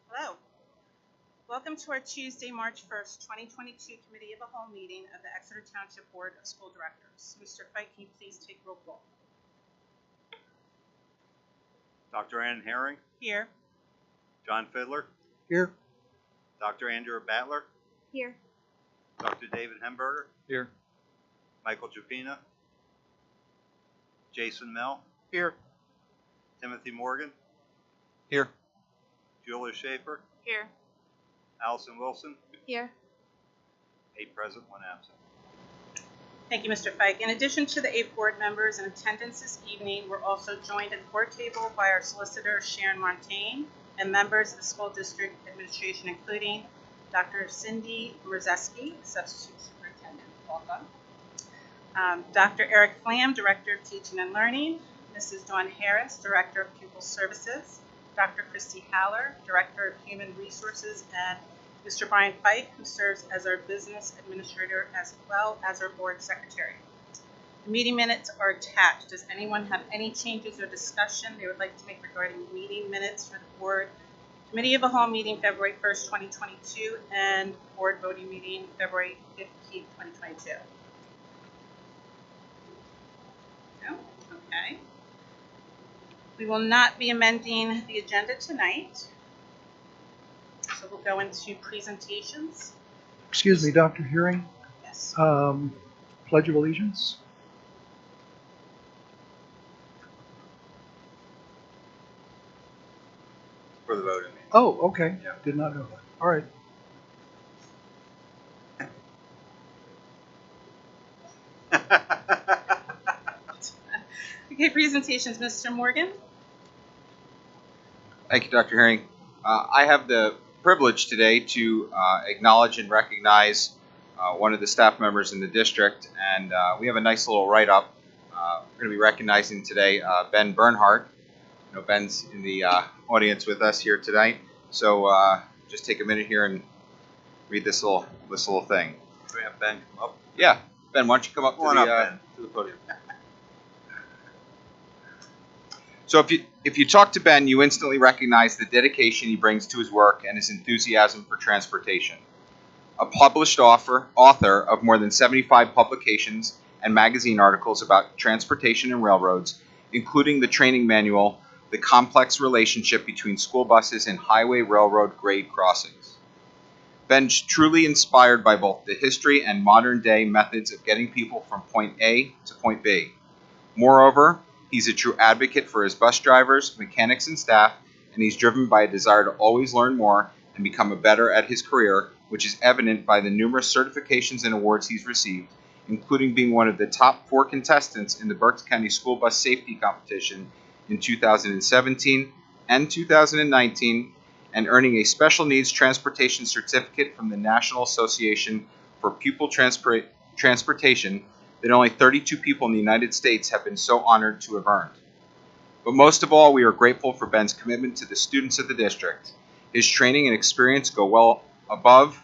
Hello. Welcome to our Tuesday, March 1st, 2022 Committee of the Whole meeting of the Exeter Township Board of School Directors. Mr. Fike, can you please take roll call? Dr. Ann Herring, Here. John Fiddler, Here. Dr. Andrew Battler, Here. Dr. David Hemberger, Here. Michael Jupina, Jason Mell, Here. Timothy Morgan, Here. Julia Schaefer, Here. Allison Wilson, Here. 8 present, 1 absent. Thank you, Mr. Fike. In addition to the 8 board members in attendance this evening, we're also joined at the board table by our solicitor, Sharon Montaigne, and members of the school district administration, including Dr. Cindy Mrzeski, substitute superintendent. Welcome. Dr. Eric Flam, Director of Teaching and Learning, Mrs. Dawn Harris, Director of Pupil Services, Dr. Christy Haller, Director of Human Resources, and Mr. Brian Fike, who serves as our business administrator as well as our board secretary. The meeting minutes are attached. Does anyone have any changes or discussion they would like to make regarding meeting minutes for the board Committee of the Whole meeting February 1st, 2022, and board voting meeting February 15th, 2022? No? Okay. We will not be amending the agenda tonight. So we'll go into presentations. Excuse me, Dr. Herring. Yes. Pledge of Allegiance. For the voting meeting. Oh, okay. Yeah. Did not know that. All right. Okay, presentations, Mr. Morgan. Thank you, Dr. Herring. I have the privilege today to acknowledge and recognize one of the staff members in the district, and we have a nice little write-up. We're going to be recognizing today Ben Bernhardt. You know, Ben's in the audience with us here tonight, so just take a minute here and read this little thing. Do we have Ben come up? Yeah, Ben, why don't you come up, Come on up, Ben. to the podium? So if you talk to Ben, you instantly recognize the dedication he brings to his work and his enthusiasm for transportation. A published author of more than 75 publications and magazine articles about transportation and railroads, including the training manual, The Complex Relationship Between School Buses and Highway Railroad Grade Crossings. Ben's truly inspired by both the history and modern-day methods of getting people from point A to point B. Moreover, he's a true advocate for his bus drivers, mechanics, and staff, and he's driven by a desire to always learn more and become a better at his career, which is evident by the numerous certifications and awards he's received, including being one of the top 4 contestants in the Berks County School Bus Safety Competition in 2017 and 2019, and earning a Special Needs Transportation Certificate from the National Association for Pupil Transportation that only 32 people in the United States have been so honored to have earned. But most of all, we are grateful for Ben's commitment to the students of the district. His training and experience go well above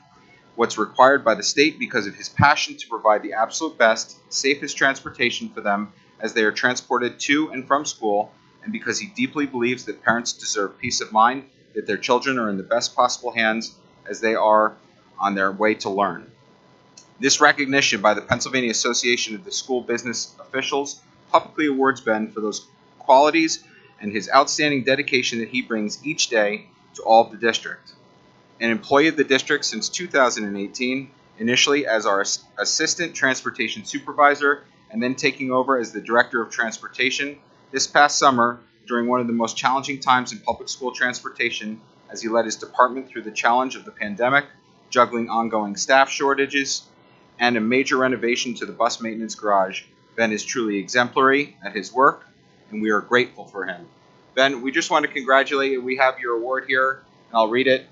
what's required by the state because of his passion to provide the absolute best, safest transportation for them as they are transported to and from school, and because he deeply believes that parents deserve peace of mind that their children are in the best possible hands as they are on their way to learn. This recognition by the Pennsylvania Association of the School Business Officials publicly awards Ben for those qualities and his outstanding dedication that he brings each day to all of the district. An employee of the district since 2018, initially as our Assistant Transportation Supervisor and then taking over as the Director of Transportation this past summer during one of the most challenging times in public school transportation as he led his department through the challenge of the pandemic, juggling ongoing staff shortages, and a major renovation to the bus maintenance garage. Ben is truly exemplary at his work, and we are grateful for him. Ben, we just want to congratulate you. We have your award here, and I'll read it.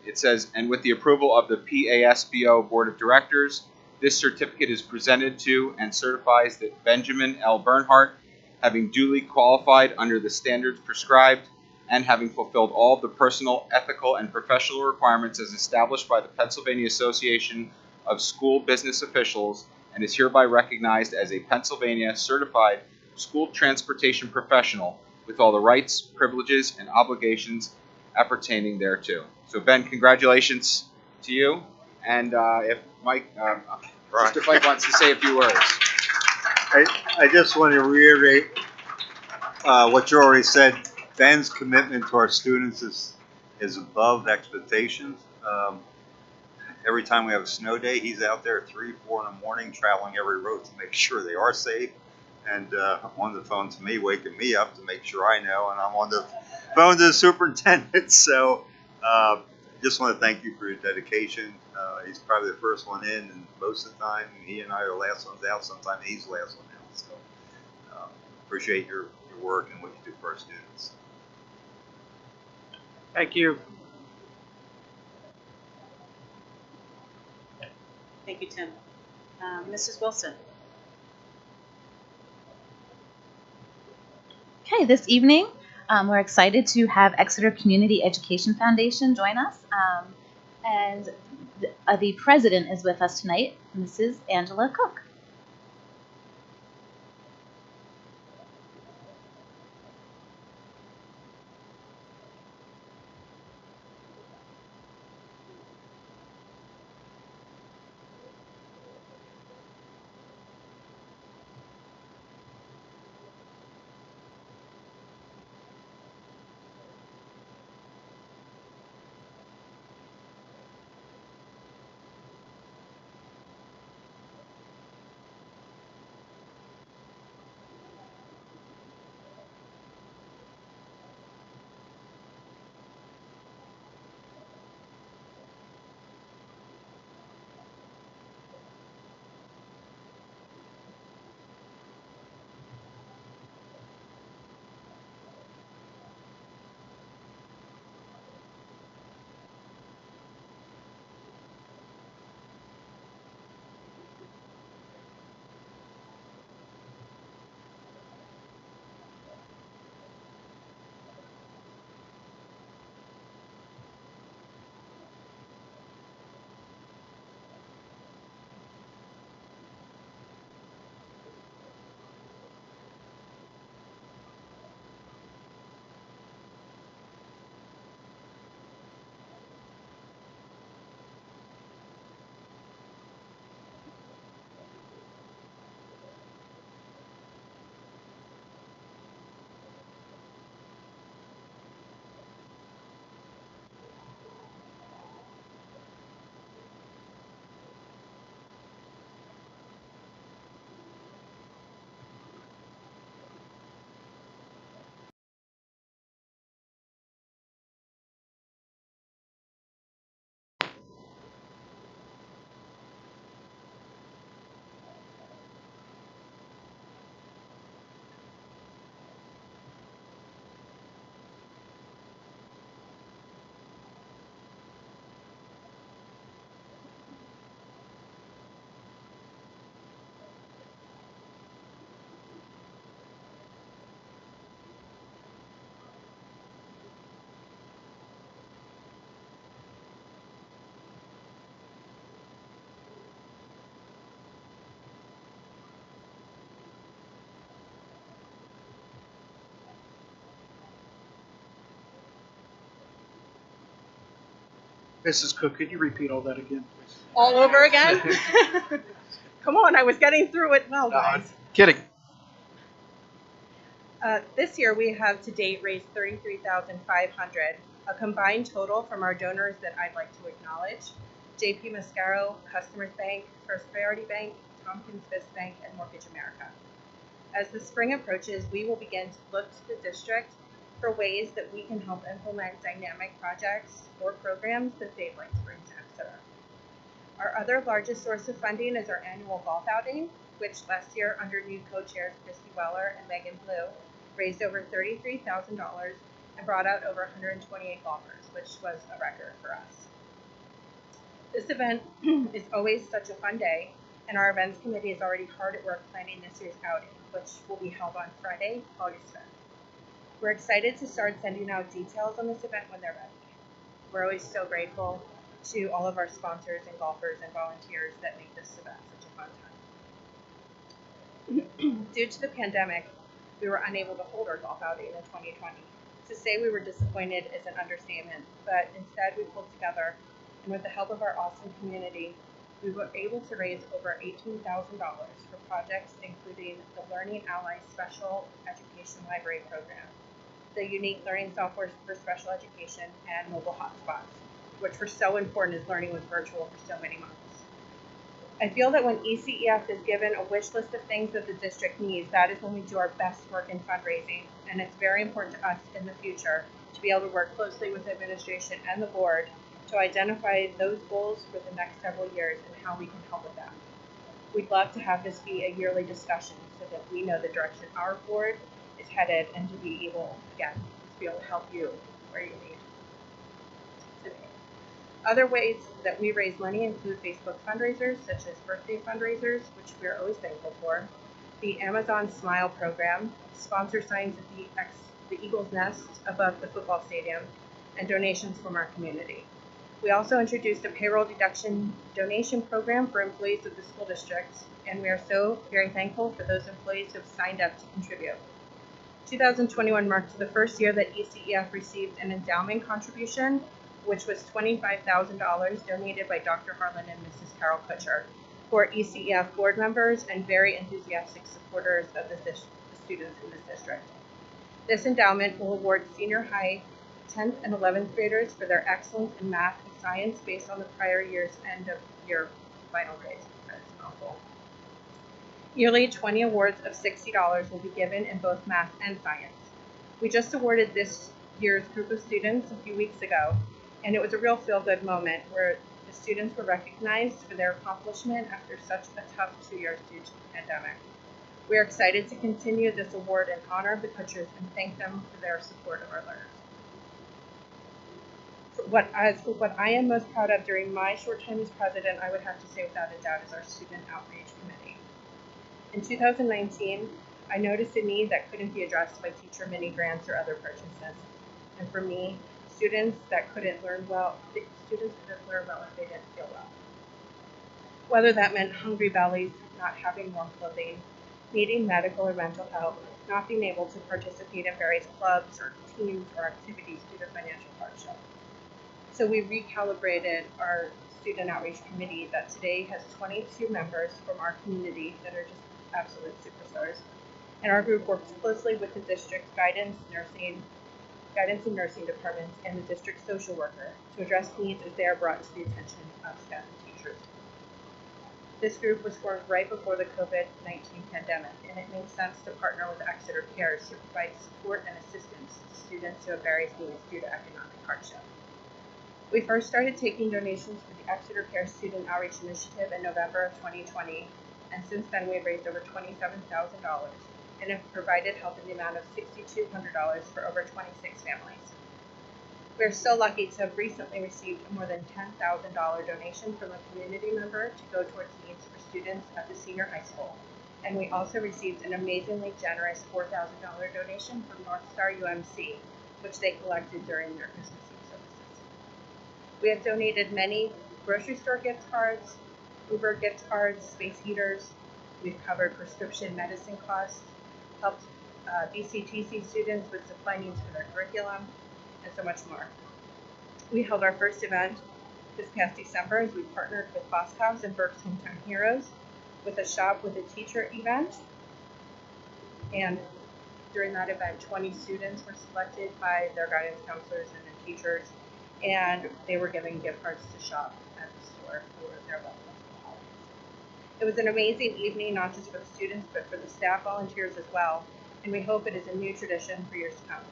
It says, and with the approval of the PASBO Board of Directors, this certificate is presented to and certifies that Benjamin L. Bernhardt, having duly qualified under the standards prescribed and having fulfilled all of the personal, ethical, and professional requirements as established by the Pennsylvania Association of School Business Officials, and is hereby recognized as a Pennsylvania certified school transportation professional with all the rights, privileges, and obligations appertaining thereto. So Ben, congratulations to you. And if Mike, Mr. Fike wants to say a few words. I just want to reiterate what you already said. Ben's commitment to our students is above expectations. Every time we have a snow day, he's out there at 3, 4 in the morning, traveling every road to make sure they are safe. And on the phone to me, waking me up to make sure I know. And I'm on the phone to the superintendent. So just want to thank you for your dedication. He's probably the first one in, and most of the time, he and I are the last ones out. Sometimes he's the last one out. So appreciate your work and what you do for our students. Thank you. Thank you, Tim. Mrs. Wilson. Okay, this evening we're excited to have Exeter Community Education Foundation join us. And the president is with us tonight, Mrs. Angela Cook. Mrs. Cook, could you repeat all that again, please? All over again? Come on, I was getting through it well, guys. Kidding. This year we have to date raised $33,500, a combined total from our donors that I'd like to acknowledge: JP Mascaro, Customers Bank, First Priority Bank, Tompkins Fist Bank, and Mortgage America. As the spring approaches, we will begin to look to the district for ways that we can help implement dynamic projects or programs that they'd like to bring to Exeter. Our other largest source of funding is our annual golf outing, which last year, under new co-chairs Christy Weller and Megan Blue, raised over $33,000 and brought out over 128 golfers, which was a record for us. This event is always such a fun day, and our events committee is already hard at work planning this year's outing, which will be held on Friday, August 5th. We're excited to start sending out details on this event when they're ready. We're always so grateful to all of our sponsors and golfers and volunteers that make this event such a fun time. Due to the pandemic, we were unable to hold our golf outing in 2020. To say we were disappointed is an understatement, but instead we pulled together, and with the help of our awesome community, we were able to raise over $18,000 for projects including the Learning Ally Special Education Library Program, the unique learning software for special education, and mobile hotspots, which were so important as learning was virtual for so many months. I feel that when ECEF is given a wish list of things that the district needs, that is when we do our best work in fundraising, and it's very important to us in the future to be able to work closely with the administration and the board to identify those goals for the next several years and how we can help with them. We'd love to have this be a yearly discussion so that we know the direction our board is headed and to be able, again, to be able to help you where you need to be. Other ways that we raise money include Facebook fundraisers, such as birthday fundraisers, which we are always thankful for, the Amazon Smile program, sponsor signs at the Eagle's Nest above the football stadium, and donations from our community. We also introduced a payroll deduction donation program for employees of the school districts, and we are so very thankful for those employees who have signed up to contribute. 2021 marked the first year that ECEF received an endowment contribution, which was $25,000 donated by Dr. Harlan and Mrs. Carol Kutcher, who are ECEF board members and very enthusiastic supporters of the students in this district. This endowment will award senior high 10th and 11th graders for their excellence in math and science based on the prior year's end of year final grades. That's a mouthful. Yearly 20 awards of $60 will be given in both math and science. We just awarded this year's group of students a few weeks ago, and it was a real feel-good moment where the students were recognized for their accomplishment after such a tough 2 years due to the pandemic. We are excited to continue this award and honor the Kutchers and thank them for their support of our learners. What I am most proud of during my short time as president, I would have to say without a doubt, is our Student Outreach Committee. In 2019, I noticed a need that couldn't be addressed by teacher mini grants or other purchases. And for me, students couldn't learn well if they didn't feel well. Whether that meant hungry bellies, not having warm clothing, needing medical or mental help, not being able to participate in various clubs or teams or activities due to financial hardship. So we recalibrated our Student Outreach Committee that today has 22 members from our community that are just absolute superstars. And our group works closely with the district's guidance and nursing departments and the district social worker to address needs as they are brought to the attention of staff and teachers. This group was formed right before the COVID-19 pandemic, and it makes sense to partner with Exeter Cares to provide support and assistance to students who have various needs due to economic hardship. We first started taking donations for the Exeter Cares Student Outreach Initiative in November of 2020, and since then we have raised over $27,000 and have provided help in the amount of $6,200 for over 26 families. We are so lucky to have recently received a more than $10,000 donation from a community member to go towards needs for students at the senior high school. And we also received an amazingly generous $4,000 donation from North Star UMC, which they collected during their Christmas Eve services. We have donated many grocery store gift cards, Uber gift cards, space heaters. We've covered prescription medicine costs, helped BCTC students with supply needs for their curriculum, and so much more. We held our first event this past December as we partnered with Boss House and Burke's Hometown Heroes with a Shop with a Teacher event. And during that event, 20 students were selected by their guidance counselors and their teachers, and they were given gift cards to shop at the store for their loved ones for the holidays. It was an amazing evening, not just for the students, but for the staff volunteers as well, and we hope it is a new tradition for years to come.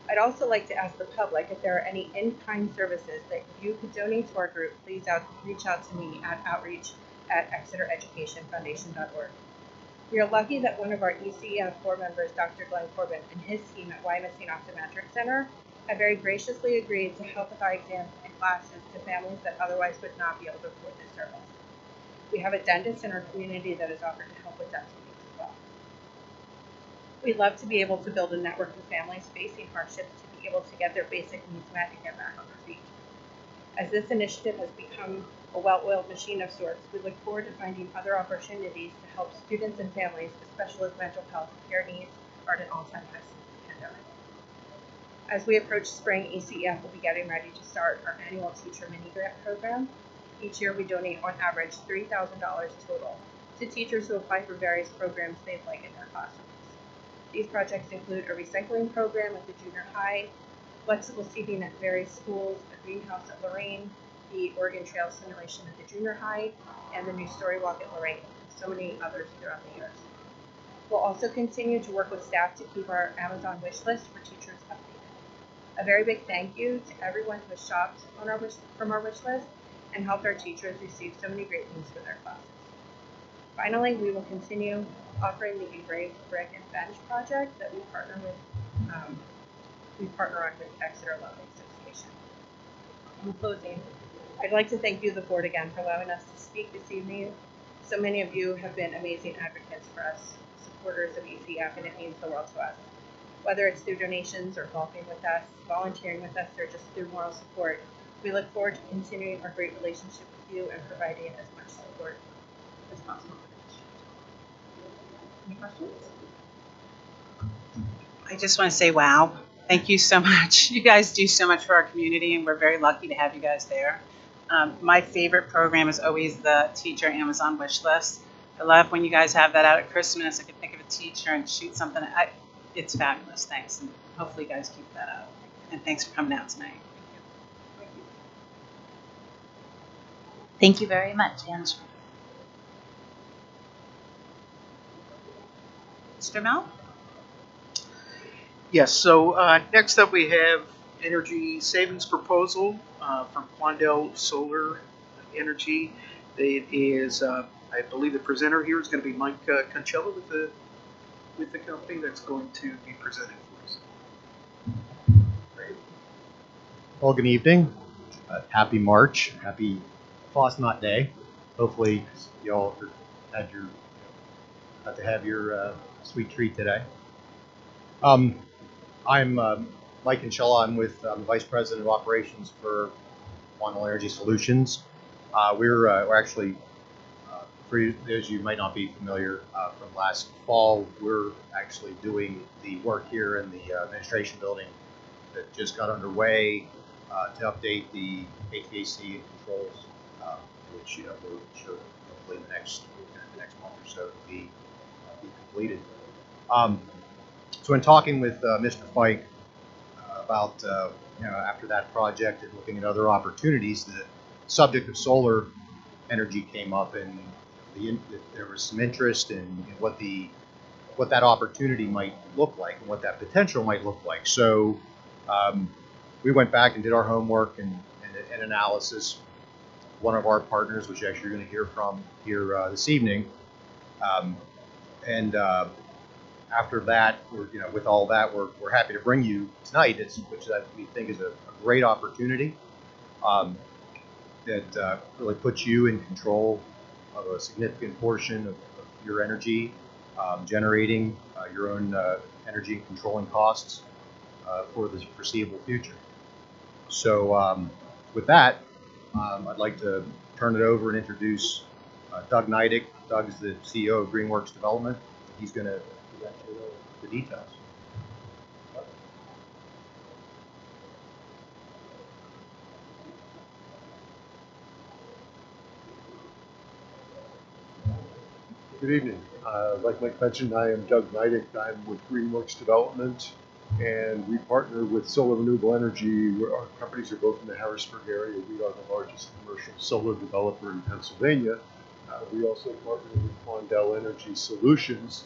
I'd also like to ask the public if there are any in-kind services that you could donate to our group, please reach out to me at outreach@exetereducationfoundation.org. We are lucky that one of our ECEF board members, Dr. Glenn Corbin, and his team at Wyomissing Optometric Center have very graciously agreed to help with eye exams and glasses to families that otherwise would not be able to afford this service. We have a dentist in our community that has offered to help with dental needs as well. We'd love to be able to build a network of families facing hardships to be able to get their basic needs met and get back on their feet. As this initiative has become a well-oiled machine of sorts, we look forward to finding other opportunities to help students and families, especially as mental health care needs are at an all-time high since the pandemic. As we approach spring, ECEF will be getting ready to start our annual teacher mini grant program. Each year we donate on average $3,000 total to teachers who apply for various programs they'd like in their classrooms. These projects include a recycling program at the junior high, flexible seating at various schools, a greenhouse at Lorraine, the Oregon Trail simulation at the junior high, and the new story walk at Lorraine, and so many others throughout the years. We'll also continue to work with staff to keep our Amazon wish list for teachers updated. A very big thank you to everyone who has shopped on from our wish list and helped our teachers receive so many great things for their classes. Finally, we will continue offering the engraved brick and bench project that we partner on with Exeter Alumni Association. In closing, I'd like to thank you, the board, again for allowing us to speak this evening. So many of you have been amazing advocates for us, supporters of ECF, and it means the world to us. Whether it's through donations or golfing with us, volunteering with us, or just through moral support, we look forward to continuing our great relationship with you and providing as much support as possible for the district. Any questions? I just want to say, wow, thank you so much. You guys do so much for our community, and we're very lucky to have you guys there. My favorite program is always the teacher Amazon wish list. I love when you guys have that out at Christmas. I can think of a teacher and shoot something. It's fabulous. Thanks. And hopefully you guys keep that up. And thanks for coming out tonight. Thank you very much, Angela. Mr. Mel? Yes, so next up we have energy savings proposal from Quandel Solar Energy. It is, I believe the presenter here is going to be Mike Conchella with the company that's going to be presenting for us. Great. Well, good evening. Happy March. Happy Fosnot Day. Hopefully you all had got to have your sweet treat today. I'm Mike Conchella. I'm with the Vice President of Operations for Quandel Energy Solutions. We're actually, for those you might not be familiar from last fall, we're actually doing the work here in the administration building that just got underway to update the HVAC controls, which we're sure hopefully in the next month or so to be completed. So in talking with Mr. Fike about after that project and looking at other opportunities, the subject of solar energy came up, and there was some interest in what that opportunity might look like and what that potential might look like. So we went back and did our homework and analysis. One of our partners, which actually you're going to hear from here this evening, after that, with all that, we're happy to bring you tonight, which we think is a great opportunity that really puts you in control of a significant portion of your energy, generating your own energy and controlling costs for the foreseeable future. So with that, I'd like to turn it over and introduce Doug Nidik. Doug's the CEO of Greenworks Development. He's going to present you the details. Good evening. Like Mike mentioned, I am Doug Nidik. I'm with Greenworks Development, and we partner with Solar Renewable Energy. Our companies are both in the Harrisburg area. We are the largest commercial solar developer in Pennsylvania. We also partner with Quandel Energy Solutions.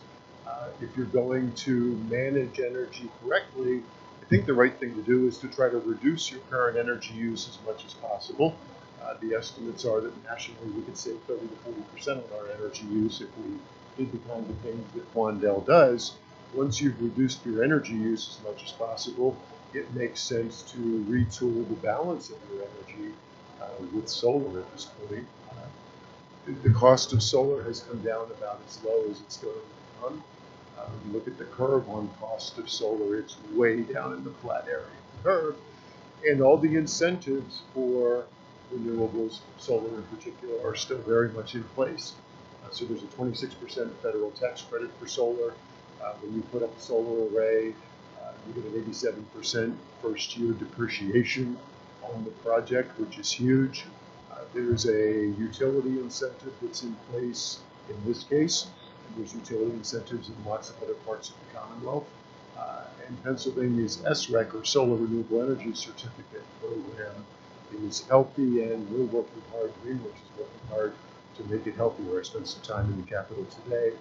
If you're going to manage energy correctly, I think the right thing to do is to try to reduce your current energy use as much as possible. The estimates are that nationally we could save 30 to 40% on our energy use if we did the kind of things that Quandel does. Once you've reduced your energy use as much as possible, it makes sense to retool the balance of your energy with solar at this point. The cost of solar has come down about as low as it's going to come. You look at the curve on cost of solar, it's way down in the flat area of the curve. And all the incentives for renewables, solar in particular, are still very much in place. So there's a 26% federal tax credit for solar. When you put up a solar array, you get an 87% first year depreciation on the project, which is huge. There's a utility incentive that's in place in this case, and there's utility incentives in lots of other parts of the Commonwealth. And Pennsylvania's SREC, or Solar Renewable Energy Certificate program, is healthy, and we're working hard, Greenwich is working hard to make it healthier. I spent some time in the Capitol today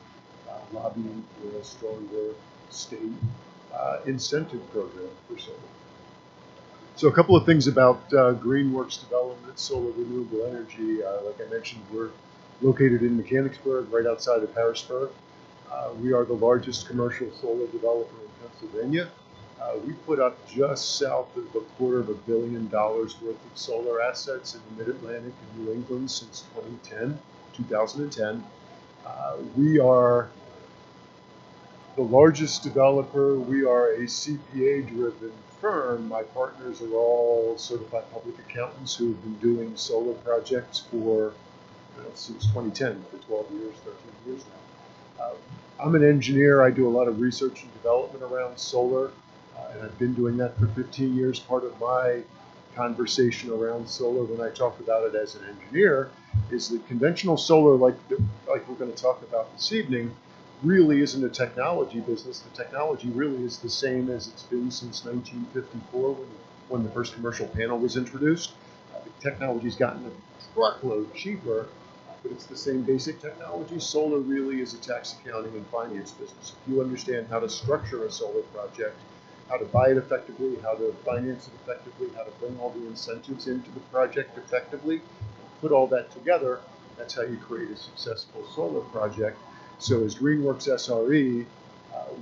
lobbying for a stronger state incentive program for solar. So a couple of things about Greenworks development, solar renewable energy. Like I mentioned, we're located in Mechanicsburg, right outside of Harrisburg. We are the largest commercial solar developer in Pennsylvania. We put up just south of $250 million worth of solar assets in the Mid-Atlantic and New England since 2010. We are the largest developer. We are a CPA-driven firm. My partners are all certified public accountants who have been doing solar projects for since 2010, for 12 years, 13 years now. I'm an engineer. I do a lot of research and development around solar, and I've been doing that for 15 years. Part of my conversation around solar when I talk about it as an engineer is that conventional solar, like we're going to talk about this evening, really isn't a technology business. The technology really is the same as it's been since 1954 when the first commercial panel was introduced. The technology's gotten a truckload cheaper, but it's the same basic technology. Solar really is a tax accounting and finance business. If you understand how to structure a solar project, how to buy it effectively, how to finance it effectively, how to bring all the incentives into the project effectively, and put all that together, that's how you create a successful solar project. So as Greenworks SRE,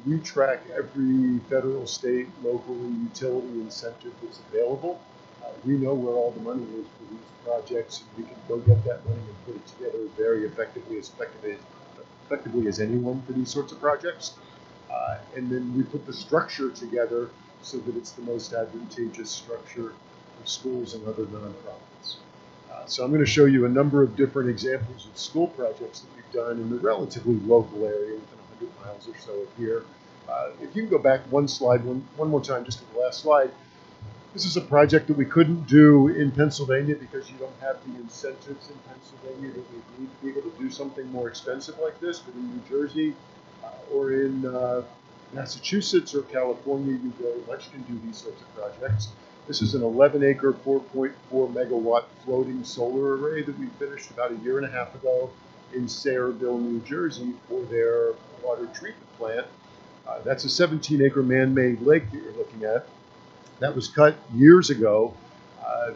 we track every federal, state, local, utility incentive that's available. We know where all the money is for these projects, and we can go get that money and put it together very effectively as anyone for these sorts of projects. And then we put the structure together so that it's the most advantageous structure for schools and other nonprofits. So I'm going to show you a number of different examples of school projects that we've done in the relatively local area within 100 miles or so of here. If you can go back one slide, one more time, just to the last slide. This is a project that we couldn't do in Pennsylvania because you don't have the incentives in Pennsylvania that we need to be able to do something more expensive like this. But in New Jersey or in Massachusetts or California, you very much can do these sorts of projects. This is an 11-acre, 4.4 megawatt floating solar array that we finished about a year and a half ago in Sayreville, New Jersey for their water treatment plant. That's a 17-acre man-made lake that you're looking at. That was cut years ago.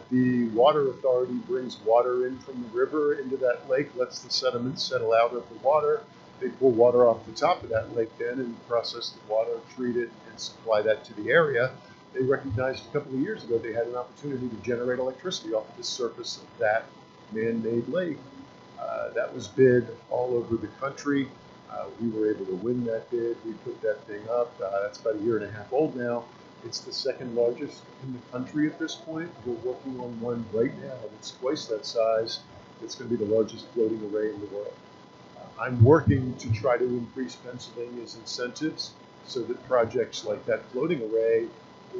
The water authority brings water in from the river into that lake, lets the sediment settle out of the water. They pull water off the top of that lake then and process the water, treat it, and supply that to the area. They recognized a couple of years ago they had an opportunity to generate electricity off of the surface of that man-made lake. That was bid all over the country. We were able to win that bid. We put that thing up. That's about a year and a half old now. It's the second largest in the country at this point. We're working on one right now that's twice that size. It's going to be the largest floating array in the world. I'm working to try to increase Pennsylvania's incentives so that projects like that floating array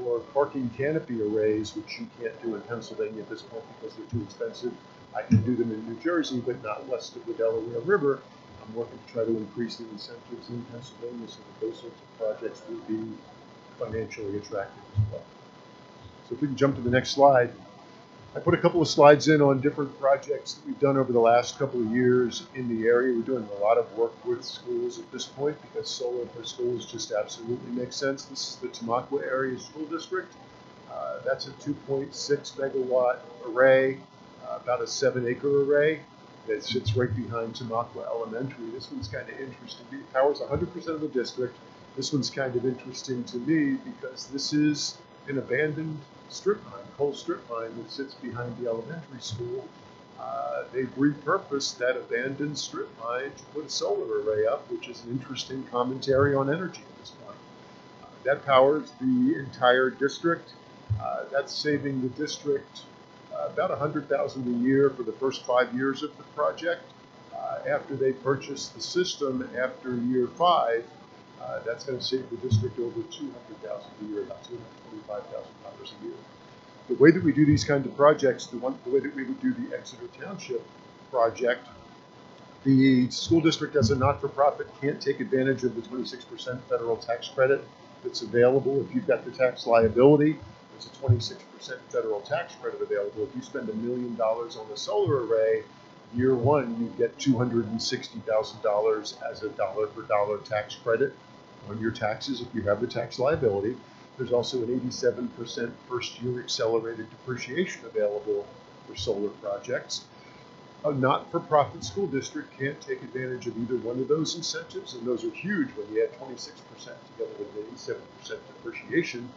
or parking canopy arrays, which you can't do in Pennsylvania at this point because they're too expensive. I can do them in New Jersey, but not west of the Delaware River. I'm working to try to increase the incentives in Pennsylvania so that those sorts of projects will be financially attractive as well. So if we can jump to the next slide. I put a couple of slides in on different projects that we've done over the last couple of years in the area. We're doing a lot of work with schools at this point because solar for schools just absolutely makes sense. This is the Tamaqua Area School District. That's a 2.6 megawatt array, about a 7-acre array that sits right behind Tamaqua Elementary. This one's kind of interesting. It powers 100% of the district. This one's kind of interesting to me because this is an abandoned strip mine, coal strip mine that sits behind the elementary school. They've repurposed that abandoned strip mine to put a solar array up, which is an interesting commentary on energy at this point. That powers the entire district. That's saving the district about $100,000 a year for the first 5 years of the project. After they purchase the system, after year 5, That's going to save the district over $200,000 a year, about $225,000 a year. The way that we do these kinds of projects, the way that we would do the Exeter Township project, the school district as a not-for-profit can't take advantage of the 26% federal tax credit that's available. If you've got the tax liability, there's a 26% federal tax credit available. If you spend $1 million on a solar array, year one, you get $260,000 as a dollar-for-dollar tax credit on your taxes if you have the tax liability. There's also an 87% first-year accelerated depreciation available for solar projects. A not-for-profit school district can't take advantage of either one of those incentives, and those are huge when you add 26% together with 87% depreciation.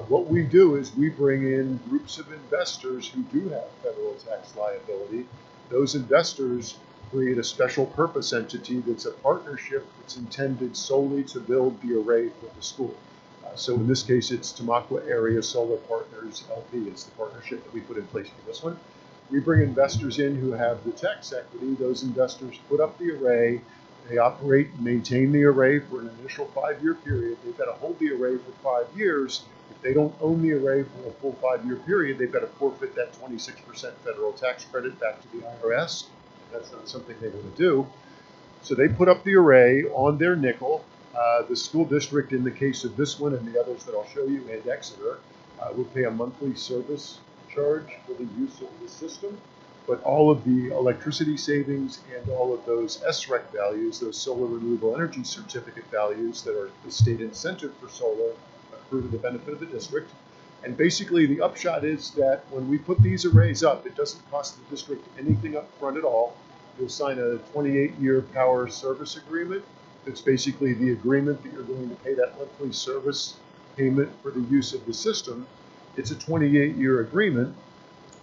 What we do is we bring in groups of investors who do have federal tax liability. Those investors create a special purpose entity that's a partnership that's intended solely to build the array for the school. So in this case, it's Tamaqua Area Solar Partners LP. It's the partnership that we put in place for this one. We bring investors in who have the tax equity. Those investors put up the array. They operate and maintain the array for an initial 5-year period. They've got to hold the array for 5 years. If they don't own the array for a full 5-year period, they've got to forfeit that 26% federal tax credit back to the IRS. That's not something they want to do. So they put up the array on their nickel. The school district, in the case of this one and the others that I'll show you, and Exeter, will pay a monthly service charge for the use of the system. But all of the electricity savings and all of those SREC values, those solar renewable energy certificate values that are the state incentive for solar, accrue to the benefit of the district. And basically the upshot is that when we put these arrays up, it doesn't cost the district anything up front at all. You'll sign a 28-year power service agreement. It's basically the agreement that you're going to pay that monthly service payment for the use of the system. It's a 28-year agreement.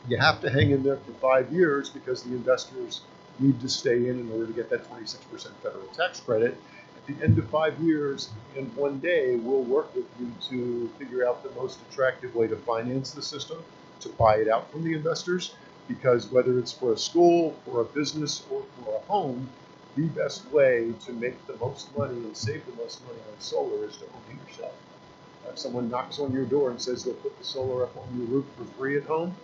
You have to hang in there for 5 years because the investors need to stay in order to get that 26% federal tax credit. At the end of 5 years and 1 day, we'll work with you to figure out the most attractive way to finance the system, to buy it out from the investors, because whether it's for a school, for a business, or for a home, the best way to make the most money and save the most money on solar is to own it yourself. If someone knocks on your door and says they'll put the solar up on your roof for free at home,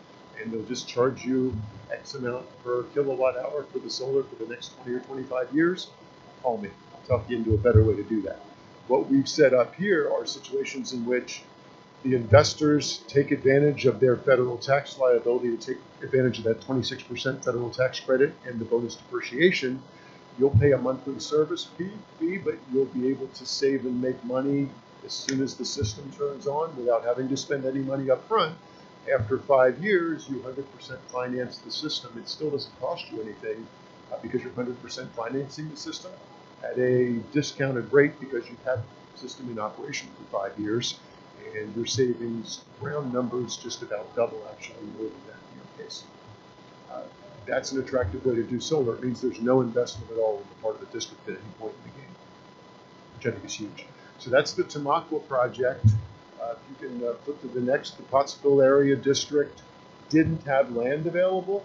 and they'll just charge you X amount per kilowatt hour for the solar for the next 20 or 25 years, call me. I'll talk you into a better way to do that. What we've set up here are situations in which the investors take advantage of their federal tax liability to take advantage of that 26% federal tax credit and the bonus depreciation. You'll pay a monthly service fee, but you'll be able to save and make money as soon as the system turns on without having to spend any money up front. After 5 years, you 100% finance the system. It still doesn't cost you anything because you're 100% financing the system at a discounted rate because you've had the system in operation for 5 years, and your savings, round numbers, just about double, actually, more than that in your case. That's an attractive way to do solar. It means there's no investment at all on the part of the district at any point in the game, which I think is huge. So that's the Tamaqua project. If you can flip to the next, the Pottsville area district didn't have land available.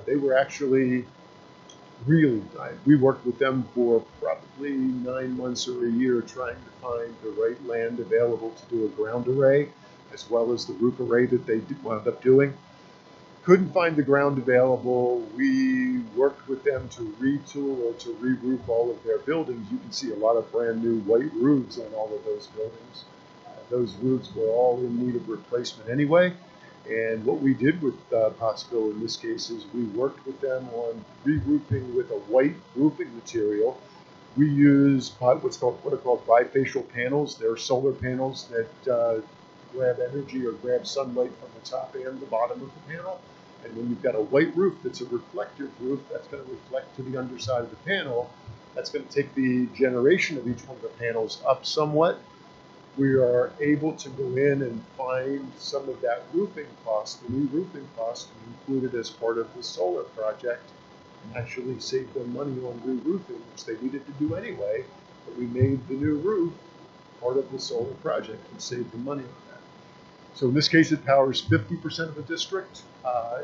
They were actually really, we worked with them for probably 9 months or a year trying to find the right land available to do a ground array, as well as the roof array that they wound up doing. Couldn't find the ground available. We worked with them to retool or to re-roof all of their buildings. You can see a lot of brand new white roofs on all of those buildings. Those roofs were all in need of replacement anyway. And what we did with Pottsville in this case is we worked with them on re-roofing with a white roofing material. We use what are called bifacial panels. They're solar panels that grab energy or grab sunlight from the top and the bottom of the panel. And when you've got a white roof that's a reflective roof, that's going to reflect to the underside of the panel. That's going to take the generation of each one of the panels up somewhat. We are able to go in and find some of that roofing cost, the new roofing cost, and include it as part of the solar project, and actually save them money on re-roofing, which they needed to do anyway. But we made the new roof part of the solar project and saved them money on that. So in this case, it powers 50% of the district.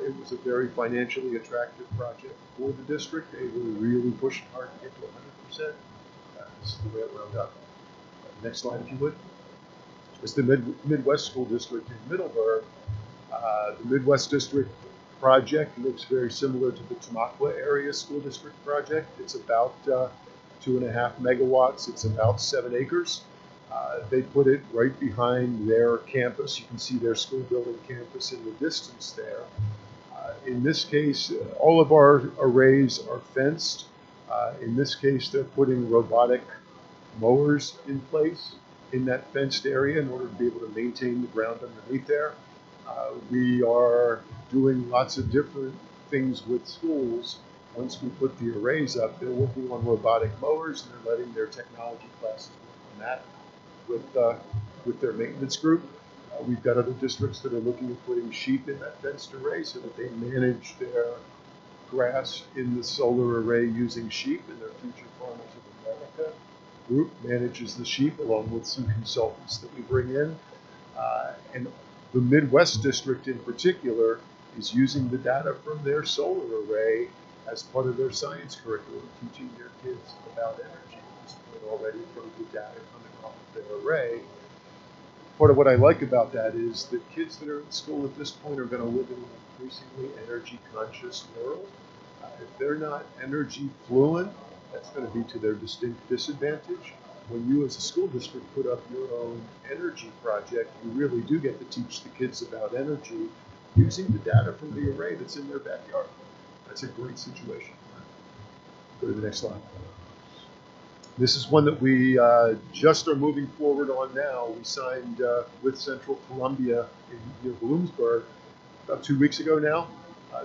It was a very financially attractive project for the district. They were really pushing hard to get to 100%. This is the way it wound up. Next slide, if you would. It's the Midwest School District in Middleburg. The Midwest District project looks very similar to the Tamaqua Area School District project. It's about 2.5 megawatts. It's about 7 acres. They put it right behind their campus. You can see their school building campus in the distance there. In this case, all of our arrays are fenced. In this case, they're putting robotic mowers in place in that fenced area in order to be able to maintain the ground underneath there. We are doing lots of different things with schools. Once we put the arrays up, they're working on robotic mowers, and they're letting their technology classes work on that with their maintenance group. We've got other districts that are looking at putting sheep in that fenced array so that they manage their grass in the solar array using sheep, and their Future Farmers of America group manages the sheep along with some consultants that we bring in. And the Midwest District in particular is using the data from their solar array as part of their science curriculum, teaching their kids about energy at this point already from the data coming off of their array. Part of what I like about that is that kids that are in school at this point are going to live in an increasingly energy conscious world. If they're not energy fluent, that's going to be to their distinct disadvantage. When you as a school district put up your own energy project, you really do get to teach the kids about energy using the data from the array that's in their backyard. That's a great situation. Go to the next slide. This is one that we just are moving forward on now. We signed with Central Columbia near Bloomsburg about 2 weeks ago now.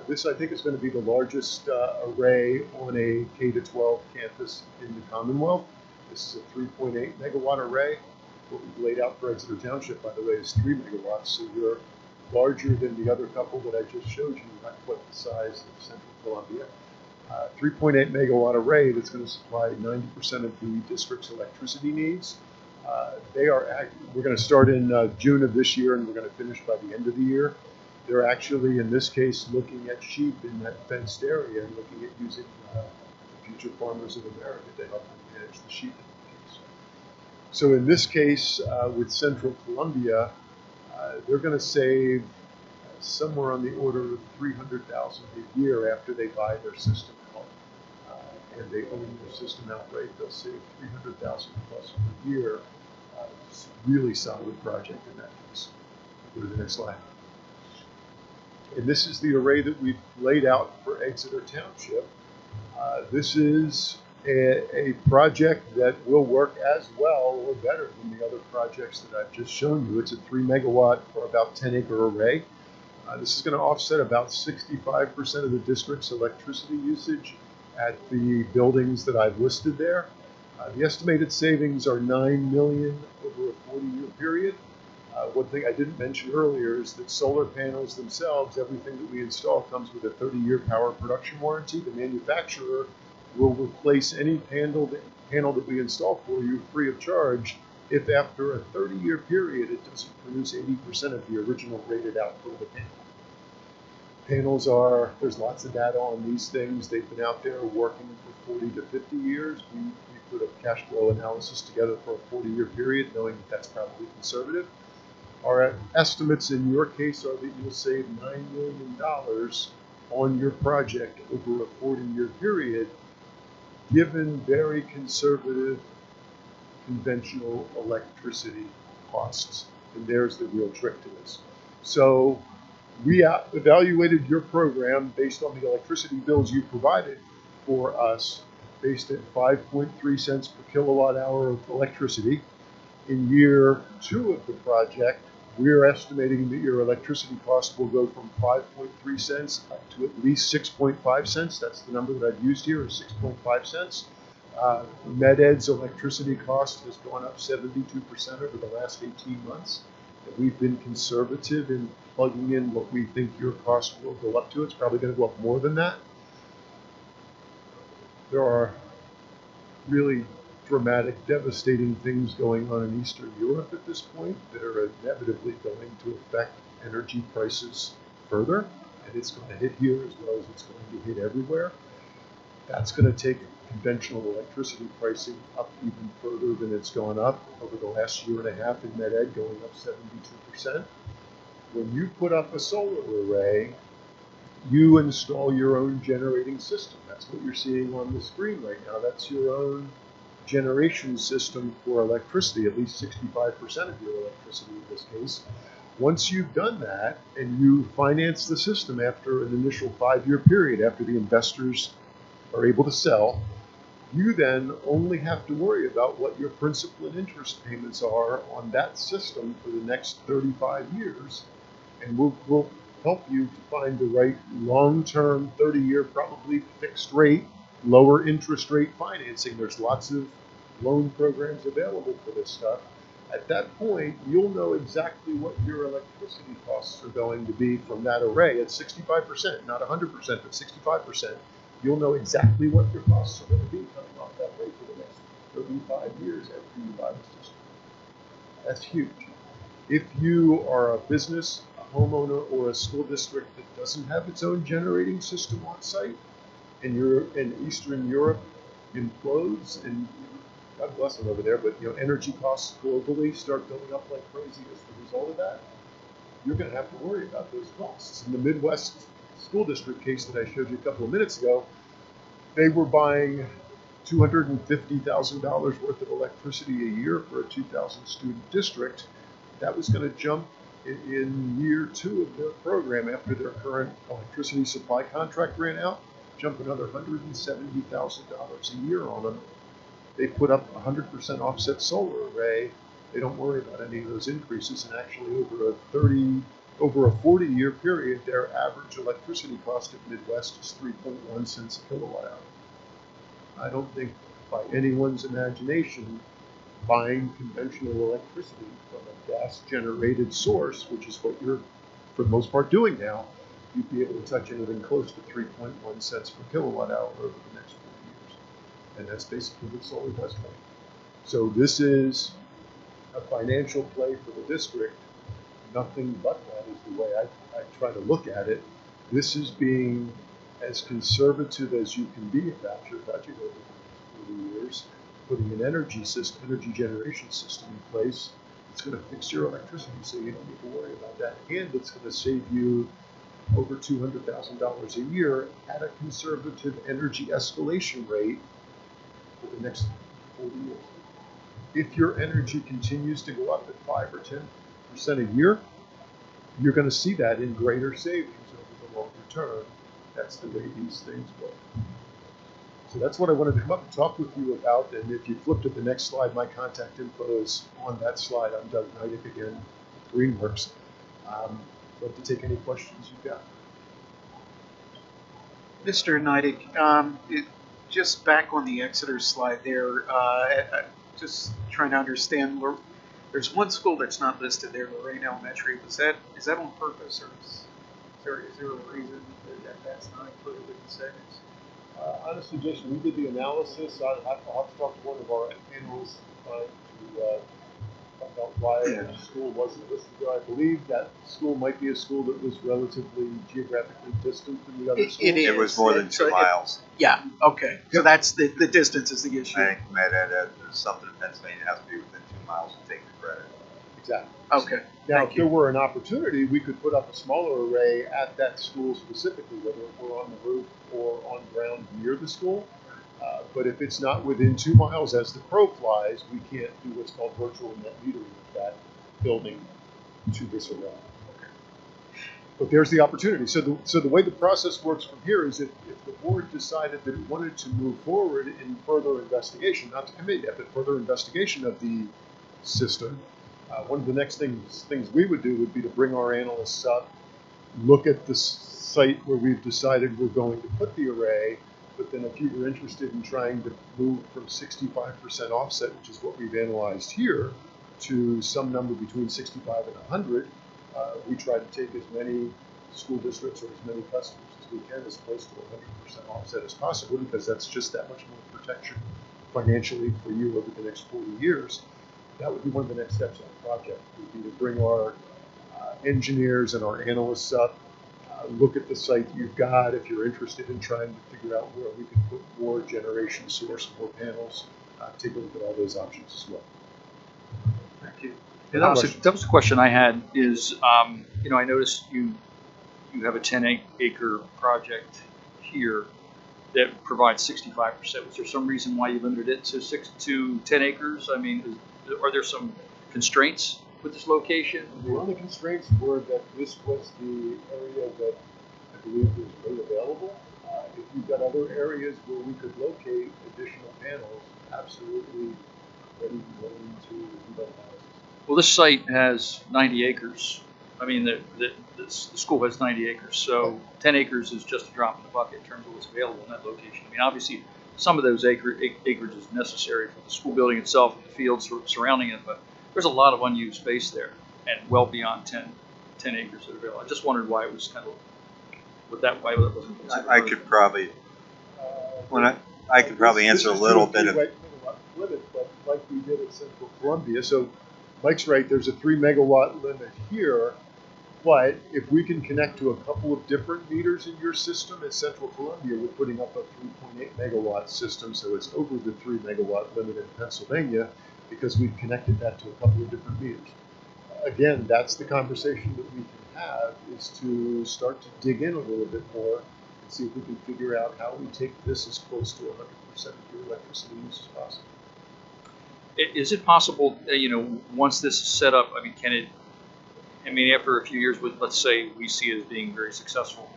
This, I think, is going to be the largest array on a K-12 campus in the Commonwealth. This is a 3.8 megawatt array. What we've laid out for Exeter Township, by the way, is 3 megawatts, so we're larger than the other couple that I just showed you, not quite the size of Central Columbia. 3.8 megawatt array that's going to supply 90% of the district's electricity needs. We're going to start in June of this year, and we're going to finish by the end of the year. They're actually, in this case, looking at sheep in that fenced area and looking at using the Future Farmers of America to help them manage the sheep in the case. So in this case, with Central Columbia, they're going to save somewhere on the order of $300,000 a year after they buy their system out, and they own their system outright. They'll save $300,000 plus per year. It's a really solid project in that case. Go to the next slide. And this is the array that we've laid out for Exeter Township. This is a project that will work as well or better than the other projects that I've just shown you. It's a 3 megawatt or about 10 acre array. This is going to offset about 65% of the district's electricity usage at the buildings that I've listed there. The estimated savings are $9 million over a 40-year period. One thing I didn't mention earlier is that solar panels themselves, everything that we install comes with a 30-year power production warranty. The manufacturer will replace any panel that we install for you free of charge if after a 30-year period it doesn't produce 80% of the original rated output of the panel. Panels there's lots of data on these things. They've been out there working for 40 to 50 years. We put a cash flow analysis together for a 40-year period, knowing that that's probably conservative. Our estimates in your case are that you'll save $9 million on your project over a 40-year period, given very conservative conventional electricity costs. And there's the real trick to this. So we evaluated your program based on the electricity bills you provided for us, based at 5.3 cents per kilowatt hour of electricity. In year 2 of the project, we're estimating that your electricity cost will go from 5.3 cents up to at least 6.5 cents. That's the number that I've used here, is 6.5 cents. MedEd's electricity cost has gone up 72% over the last 18 months. And we've been conservative in plugging in what we think your cost will go up to. It's probably going to go up more than that. There are really dramatic, devastating things going on in Eastern Europe at this point that are inevitably going to affect energy prices further, and it's going to hit here as well as it's going to hit everywhere. That's going to take conventional electricity pricing up even further than it's gone up over the last year and a half in Med Ed, going up 72%. When you put up a solar array, you install your own generating system. That's what you're seeing on the screen right now. That's your own generation system for electricity, at least 65% of your electricity in this case. Once you've done that and you finance the system after an initial 5-year period, after the investors are able to sell, you then only have to worry about what your principal and interest payments are on that system for the next 35 years. And we'll help you to find the right long-term, 30-year, probably fixed rate, lower interest rate financing. There's lots of loan programs available for this stuff. At that point, you'll know exactly what your electricity costs are going to be from that array at 65%, not 100%, but 65%. You'll know exactly what your costs are going to be coming off that rate for the next 35 years after you buy the system. That's huge. If you are a business, a homeowner, or a school district that doesn't have its own generating system on site, and you're in Eastern Europe implodes, and God bless them over there, but energy costs globally start going up like crazy as the result of that, you're going to have to worry about those costs. In the Midwest school district case that I showed you a couple of minutes ago, they were buying $250,000 worth of electricity a year for a 2,000 student district. That was going to jump in year 2 of their program after their current electricity supply contract ran out, jump another $170,000 a year on them. They put up a 100% offset solar array. They don't worry about any of those increases, and actually over a 40-year period, their average electricity cost at Midwest is 3.1 cents a kilowatt hour. I don't think by anyone's imagination buying conventional electricity from a gas-generated source, which is what you're, for the most part, doing now, you'd be able to touch anything close to 3.1 cents per kilowatt hour over the next 4 years. And that's basically what solar does for you. So this is a financial play for the district. Nothing but that is the way I try to look at it. This is being as conservative as you can be about your budget over the next 40 years, putting an energy generation system in place. It's going to fix your electricity, so you don't need to worry about that. And it's going to save you over $200,000 a year at a conservative energy escalation rate for the next 40 years. If your energy continues to go up at 5 or 10% a year, you're going to see that in greater savings over the longer term. That's the way these things work. So that's what I wanted to come up and talk with you about. And if you flip to the next slide, my contact info is on that slide. I'm Doug Nidik again, Greenworks. Love to take any questions you've got. Mr. Nidik, just back on the Exeter slide there, just trying to understand, there's one school that's not listed there, Lorraine Elementary. Is that on purpose, or is there a reason that that's not included in the segments? Honestly, Jason, we did the analysis. I'll have to talk to one of our analysts to talk about why the school wasn't listed there. I believe that school might be a school that was relatively geographically distant from the other schools. It was more than 2 miles. Yeah, okay. So that's the distance is the issue. I think Med Ed, there's something in Pennsylvania has to be within 2 miles to take the credit. Exactly. Okay. Now, if there were an opportunity, we could put up a smaller array at that school specifically, whether it were on the roof or on ground near the school. But if it's not within 2 miles as the crow flies, we can't do what's called virtual net metering of that building to this array. Okay. But there's the opportunity. So the way the process works from here is if the board decided that it wanted to move forward in further investigation, not to commit yet, but further investigation of the system, one of the next things we would do would be to bring our analysts up, look at the site where we've decided we're going to put the array, but then if you were interested in trying to move from 65% offset, which is what we've analyzed here, to some number between 65 and 100, we try to take as many school districts or as many customers as we can as close to 100% offset as possible, because that's just that much more protection financially for you over the next 40 years. That would be one of the next steps on the project, would be to bring our engineers and our analysts up, look at the site that you've got. If you're interested in trying to figure out where we can put more generation source, more panels, take a look at all those options as well. Thank you. Yeah, that was the question I had is, you know, I noticed you have a 10-acre project here that provides 65%. Was there some reason why you limited it to 10 acres? I mean, are there some constraints with this location? The only constraints were that this was the area that I believe was made available. If you've got other areas where we could locate additional panels, absolutely ready and willing to do that analysis. Well, this site has 90 acres. I mean, the school has 90 acres, so 10 acres is just a drop in the bucket in terms of what's available in that location. I mean, obviously, some of those acreage is necessary for the school building itself and the fields surrounding it, but there's a lot of unused space there and well beyond 10 acres that are available. I just wondered why it was kind of, why that wasn't considered. I could probably, I could probably answer a little bit of. Limit, but like we did at Central Columbia. So Mike's right, there's a 3 megawatt limit here, but if we can connect to a couple of different meters in your system at Central Columbia, we're putting up a 3.8 megawatt system, so it's over the 3 megawatt limit in Pennsylvania because we've connected that to a couple of different meters. Again, that's the conversation that we can have, is to start to dig in a little bit more and see if we can figure out how we take this as close to 100% of your electricity use as possible. Is it possible, you know, once this is set up, I mean, can it, I mean, after a few years, with, let's say we see it as being very successful,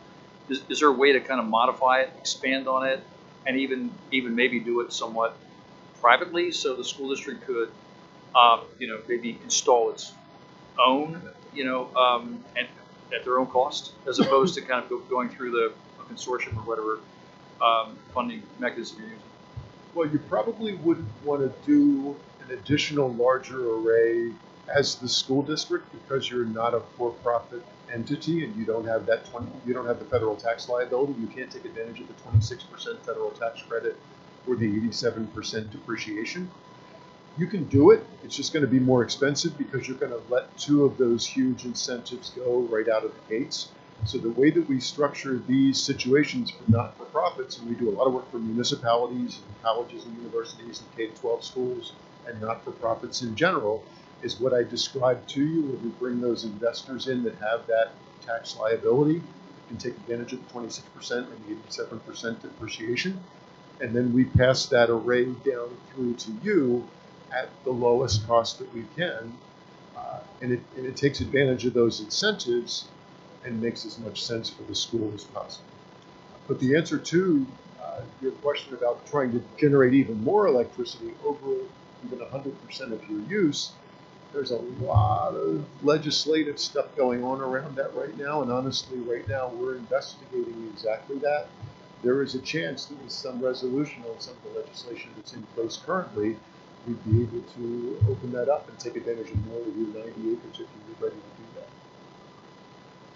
is there a way to kind of modify it, expand on it, and even maybe do it somewhat privately so the school district could, you know, maybe install its own, you know, and at their own cost, as opposed to kind of going through the consortium or whatever funding mechanism you're using? Well, you probably wouldn't want to do an additional larger array as the school district because you're not a for-profit entity and you don't have that you don't have the federal tax liability. You can't take advantage of the 26% federal tax credit or the 87% depreciation. You can do it. It's just going to be more expensive because you're going to let 2 of those huge incentives go right out of the gates. So the way that we structure these situations for not-for-profits, and we do a lot of work for municipalities and colleges and universities and K-12 schools and not-for-profits in general, is what I described to you, where we bring those investors in that have that tax liability, can take advantage of the 26% and the 87% depreciation, and then we pass that array down through to you at the lowest cost that we can, and it takes advantage of those incentives and makes as much sense for the school as possible. But the answer to your question about trying to generate even more electricity over even 100% of your use, there's a lot of legislative stuff going on around that right now, and honestly, right now we're investigating exactly that. There is a chance that with some resolution on some of the legislation that's in place currently, we'd be able to open that up and take advantage of more of your 90 acres if you're ready to do that.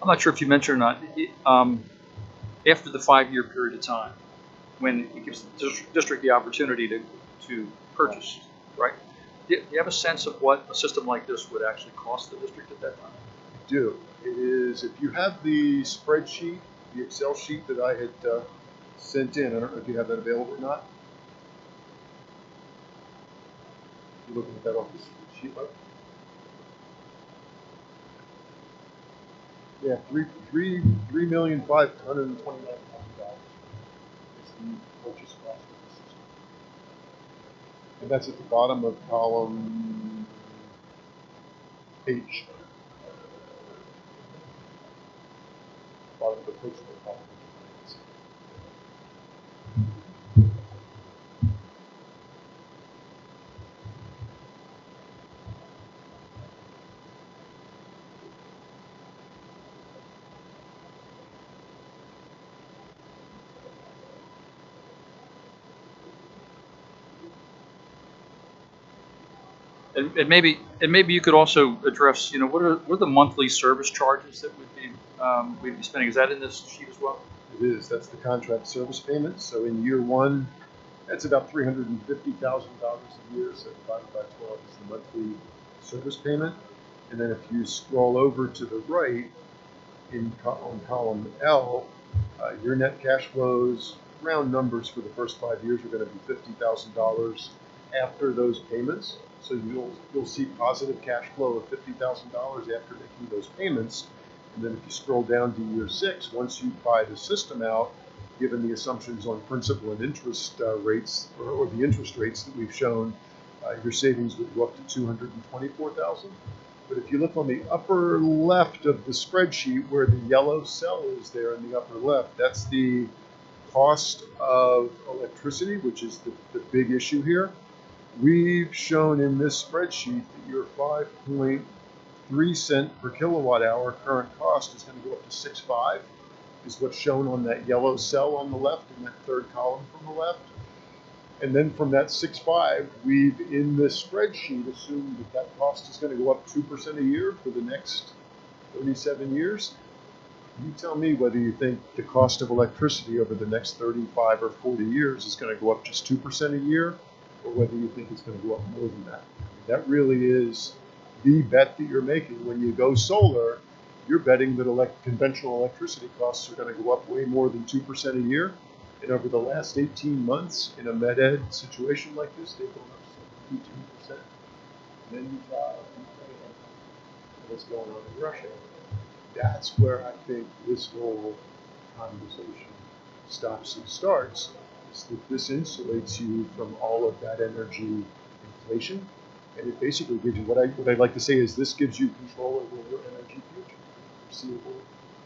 I'm not sure if you mentioned or not, after the 5-year period of time, when it gives the district the opportunity to purchase, right? Do you have a sense of what a system like this would actually cost the district at that time? I do. It is, if you have the spreadsheet, the Excel sheet that I had sent in, I don't know if you have that available or not. You're looking at that off the sheet, right? Yeah, $3,529,000 is the purchase cost of the system. And that's at the bottom of column H. Bottom of the first column. And maybe you could also address, you know, what are the monthly service charges that we'd be spending? Is that in this sheet as well? It is. That's the contract service payment. So in year 1, that's about $350,000 a year. So divided by 12 is the monthly service payment. And then if you scroll over to the right, on column L, your net cash flows, round numbers for the first 5 years are going to be $50,000 after those payments. So you'll see positive cash flow of $50,000 after making those payments. And then if you scroll down to year 6, once you buy the system out, given the assumptions on principal and interest rates, or the interest rates that we've shown, your savings would go up to $224,000. But if you look on the upper left of the spreadsheet where the yellow cell is there in the upper left, that's the cost of electricity, which is the big issue here. We've shown in this spreadsheet that your 5.3 cent per kilowatt hour current cost is going to go up to 6.5, is what's shown on that yellow cell on the left in that third column from the left. And then from that 6.5, we've in this spreadsheet assumed that that cost is going to go up 2% a year for the next 37 years. You tell me whether you think the cost of electricity over the next 35 or 40 years is going to go up just 2% a year, or whether you think it's going to go up more than that. I mean, that really is the bet that you're making. When you go solar, you're betting that conventional electricity costs are going to go up way more than 2% a year. And over the last 18 months, in a med ed situation like this, they've gone up 72%. And then you've got what's going on in Russia. That's where I think this whole conversation stops and starts, is that this insulates you from all of that energy inflation. And it basically gives you, what I'd like to say is this gives you control over your energy future, foreseeable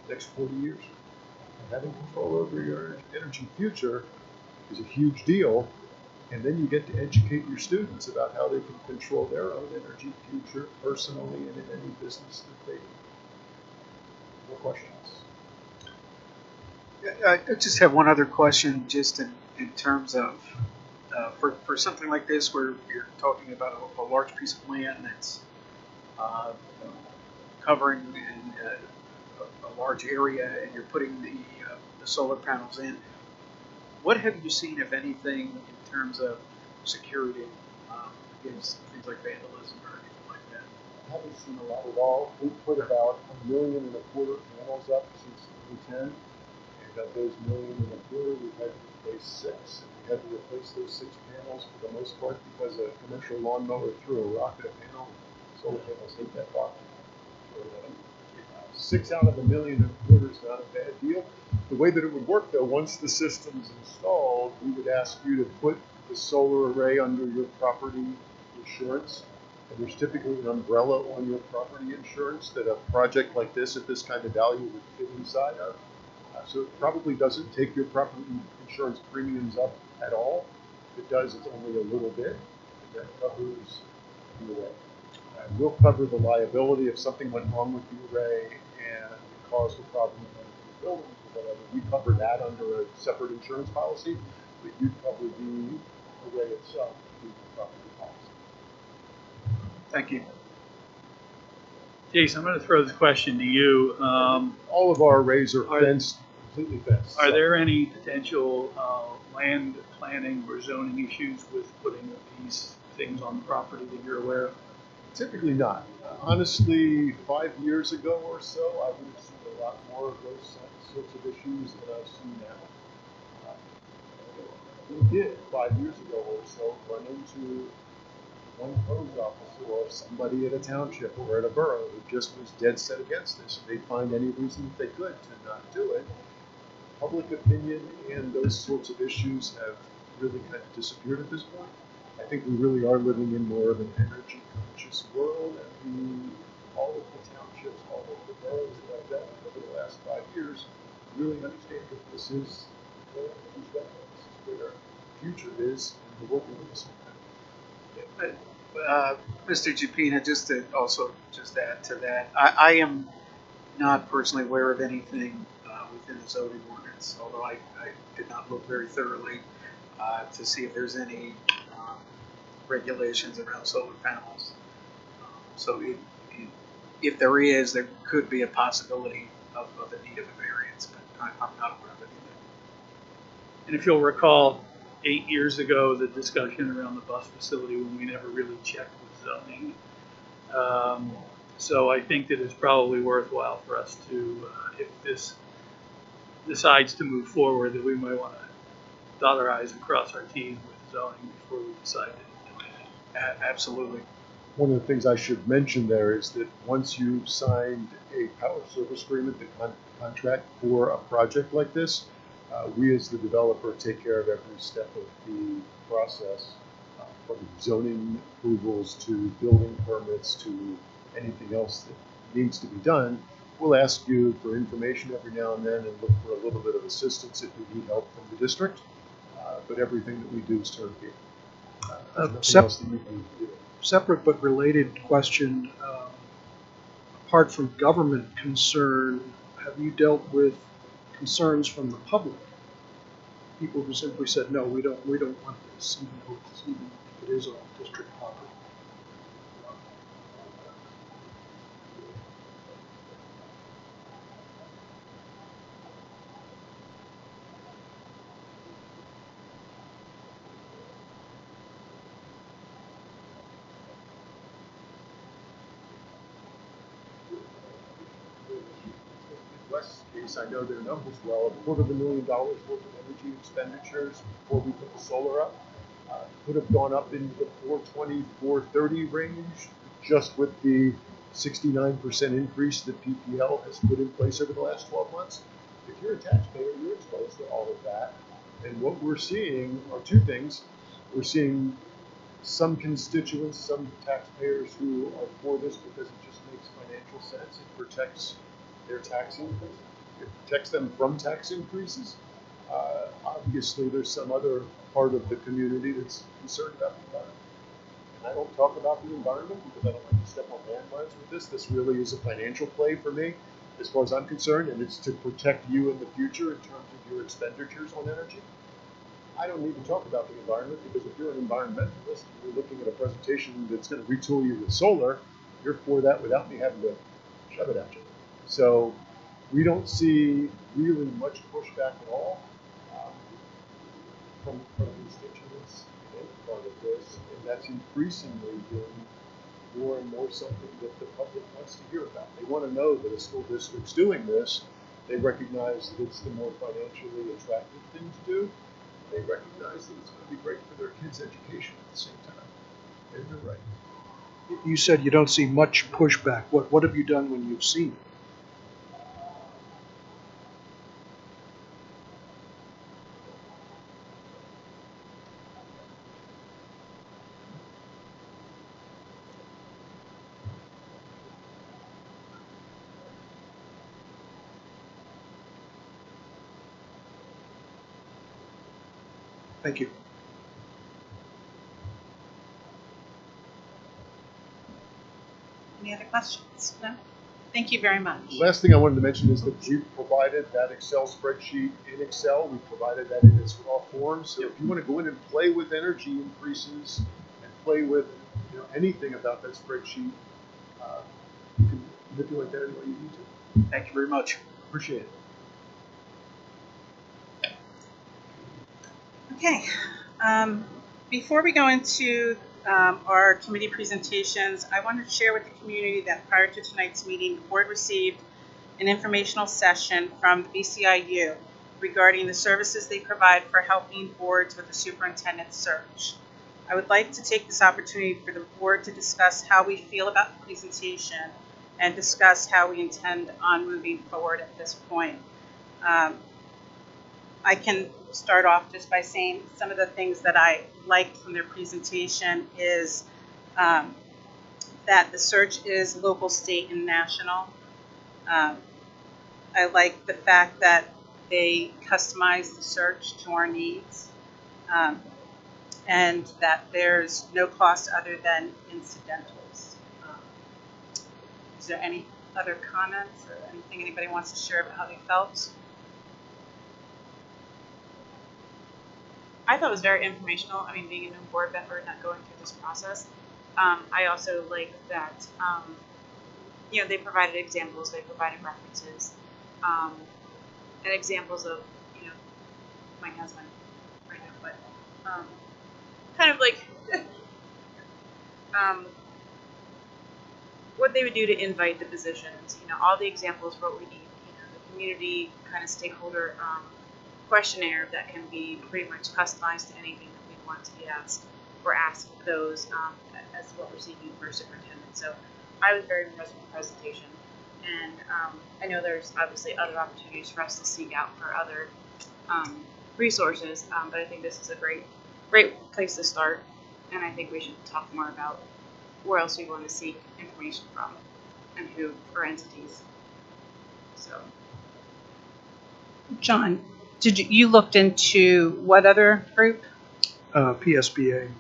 next 40 years. Having control over your energy future is a huge deal, and then you get to educate your students about how they can control their own energy future personally and in any business that they do. More questions? I just have one other question, just in terms of for something like this, where you're talking about a large piece of land that's covering a large area, and you're putting the solar panels in. What have you seen, if anything, in terms of security against things like vandalism or anything like that? I haven't seen a lot at all. We've put about 1.25 million panels up since 2010, and of those 1.25 million, we've had to replace 6. And we had to replace those 6 panels for the most part because a commercial lawnmower threw a rock at a panel. Solar panels hit that rock. 6 out of 1.25 million is not a bad deal. The way that it would work, though, once the system's installed, we would ask you to put the solar array under your property insurance. And there's typically an umbrella on your property insurance that a project like this at this kind of value would fit inside of. So it probably doesn't take your property insurance premiums up at all. If it does, it's only a little bit. And that covers the array. We'll cover the liability if something went wrong with the array and it caused a problem in the building or whatever. We cover that under a separate insurance policy, but you'd cover the array itself through the property policy. Thank you. Jason, I'm going to throw this question to you. All of our arrays are fenced, completely fenced. Are there any potential land planning or zoning issues with putting these things on the property that you're aware of? Typically not. Honestly, 5 years ago or so, I would have seen a lot more of those sorts of issues than I've seen now. We did 5 years ago or so run into one codes officer or somebody at a township or at a borough who just was dead set against this, and they'd find any reason that they could to not do it. Public opinion and those sorts of issues have really kind of disappeared at this point. I think we really are living in more of an energy conscious world, and all of the townships, all of the boroughs that I've done over the last 5 years really understand that this is where our future is, and we're working with this. Mr. Jupina, just to also just add to that, I am not personally aware of anything within the zoning ordinance, although I did not look very thoroughly to see if there's any regulations around solar panels. So if there is, there could be a possibility of the need of a variance, but I'm not aware of anything. And if you'll recall, 8 years ago, the discussion around the bus facility when we never really checked with zoning. So I think that it's probably worthwhile for us to, if this decides to move forward, that we might want to dot our I's and cross our T's with zoning before we decide to do anything. Absolutely. One of the things I should mention there is that once you've signed a power service agreement, the contract for a project like this, we as the developer take care of every step of the process, from zoning approvals to building permits to anything else that needs to be done. We'll ask you for information every now and then and look for a little bit of assistance if you need help from the district, but everything that we do is turnkey. Nothing else that you can do. Separate but related question, apart from government concern, have you dealt with concerns from the public? People who simply said, no, we don't want this, even if it is on district property. West's case, I know their numbers well. $250,000 worth of energy expenditures before we put the solar up. Could have gone up into the 420, 430 range just with the 69% increase that PPL has put in place over the last 12 months. If you're a taxpayer, you're exposed to all of that. And what we're seeing are two things. We're seeing some constituents, some taxpayers who are for this because it just makes financial sense. It protects their tax increases. It protects them from tax increases. Obviously, there's some other part of the community that's concerned about the environment. And I don't talk about the environment because I don't like to step on landmines with this. This really is a financial play for me, as far as I'm concerned, and it's to protect you in the future in terms of your expenditures on energy. I don't need to talk about the environment because if you're an environmentalist and you're looking at a presentation that's going to retool you with solar, you're for that without me having to shove it at you. So we don't see really much pushback at all from constituents in any part of this, and that's increasingly been more and more something that the public wants to hear about. They want to know that a school district's doing this. They recognize that it's the more financially attractive thing to do. They recognize that it's going to be great for their kids' education at the same time. And they're right. You said you don't see much pushback. What have you done when you've seen it? Thank you. Any other questions? No? Thank you very much. The last thing I wanted to mention is that we provided that Excel spreadsheet in Excel. We provided that in its raw form. So if you want to go in and play with energy increases and play with anything about that spreadsheet, you can manipulate that any way you need to. Thank you very much. Appreciate it. Okay. Before we go into our committee presentations, I wanted to share with the community that prior to tonight's meeting, the board received an informational session from the BCIU regarding the services they provide for helping boards with the superintendent search. I would like to take this opportunity for the board to discuss how we feel about the presentation and discuss how we intend on moving forward at this point. I can start off just by saying some of the things that I liked from their presentation is that the search is local, state, and national. I like the fact that they customize the search to our needs, and that there's no cost other than incidentals. Is there any other comments or anything anybody wants to share about how they felt? I thought it was very informational. I mean, being a new board member, not going through this process. I also like that, they provided examples, they provided references, and examples of, my husband right now, but kind of like, what they would do to invite the positions. All the examples of what we need. The community kind of stakeholder questionnaire that can be pretty much customized to anything that we want to be asked, or ask those as what we're seeking for superintendent. So I was very impressed with the presentation, and I know there's obviously other opportunities for us to seek out for other resources, but I think this is a great place to start, and I think we should talk more about where else we want to seek information from and who or entities. So, John, you looked into what other group? PSBA.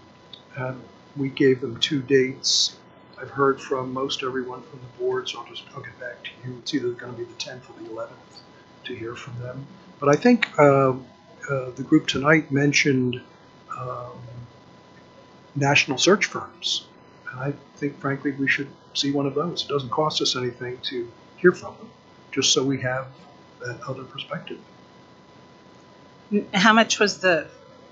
We gave them 2 dates. I've heard from most everyone from the board, so I'll get back to you. It's either going to be the 10th or the 11th to hear from them. But I think the group tonight mentioned national search firms. And I think, frankly, we should see one of those. It doesn't cost us anything to hear from them, just so we have that other perspective. How much was the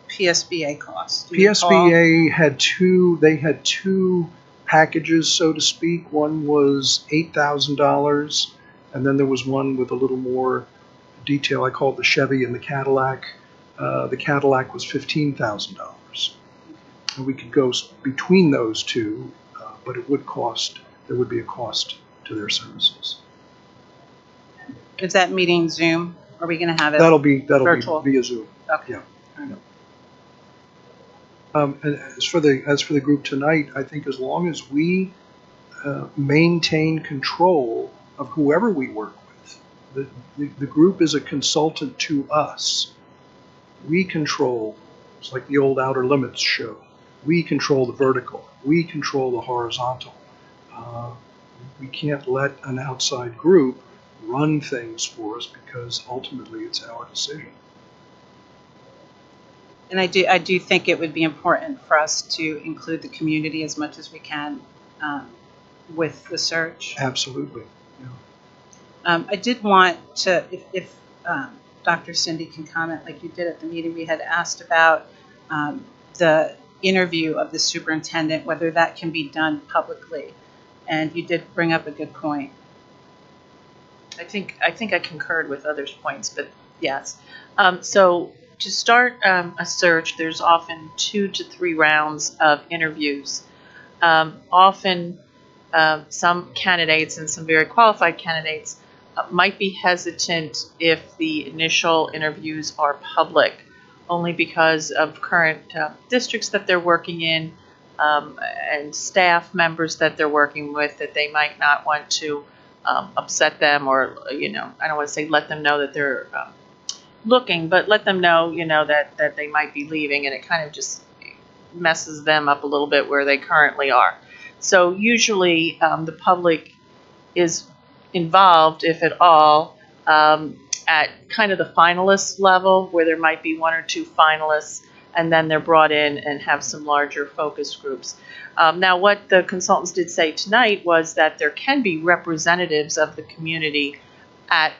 PSBA cost? Do you recall? PSBA had two packages, so to speak. One was $8,000, and then there was one with a little more detail. I called the Chevy and the Cadillac. The Cadillac was $15,000. And we could go between those two, but there would be a cost to their services. Is that meeting Zoom? Are we going to have it? That'll be virtual? via Zoom. Okay. Yeah. And as for the group tonight, I think as long as we maintain control of whoever we work with, the group is a consultant to us. We control, it's like the old Outer Limits show. We control the vertical. We control the horizontal. We can't let an outside group run things for us because ultimately it's our decision. And I do think it would be important for us to include the community as much as we can with the search. Absolutely. Yeah. I did want to, if Dr. Cindy can comment, like you did at the meeting, we had asked about the interview of the superintendent, whether that can be done publicly. And you did bring up a good point. I think I concurred with others' points, but yes. So to start a search, there's often 2 to 3 rounds of interviews. Often some candidates, and some very qualified candidates, might be hesitant if the initial interviews are public, only because of current districts that they're working in and staff members that they're working with, that they might not want to upset them, or, I don't want to say let them know that they're looking, but let them know, that they might be leaving, and it kind of just messes them up a little bit where they currently are. So usually the public is involved, if at all, at kind of the finalist level, where there might be 1 or 2 finalists, and then they're brought in and have some larger focus groups. Now, what the consultants did say tonight was that there can be representatives of the community at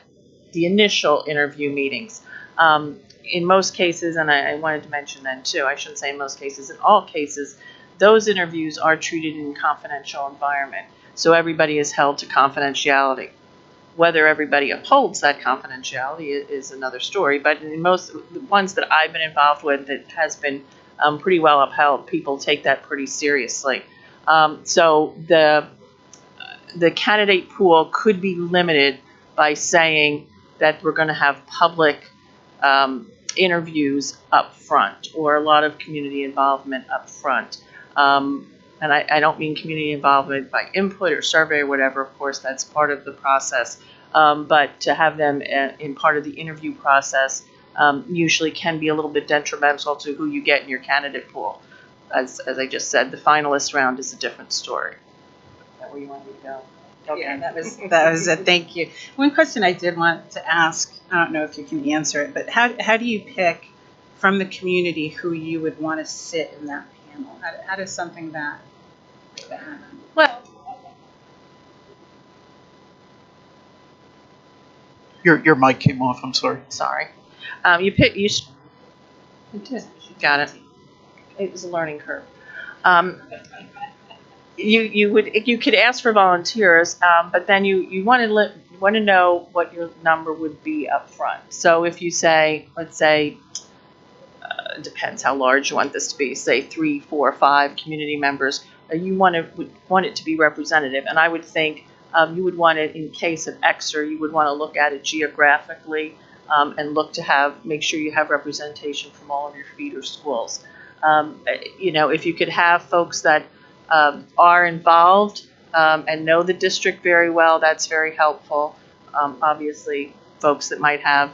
the initial interview meetings. In most cases, and I wanted to mention then too, I shouldn't say in most cases, in all cases, those interviews are treated in a confidential environment. So everybody is held to confidentiality. Whether everybody upholds that confidentiality is another story, but in most the ones that I've been involved with, it has been pretty well upheld. People take that pretty seriously. So the candidate pool could be limited by saying that we're going to have public interviews up front, or a lot of community involvement up front. And I don't mean community involvement by input or survey or whatever. Of course, that's part of the process. But to have them in part of the interview process usually can be a little bit detrimental to who you get in your candidate pool. As I just said, the finalist round is a different story. Is that where you want me to go? Okay. Yeah, that was it. Thank you. One question I did want to ask, I don't know if you can answer it, but how do you pick from the community who you would want to sit in that panel? How does something that happen? Well, Your mic came off. I'm sorry. sorry. You pick. You got it. It was a learning curve. you could ask for volunteers, but then you want to know what your number would be up front. So if you say, let's say, it depends how large you want this to be, say 3, 4, 5 community members, you want it to be representative. And I would think you would want it, in case of Exeter, you would want to look at it geographically and look to make sure you have representation from all of your feeder schools. If you could have folks that are involved and know the district very well, that's very helpful. Obviously, folks that might have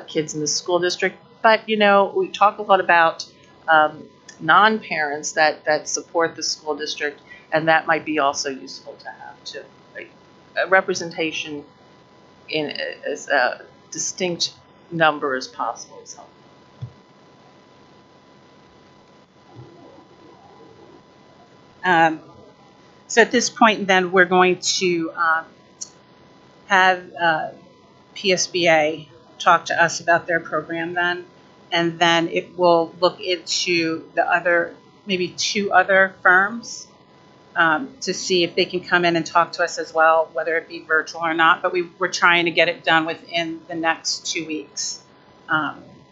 kids in the school district. But, we talk a lot about non-parents that support the school district, and that might be also useful to have, too. A representation in as a distinct number as possible is helpful. So at this point, then, we're going to have PSBA talk to us about their program then, and then it will look into maybe 2 other firms to see if they can come in and talk to us as well, whether it be virtual or not. But we're trying to get it done within the next 2 weeks,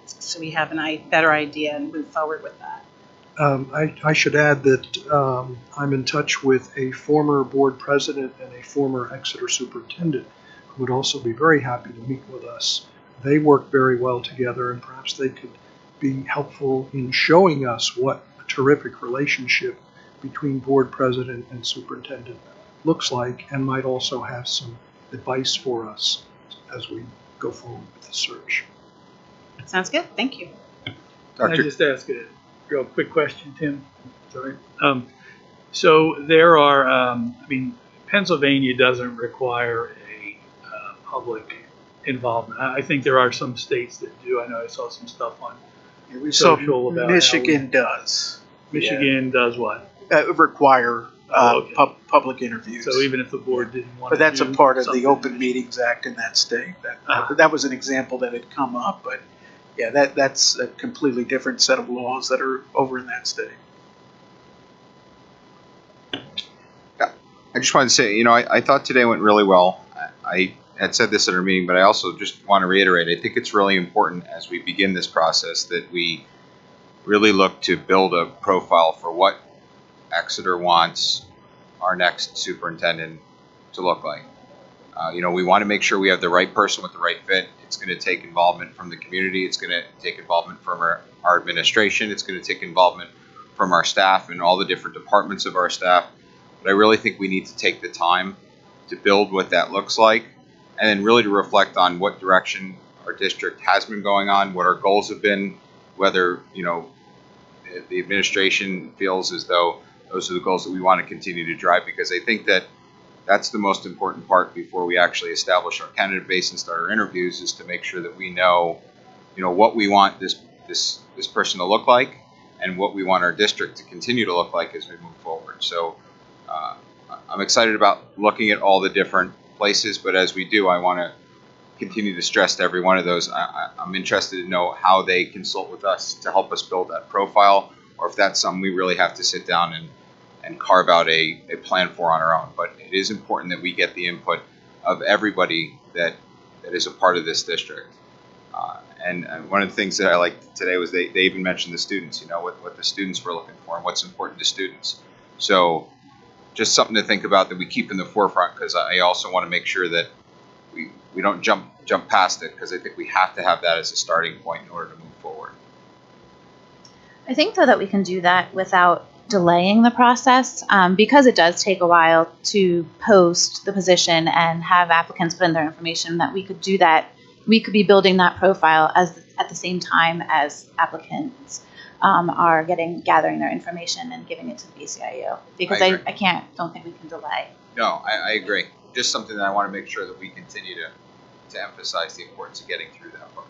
so we have a better idea and move forward with that. I should add that I'm in touch with a former board president and a former Exeter superintendent who would also be very happy to meet with us. They work very well together, and perhaps they could be helpful in showing us what a terrific relationship between board president and superintendent looks like, and might also have some advice for us as we go forward with the search. Sounds good. Thank you. Can I just ask a real quick question, Tim? Sorry. So there are, Pennsylvania doesn't require a public involvement. I think there are some states that do. I know I saw some stuff on social about Michigan does. Michigan does what? Require public interviews. So even if the board didn't want but to that's do a part of something. the Open Meetings Act in that state. That was an example that had come up, but yeah, that's a completely different set of laws that are over in that state. I just wanted to say, I thought today went really well. I had said this at our meeting, but I also just want to reiterate, I think it's really important as we begin this process that we really look to build a profile for what Exeter wants our next superintendent to look like. We want to make sure we have the right person with the right fit. It's going to take involvement from the community. It's going to take involvement from our administration. It's going to take involvement from our staff and all the different departments of our staff. But I really think we need to take the time to build what that looks like, and then really to reflect on what direction our district has been going on, what our goals have been, whether, the administration feels as though those are the goals that we want to continue to drive, because I think that that's the most important part before we actually establish our candidate base and start our interviews, is to make sure that we know, what we want this person to look like and what we want our district to continue to look like as we move forward. So I'm excited about looking at all the different places, but as we do, I want to continue to stress to every one of those, I'm interested to know how they consult with us to help us build that profile, or if that's something we really have to sit down and carve out a plan for on our own. But it is important that we get the input of everybody that is a part of this district. And one of the things that I liked today was they even mentioned the students, what the students were looking for and what's important to students. So just something to think about that we keep in the forefront, because I also want to make sure that we don't jump past it, because I think we have to have that as a starting point in order to move forward. I think, though, that we can do that without delaying the process, because it does take a while to post the position and have applicants put in their information, that we could do that. We could be building that profile at the same time as applicants are gathering their information and giving it to the BCIU, because I don't think we can delay. No, I agree. Just something that I want to make sure that we continue to emphasize the importance of getting through that part.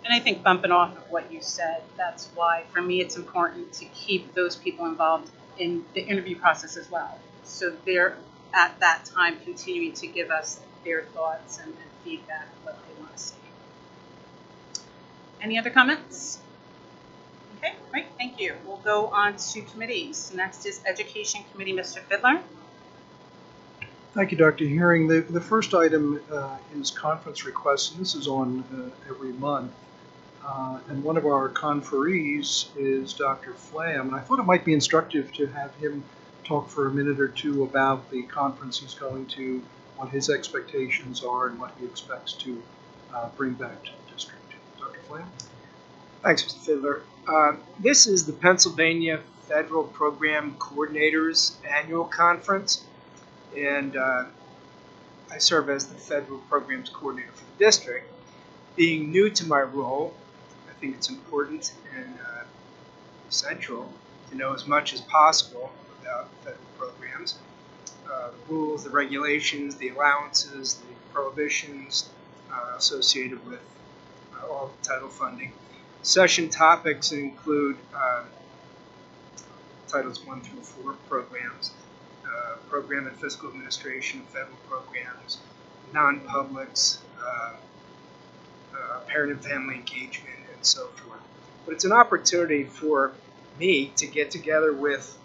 And I think bumping off of what you said, that's why for me it's important to keep those people involved in the interview process as well. So they're at that time continuing to give us their thoughts and feedback of what they want to see. Any other comments? Okay, great, thank you. We'll go on to committees. Next is Education Committee, Mr. Fidler. Thank you, Dr. Herring. The first item is conference requests, and this is on every month. And one of our conferees is Dr. Flam, and I thought it might be instructive to have him talk for a minute or two about the conference he's going to, what his expectations are, and what he expects to bring back to the district. Dr. Flam? Thanks, Mr. Fidler. This is the Pennsylvania Federal Program Coordinators Annual Conference, and I serve as the Federal Programs Coordinator for the district. Being new to my role, I think it's important and essential to know as much as possible about federal programs, the rules, the regulations, the allowances, the prohibitions associated with all the title funding. Session topics include Titles 1 through 4 programs, program and fiscal administration, federal programs, non-publics, parent and family engagement, and so forth. But it's an opportunity for me to get together with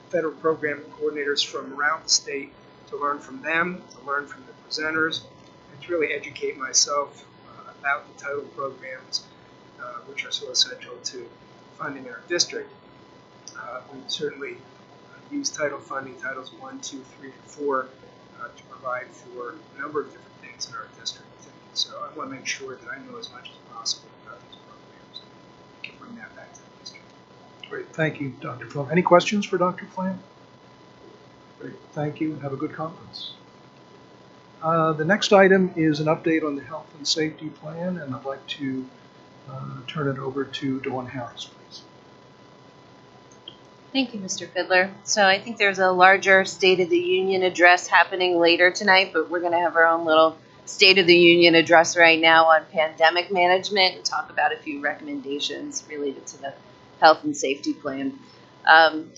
federal program coordinators from around the state to learn from them, to learn from the presenters, and to really educate myself about the title programs, which are so essential to funding our district. We certainly use title funding, Titles 1, 2, 3, and 4, to provide for a number of different things in our district. So I want to make sure that I know as much as possible about these programs. I can bring that back to the district. Great, thank you, Dr. Flam. Any questions for Dr. Flam? Great, thank you. Have a good conference. The next item is an update on the health and safety plan, and I'd like to turn it over to Dawn Harris, please. Thank you, Mr. Fidler. So I think there's a larger State of the Union address happening later tonight, but we're going to have our own little State of the Union address right now on pandemic management and talk about a few recommendations related to the health and safety plan.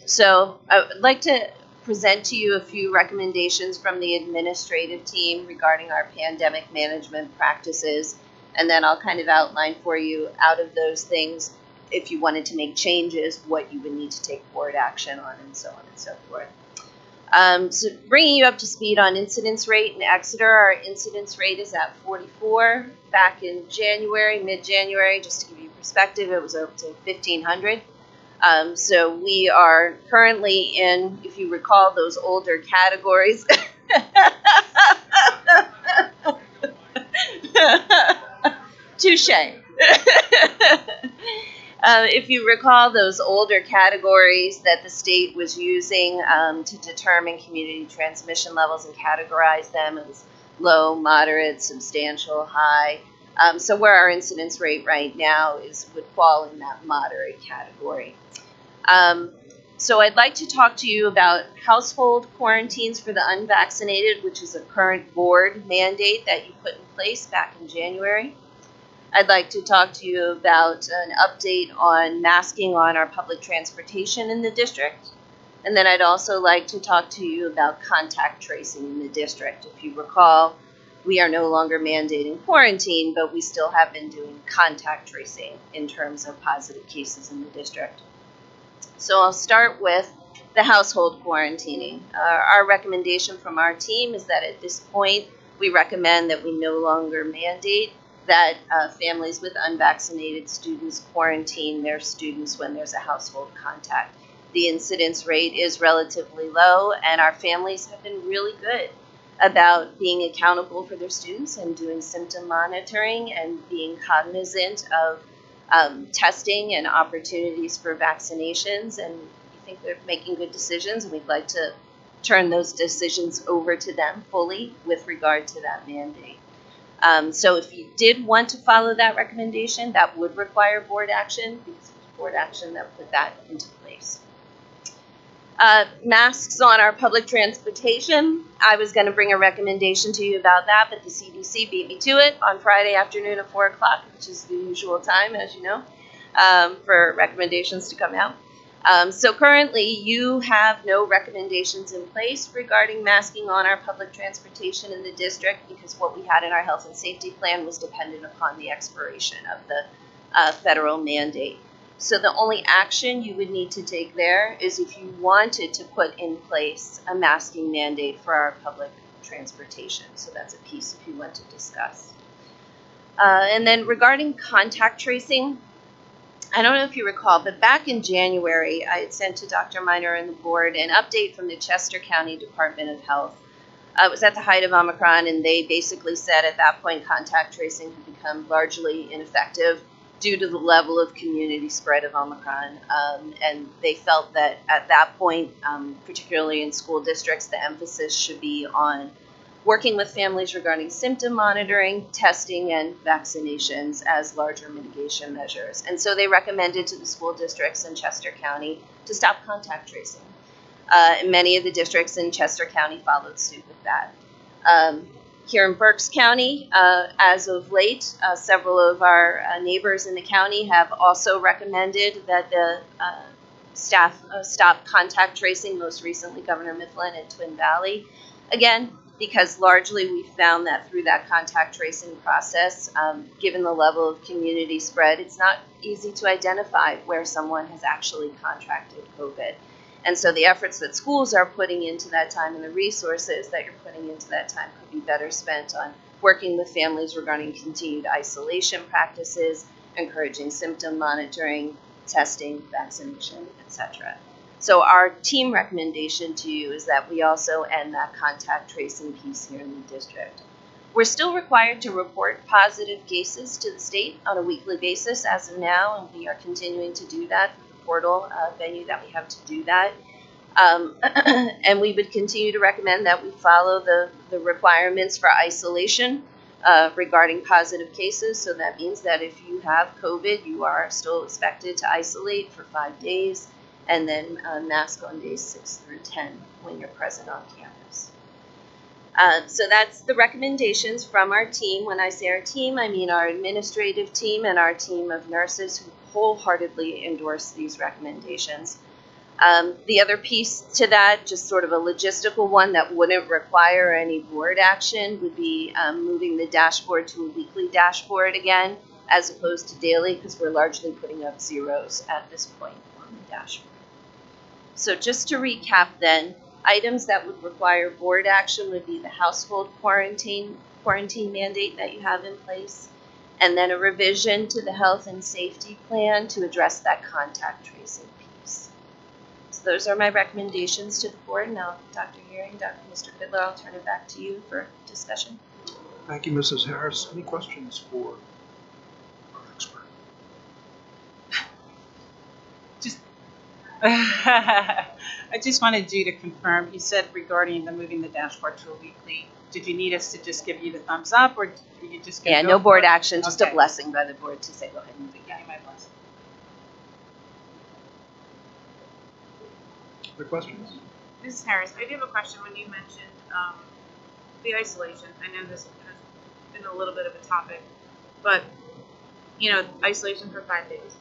So I would like to present to you a few recommendations from the administrative team regarding our pandemic management practices, and then I'll kind of outline for you out of those things, if you wanted to make changes, what you would need to take board action on, and so on and so forth. So bringing you up to speed on incidence rate in Exeter, our incidence rate is at 44. Back in January, mid-January, just to give you perspective, it was up to 1,500. So we are currently in, if you recall, those older categories. Touche. If you recall those older categories that the state was using to determine community transmission levels and categorize them as low, moderate, substantial, high. So where our incidence rate right now would fall in that moderate category. So I'd like to talk to you about household quarantines for the unvaccinated, which is a current board mandate that you put in place back in January. I'd like to talk to you about an update on masking on our public transportation in the district. And then I'd also like to talk to you about contact tracing in the district. If you recall, we are no longer mandating quarantine, but we still have been doing contact tracing in terms of positive cases in the district. So I'll start with the household quarantining. Our recommendation from our team is that at this point, we recommend that we no longer mandate that families with unvaccinated students quarantine their students when there's a household contact. The incidence rate is relatively low, and our families have been really good about being accountable for their students and doing symptom monitoring and being cognizant of testing and opportunities for vaccinations. And we think they're making good decisions, and we'd like to turn those decisions over to them fully with regard to that mandate. So if you did want to follow that recommendation, that would require board action, because it was board action that put that into place. Masks on our public transportation. I was going to bring a recommendation to you about that, but the CDC beat me to it on Friday afternoon at 4 o'clock, which is the usual time, as you know, for recommendations to come out. So currently, you have no recommendations in place regarding masking on our public transportation in the district, because what we had in our health and safety plan was dependent upon the expiration of the federal mandate. So the only action you would need to take there is if you wanted to put in place a masking mandate for our public transportation. So that's a piece if you want to discuss. And then regarding contact tracing, I don't know if you recall, but back in January, I had sent to Dr. Miner and the board an update from the Chester County Department of Health. It was at the height of Omicron, and they basically said at that point contact tracing had become largely ineffective due to the level of community spread of Omicron. And they felt that at that point, particularly in school districts, the emphasis should be on working with families regarding symptom monitoring, testing, and vaccinations as larger mitigation measures. And so they recommended to the school districts in Chester County to stop contact tracing. Many of the districts in Chester County followed suit with that. Here in Berks County, as of late, several of our neighbors in the county have also recommended that the staff stop contact tracing, most recently Governor Mifflin in Twin Valley. Again, because largely we found that through that contact tracing process, given the level of community spread, it's not easy to identify where someone has actually contracted COVID. And so the efforts that schools are putting into that time and the resources that you're putting into that time could be better spent on working with families regarding continued isolation practices, encouraging symptom monitoring, testing, vaccination, etc. So our team recommendation to you is that we also end that contact tracing piece here in the district. We're still required to report positive cases to the state on a weekly basis as of now, and we are continuing to do that through the portal venue that we have to do that. And we would continue to recommend that we follow the requirements for isolation regarding positive cases. So that means that if you have COVID, you are still expected to isolate for 5 days, and then mask on days 6 through 10 when you're present on campus. So that's the recommendations from our team. When I say our team, I mean our administrative team and our team of nurses who wholeheartedly endorse these recommendations. The other piece to that, just sort of a logistical one that wouldn't require any board action, would be moving the dashboard to a weekly dashboard again, as opposed to daily, because we're largely putting up zeros at this point on the dashboard. So just to recap then, items that would require board action would be the household quarantine mandate that you have in place, and then a revision to the health and safety plan to address that contact tracing piece. So those are my recommendations to the board. Now, Dr. Gearing, Mr. Fiddler, I'll turn it back to you for discussion. Thank you, Mrs. Harris. Any questions for our expert? I just wanted you to confirm, you said regarding the moving the dashboard to a weekly, did you need us to just give you the thumbs up, or are you just going to no board action, just a blessing by the board to say go ahead and move it. Give you my blessing. Other questions? Mrs. Harris, I do have a question when you mentioned the isolation. I know this has been a little bit of a topic, but, you know, isolation for 5 days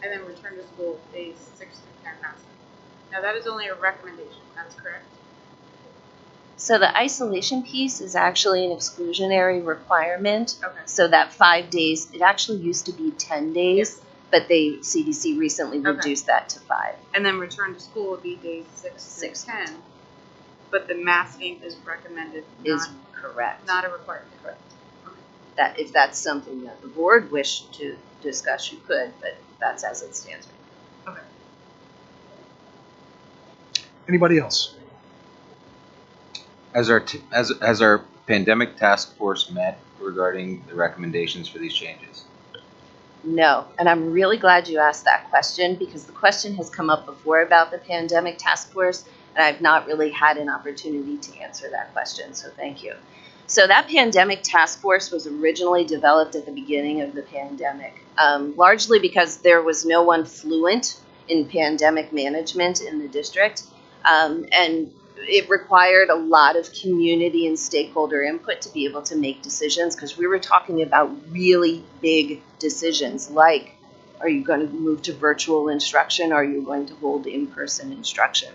and then return to school days 6 through 10 masking. Now, that is only a recommendation. That's correct? So the isolation piece is actually an exclusionary requirement. Okay. So that 5 days, it actually used to be 10 days, but CDC recently reduced that to 5. And then return to school would be days 6 through 10. But the masking is recommended. Is correct. Not a requirement. Correct. Okay. That if that's something that the board wished to discuss, you could, but that's as it stands right now. Okay. Anybody else? Has our pandemic task force met regarding the recommendations for these changes? No, and I'm really glad you asked that question, because the question has come up before about the pandemic task force, and I've not really had an opportunity to answer that question, so thank you. So that pandemic task force was originally developed at the beginning of the pandemic, largely because there was no one fluent in pandemic management in the district, and it required a lot of community and stakeholder input to be able to make decisions, because we were talking about really big decisions like, are you going to move to virtual instruction? Are you going to hold in-person instruction?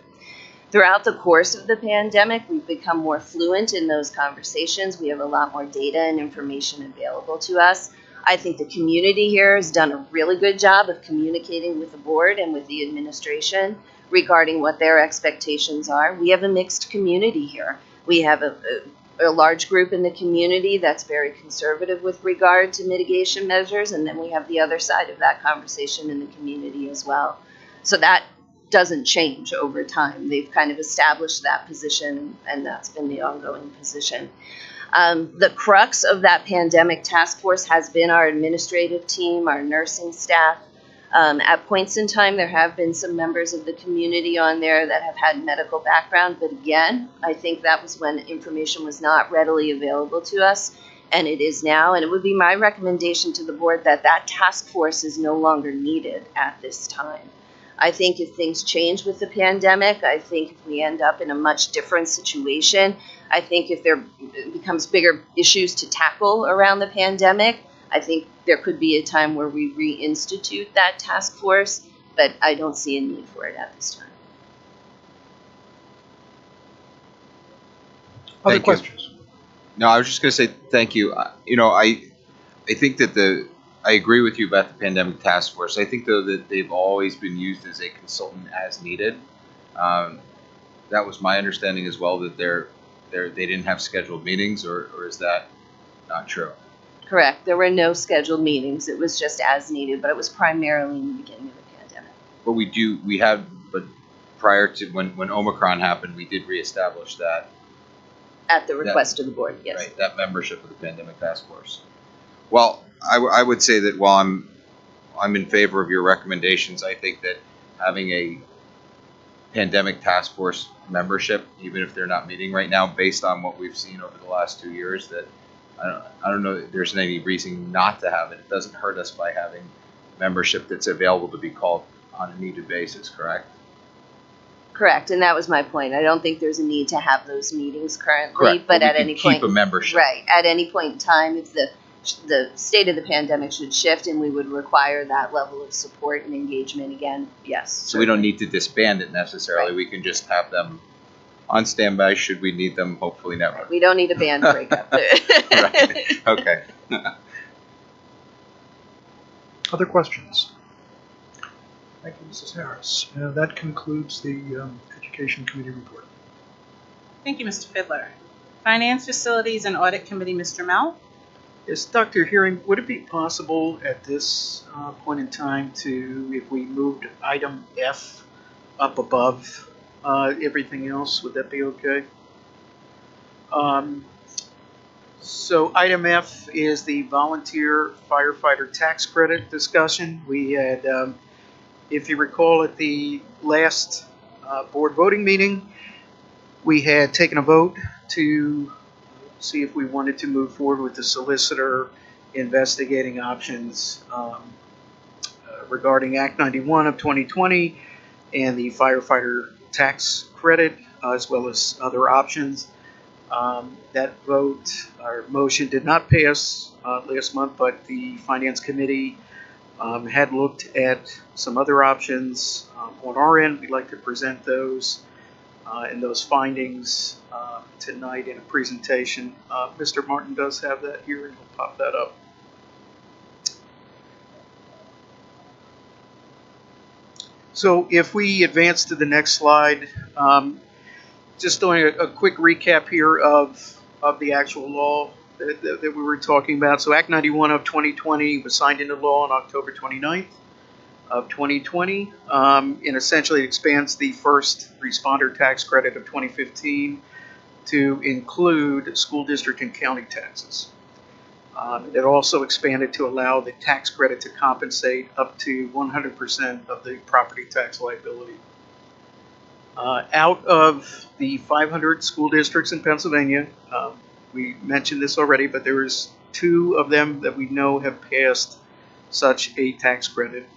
Throughout the course of the pandemic, we've become more fluent in those conversations. We have a lot more data and information available to us. I think the community here has done a really good job of communicating with the board and with the administration regarding what their expectations are. We have a mixed community here. We have a large group in the community that's very conservative with regard to mitigation measures, and then we have the other side of that conversation in the community as well. So that doesn't change over time. They've kind of established that position, and that's been the ongoing position. The crux of that pandemic task force has been our administrative team, our nursing staff. At points in time, there have been some members of the community on there that have had medical background, but again, I think that was when information was not readily available to us, and it is now, and it would be my recommendation to the board that that task force is no longer needed at this time. I think if things change with the pandemic, I think if we end up in a much different situation, I think if there becomes bigger issues to tackle around the pandemic, I think there could be a time where we reinstitute that task force, but I don't see a need for it at this time. Other Thank you. questions? No, I was just going to say thank you. I think that I agree with you about the pandemic task force. I think, though, that they've always been used as a consultant as needed. That was my understanding as well, that they didn't have scheduled meetings, or is that not true? Correct. There were no scheduled meetings. It was just as needed, but it was primarily in the beginning of the pandemic. But prior to when Omicron happened, we did reestablish that. At the request of the board, yes. Right, that membership of the pandemic task force. Well, I would say that while I'm in favor of your recommendations, I think that having a pandemic task force membership, even if they're not meeting right now, based on what we've seen over the last 2 years, that I don't know that there's any reason not to have it. It doesn't hurt us by having membership that's available to be called on a needed basis, correct? Correct, and that was my point. I don't think there's a need to have those meetings currently, Correct, but we at can any keep point, a membership. right? At any point in time, if the state of the pandemic should shift and we would require that level of support and engagement again, yes. So we don't need to disband it necessarily. Right. We can just have them on standby should we need them. Hopefully never. We don't need a band breakup. Right. Okay. Other questions? Thank you, Mrs. Harris. That concludes the Education Committee report. Thank you, Mr. Fidler. Finance, Facilities, and Audit Committee, Mr. Mel. Yes, Dr. Hearing, would it be possible at this point in time to, if we moved item F up above everything else, would that be okay? So item F is the volunteer firefighter tax credit discussion. We had, if you recall, at the last board voting meeting, we had taken a vote to see if we wanted to move forward with the solicitor investigating options regarding Act 91 of 2020 and the firefighter tax credit, as well as other options. That vote, our motion, did not pass last month, but the Finance Committee had looked at some other options on our end. We'd like to present those and those findings tonight in a presentation. Mr. Martin does have that here, and he'll pop that up. So if we advance to the next slide, just doing a quick recap here of the actual law that we were talking about. So Act 91 of 2020 was signed into law on October 29th of 2020, and essentially it expands the first responder tax credit of 2015 to include school district and county taxes. It also expanded to allow the tax credit to compensate up to 100% of the property tax liability. Out of the 500 school districts in Pennsylvania, we mentioned this already, but there is 2 of them that we know have passed such a tax credit.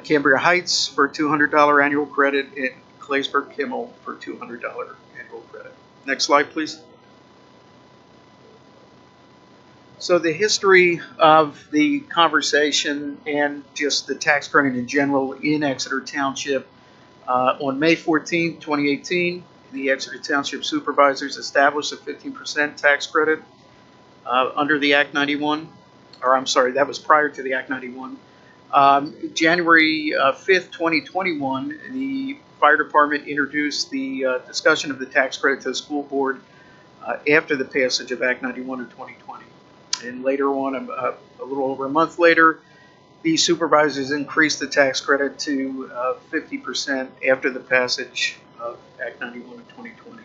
Cambria Heights for $200 annual credit, and Claysburg-Kimmel for $200 annual credit. Next slide, please. So the history of the conversation and just the tax credit in general in Exeter Township. On May 14, 2018, the Exeter Township Supervisors established a 15% tax credit under the Act 91. or I'm sorry, that was prior to the Act 91. January 5th, 2021, the fire department introduced the discussion of the tax credit to the school board after the passage of Act 91 in 2020. And later on, a little over a month later, the supervisors increased the tax credit to 50% after the passage of Act 91 in 2020.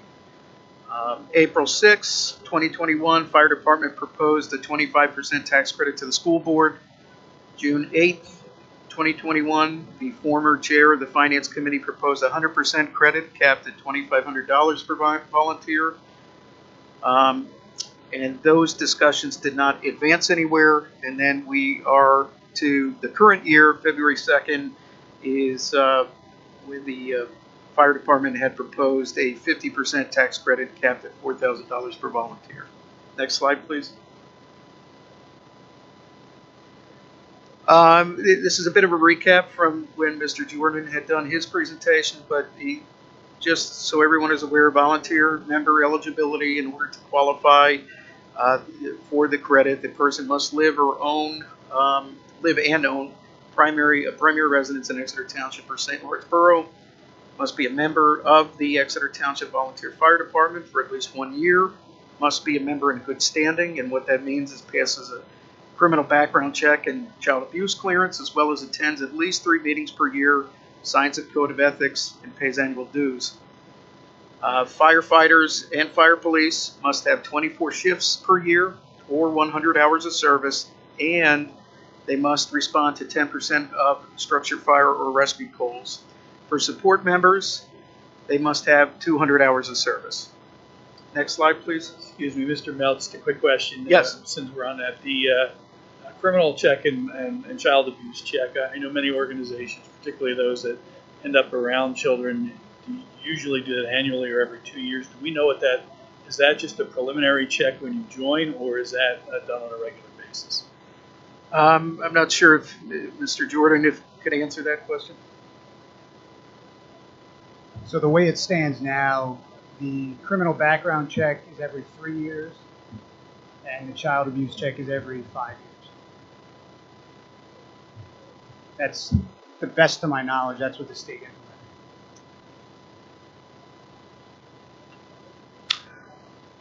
April 6, 2021, fire department proposed a 25% tax credit to the school board. June 8th, 2021, the former chair of the finance committee proposed a 100% credit capped at $2,500 per volunteer. And those discussions did not advance anywhere. And then we are to the current year, February 2nd, is when the fire department had proposed a 50% tax credit capped at $4,000 per volunteer. Next slide, please. This is a bit of a recap from when Mr. Jordan had done his presentation, but just so everyone is aware, volunteer member eligibility, in order to qualify for the credit, the person must live and own a primary residence in Exeter Township or St. Lawrence Borough, must be a member of the Exeter Township Volunteer Fire Department for at least 1 year, must be a member in good standing, and what that means is passes a criminal background check and child abuse clearance, as well as attends at least 3 meetings per year, signs a code of ethics, and pays annual dues. Firefighters and fire police must have 24 shifts per year or 100 hours of service, and they must respond to 10% of structure fire or rescue calls. For support members, they must have 200 hours of service. Next slide, please. Excuse me, Mr. Meltz, just a quick question. Yes. Since we're on that, the criminal check and child abuse check, I know many organizations, particularly those that end up around children, usually do that annually or every 2 years. Do we know what that is? That just a preliminary check when you join, or is that done on a regular basis? I'm not sure if Mr. Jordan could answer that question. So the way it stands now, the criminal background check is every 3 years, and the child abuse check is every 5 years. That's the best of my knowledge. That's what the state implemented.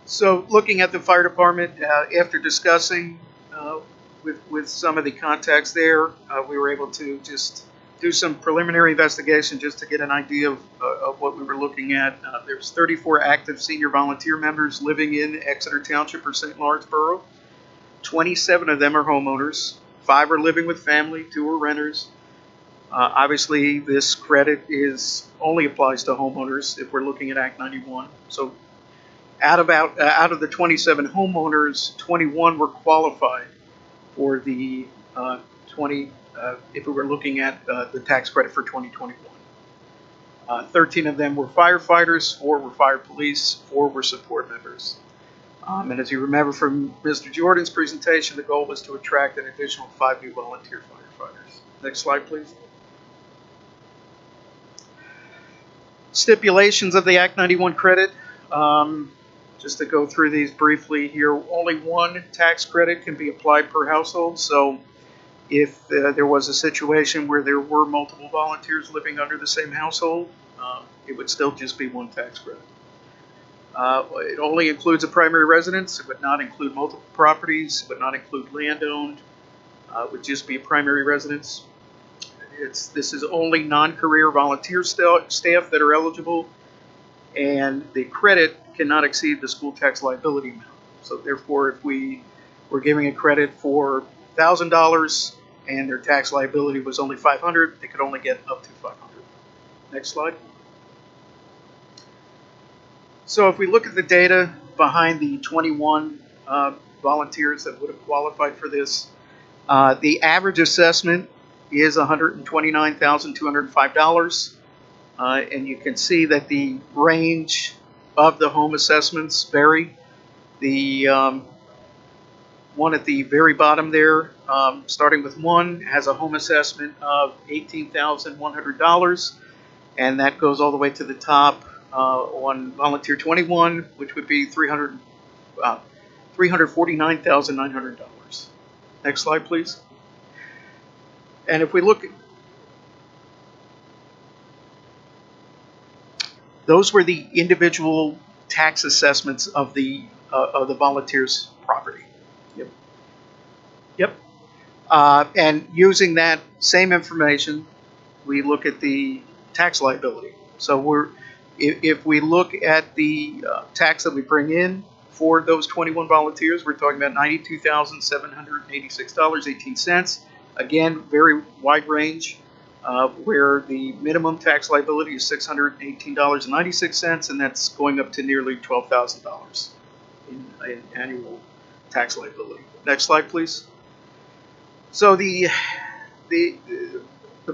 So looking at the fire department, after discussing with some of the contacts there, we were able to just do some preliminary investigation just to get an idea of what we were looking at. There's 34 active senior volunteer members living in Exeter Township or St. Lawrence Borough. 27 of them are homeowners. 5 are living with family. 2 are renters. Obviously, this credit only applies to homeowners if we're looking at Act 91. So out of the 27 homeowners, 21 were qualified for the if we were looking at the tax credit for 2021. 13 of them were firefighters, 4 were fire police, 4 were support members. And as you remember from Mr. Jordan's presentation, the goal was to attract an additional 5 new volunteer firefighters. Next slide, please. Stipulations of the Act 91 credit. Just to go through these briefly here, only 1 tax credit can be applied per household. So if there was a situation where there were multiple volunteers living under the same household, it would still just be 1 tax credit. It only includes a primary residence. It would not include multiple properties. It would not include land owned. It would just be a primary residence. This is only non-career volunteer staff that are eligible, and the credit cannot exceed the school tax liability amount. So therefore, if we were giving a credit for $1,000 and their tax liability was only $500, they could only get up to $500. Next slide. So if we look at the data behind the 21 volunteers that would have qualified for this, the average assessment is $129,205. And you can see that the range of the home assessments vary. The one at the very bottom there, starting with 1, has a home assessment of $18,100, and that goes all the way to the top on volunteer 21, which would be $349,900. Next slide, please. And if we look, those were the individual tax assessments of the volunteers' property. Yep. Yep. And using that same information, we look at the tax liability. So if we look at the tax that we bring in for those 21 volunteers, we're talking about $92,786.18. Again, very wide range, where the minimum tax liability is $618.96, and that's going up to nearly $12,000 in annual tax liability. Next slide, please. So the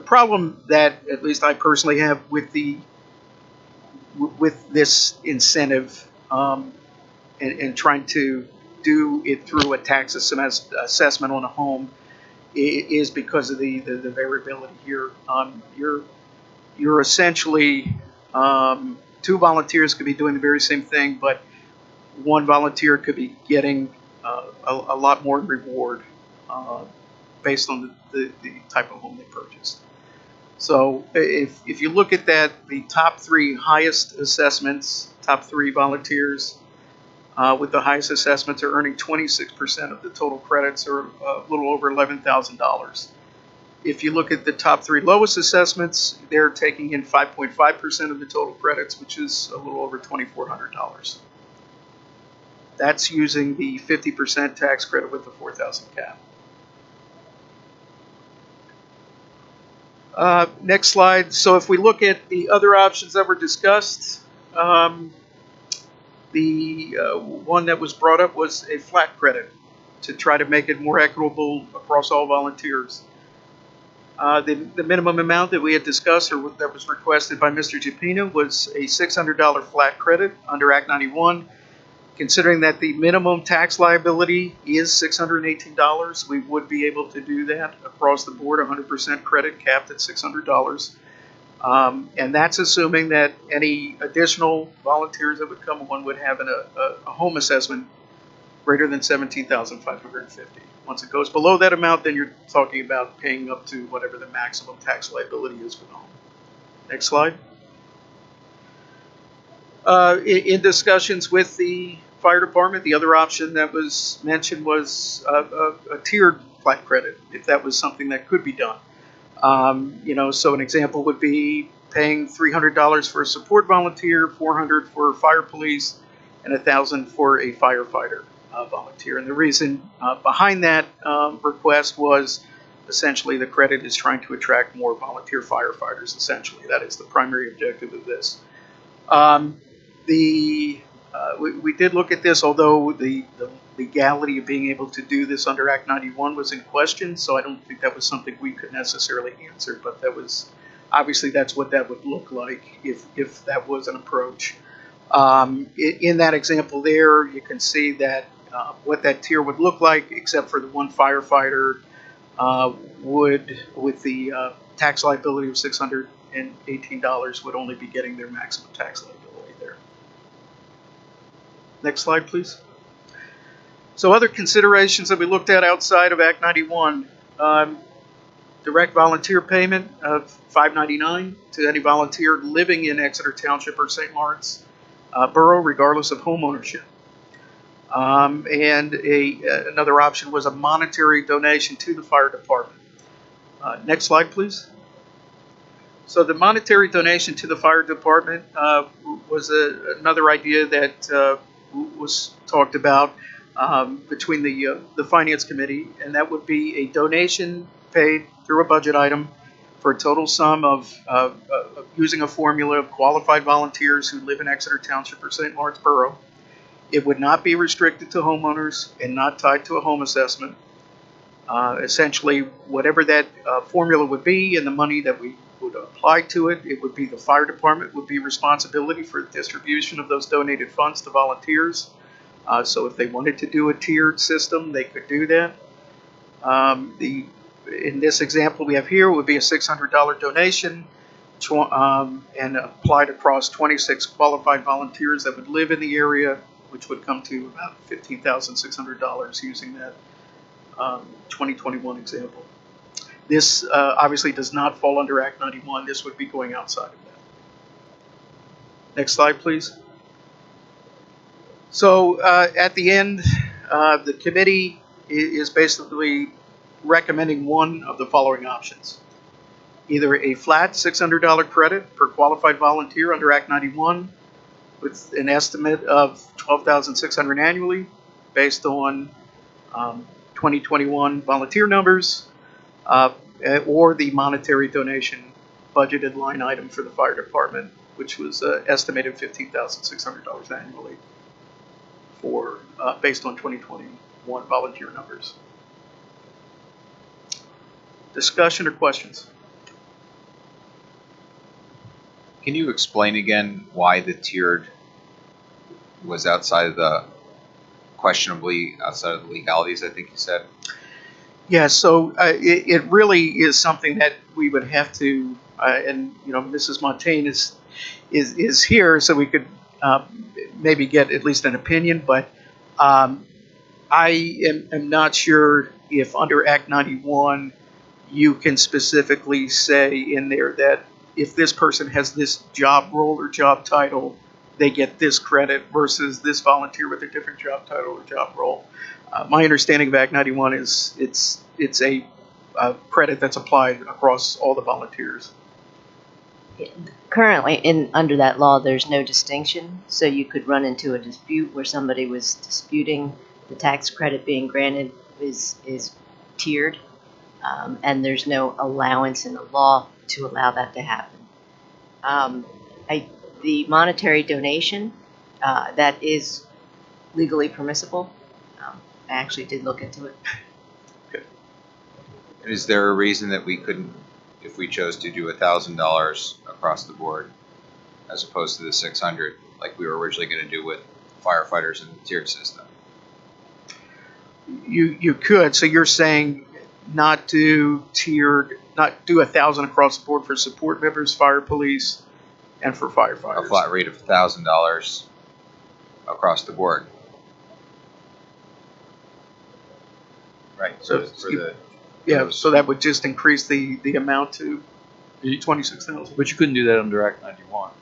problem that at least I personally have with this incentive and trying to do it through a tax assessment on a home is because of the variability here. You're essentially two volunteers could be doing the very same thing, but one volunteer could be getting a lot more reward based on the type of home they purchased. So if you look at that, the top three highest assessments, top three volunteers with the highest assessments are earning 26% of the total credits, or a little over $11,000. If you look at the top three lowest assessments, they're taking in 5.5% of the total credits, which is a little over $2,400. That's using the 50% tax credit with the $4,000 cap. Next slide. So if we look at the other options that were discussed, the one that was brought up was a flat credit to try to make it more equitable across all volunteers. The minimum amount that we had discussed, or that was requested by Mr. Japina, was a $600 flat credit under Act 91. Considering that the minimum tax liability is $618, we would be able to do that across the board, 100% credit capped at $600. And that's assuming that any additional volunteers that would come on would have a home assessment greater than $17,550. Once it goes below that amount, then you're talking about paying up to whatever the maximum tax liability is for the home. Next slide. In discussions with the fire department, the other option that was mentioned was a tiered flat credit, if that was something that could be done. So an example would be paying $300 for a support volunteer, $400 for fire police, and $1,000 for a firefighter volunteer. And the reason behind that request was essentially the credit is trying to attract more volunteer firefighters. Essentially, that is the primary objective of this. We did look at this, although the legality of being able to do this under Act 91 was in question, so I don't think that was something we could necessarily answer, but that was, obviously that's what that would look like if that was an approach. In that example there, you can see that what that tier would look like, except for the one firefighter would, with the tax liability of $618, would only be getting their maximum tax liability there. Next slide, please. So other considerations that we looked at outside of Act 91, direct volunteer payment of $5.99 to any volunteer living in Exeter Township or St. Lawrence Borough, regardless of home ownership. And another option was a monetary donation to the fire department. Next slide, please. So the monetary donation to the fire department was another idea that was talked about between the Finance Committee, and that would be a donation paid through a budget item for a total sum of using a formula of qualified volunteers who live in Exeter Township or St. Lawrence Borough. It would not be restricted to homeowners and not tied to a home assessment. Essentially, whatever that formula would be and the money that we would apply to it, it would be the fire department would be responsibility for the distribution of those donated funds to volunteers. So if they wanted to do a tiered system, they could do that. In this example we have here, it would be a $600 donation and applied across 26 qualified volunteers that would live in the area, which would come to about $15,600 using 2021 example. This obviously does not fall under Act 91. This would be going outside of that. Next slide, please. So at the end, the committee is basically recommending one of the following options. Either a flat $600 credit per qualified volunteer under Act 91 with an estimate of $12,600 annually based on 2021 volunteer numbers, or the monetary donation budgeted line item for the fire department, which was estimated $15,600 annually for based on 2021 volunteer numbers. Discussion or questions? Can you explain again why the tiered was outside of the questionably outside of the legalities? I think you said. Yeah, so it really is something that we would have to, and Mrs. Montaigne is here, so we could maybe get at least an opinion. But I am not sure if under Act 91 you can specifically say in there that if this person has this job role or job title, they get this credit versus this volunteer with a different job title or job role. My understanding of Act 91 is it's a credit that's applied across all the volunteers. Currently, under that law, there's no distinction, so you could run into a dispute where somebody was disputing the tax credit being granted is tiered, and there's no allowance in the law to allow that to happen. The monetary donation, that is legally permissible. I actually did look into it. Okay. Is there a reason that we couldn't, if we chose to do $1,000 across the board, as opposed to the $600, like we were originally going to do with firefighters in the tiered system? You could. So you're saying not do tiered, not do 1,000 across the board for support members, fire, police, and for firefighters. A flat rate of $1,000 across the board. Right. So so that would just increase the amount to 26,000. But you couldn't do that under Act 91.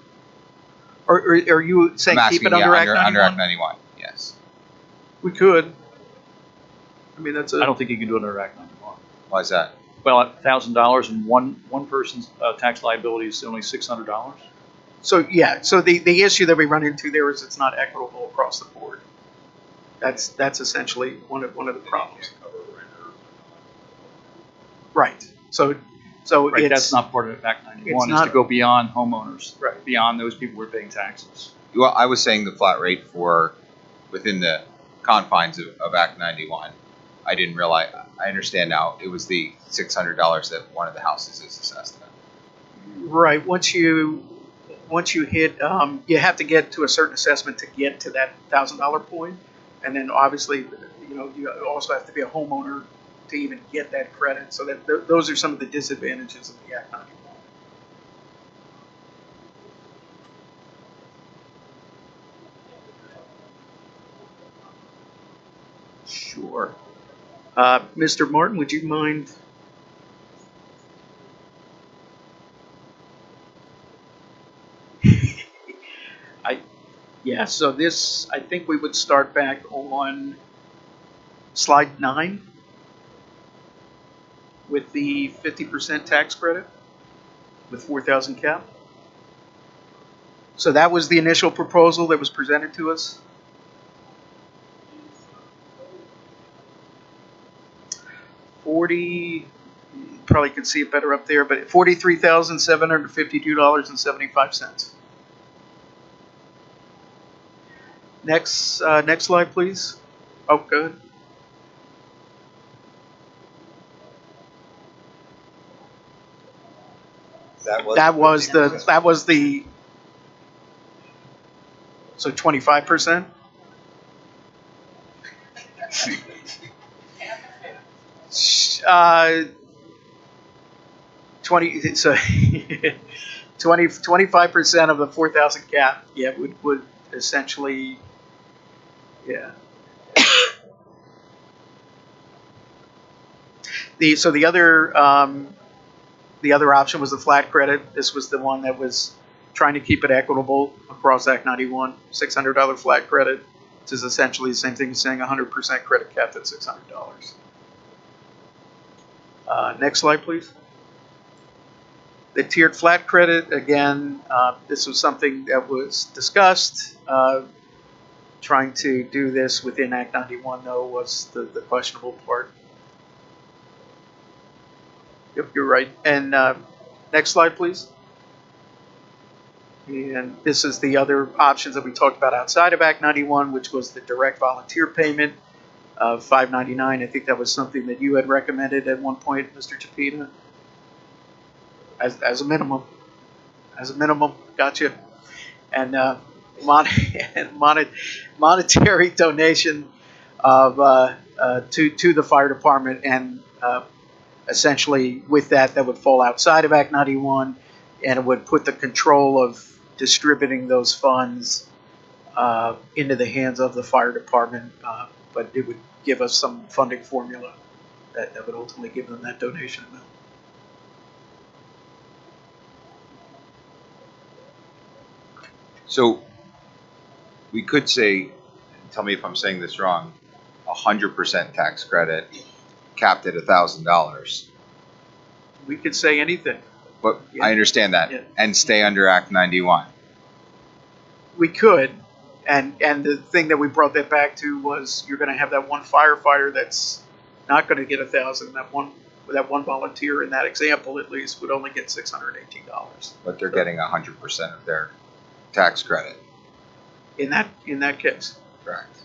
Or are you saying keep it under Act 91? Under Act 91, yes. We could. I mean, that's I don't think you can do it under Act 91. Why is that? Well, $1,000 and one person's tax liability is only $600. So yeah, so the issue that we run into there is it's not equitable across the board. That's essentially one of the problems. Right. So right, that's not part of Act 91. It's to go beyond homeowners, right? Beyond those people who are paying taxes. Well, I was saying the flat rate for within the confines of Act 91. I didn't realize. I understand now. It was the $600 that one of the houses is assessed at. Right. Once you hit, you have to get to a certain assessment to get to that $1,000 point, and then obviously, you also have to be a homeowner to even get that credit. So that those are some of the disadvantages of the Act 91. Sure. Mr. Martin, would you mind? Yeah, so this, I think we would start back on slide 9 with the 50% tax credit with 4,000 cap. So that was the initial proposal that was presented to us. You probably could see it better up there, but $43,752.75. Next slide, please. Oh, good. That was the so 25%. Uh, 25% of the 4,000 cap, yeah, would essentially, yeah. The other option was the flat credit. This was the one that was trying to keep it equitable across Act 91. $600 flat credit, which is essentially the same thing as saying 100% credit capped at $600. Next slide, please. The tiered flat credit, again, this was something that was discussed. Trying to do this within Act 91, though, was the questionable part. Yep, you're right. And next slide, please. And this is the other options that we talked about outside of Act 91, which was the direct volunteer payment of $5.99. I think that was something that you had recommended at one point, Mr. Chapita, as a minimum. As a minimum, gotcha. And monetary donation of to the fire department, and essentially with that would fall outside of Act 91, and it would put the control of distributing those funds into the hands of the fire department, but it would give us some funding formula that would ultimately give them that donation amount. So we could say, tell me if I'm saying this wrong, 100% tax credit capped at $1,000. We could say anything. But yeah. I understand that. Yeah. And stay under Act 91. We could. And the thing that we brought that back to was you're going to have that one firefighter that's not going to get $1,000. That one volunteer in that example, at least, would only get $618. But they're getting 100% of their tax credit. In that case. Correct.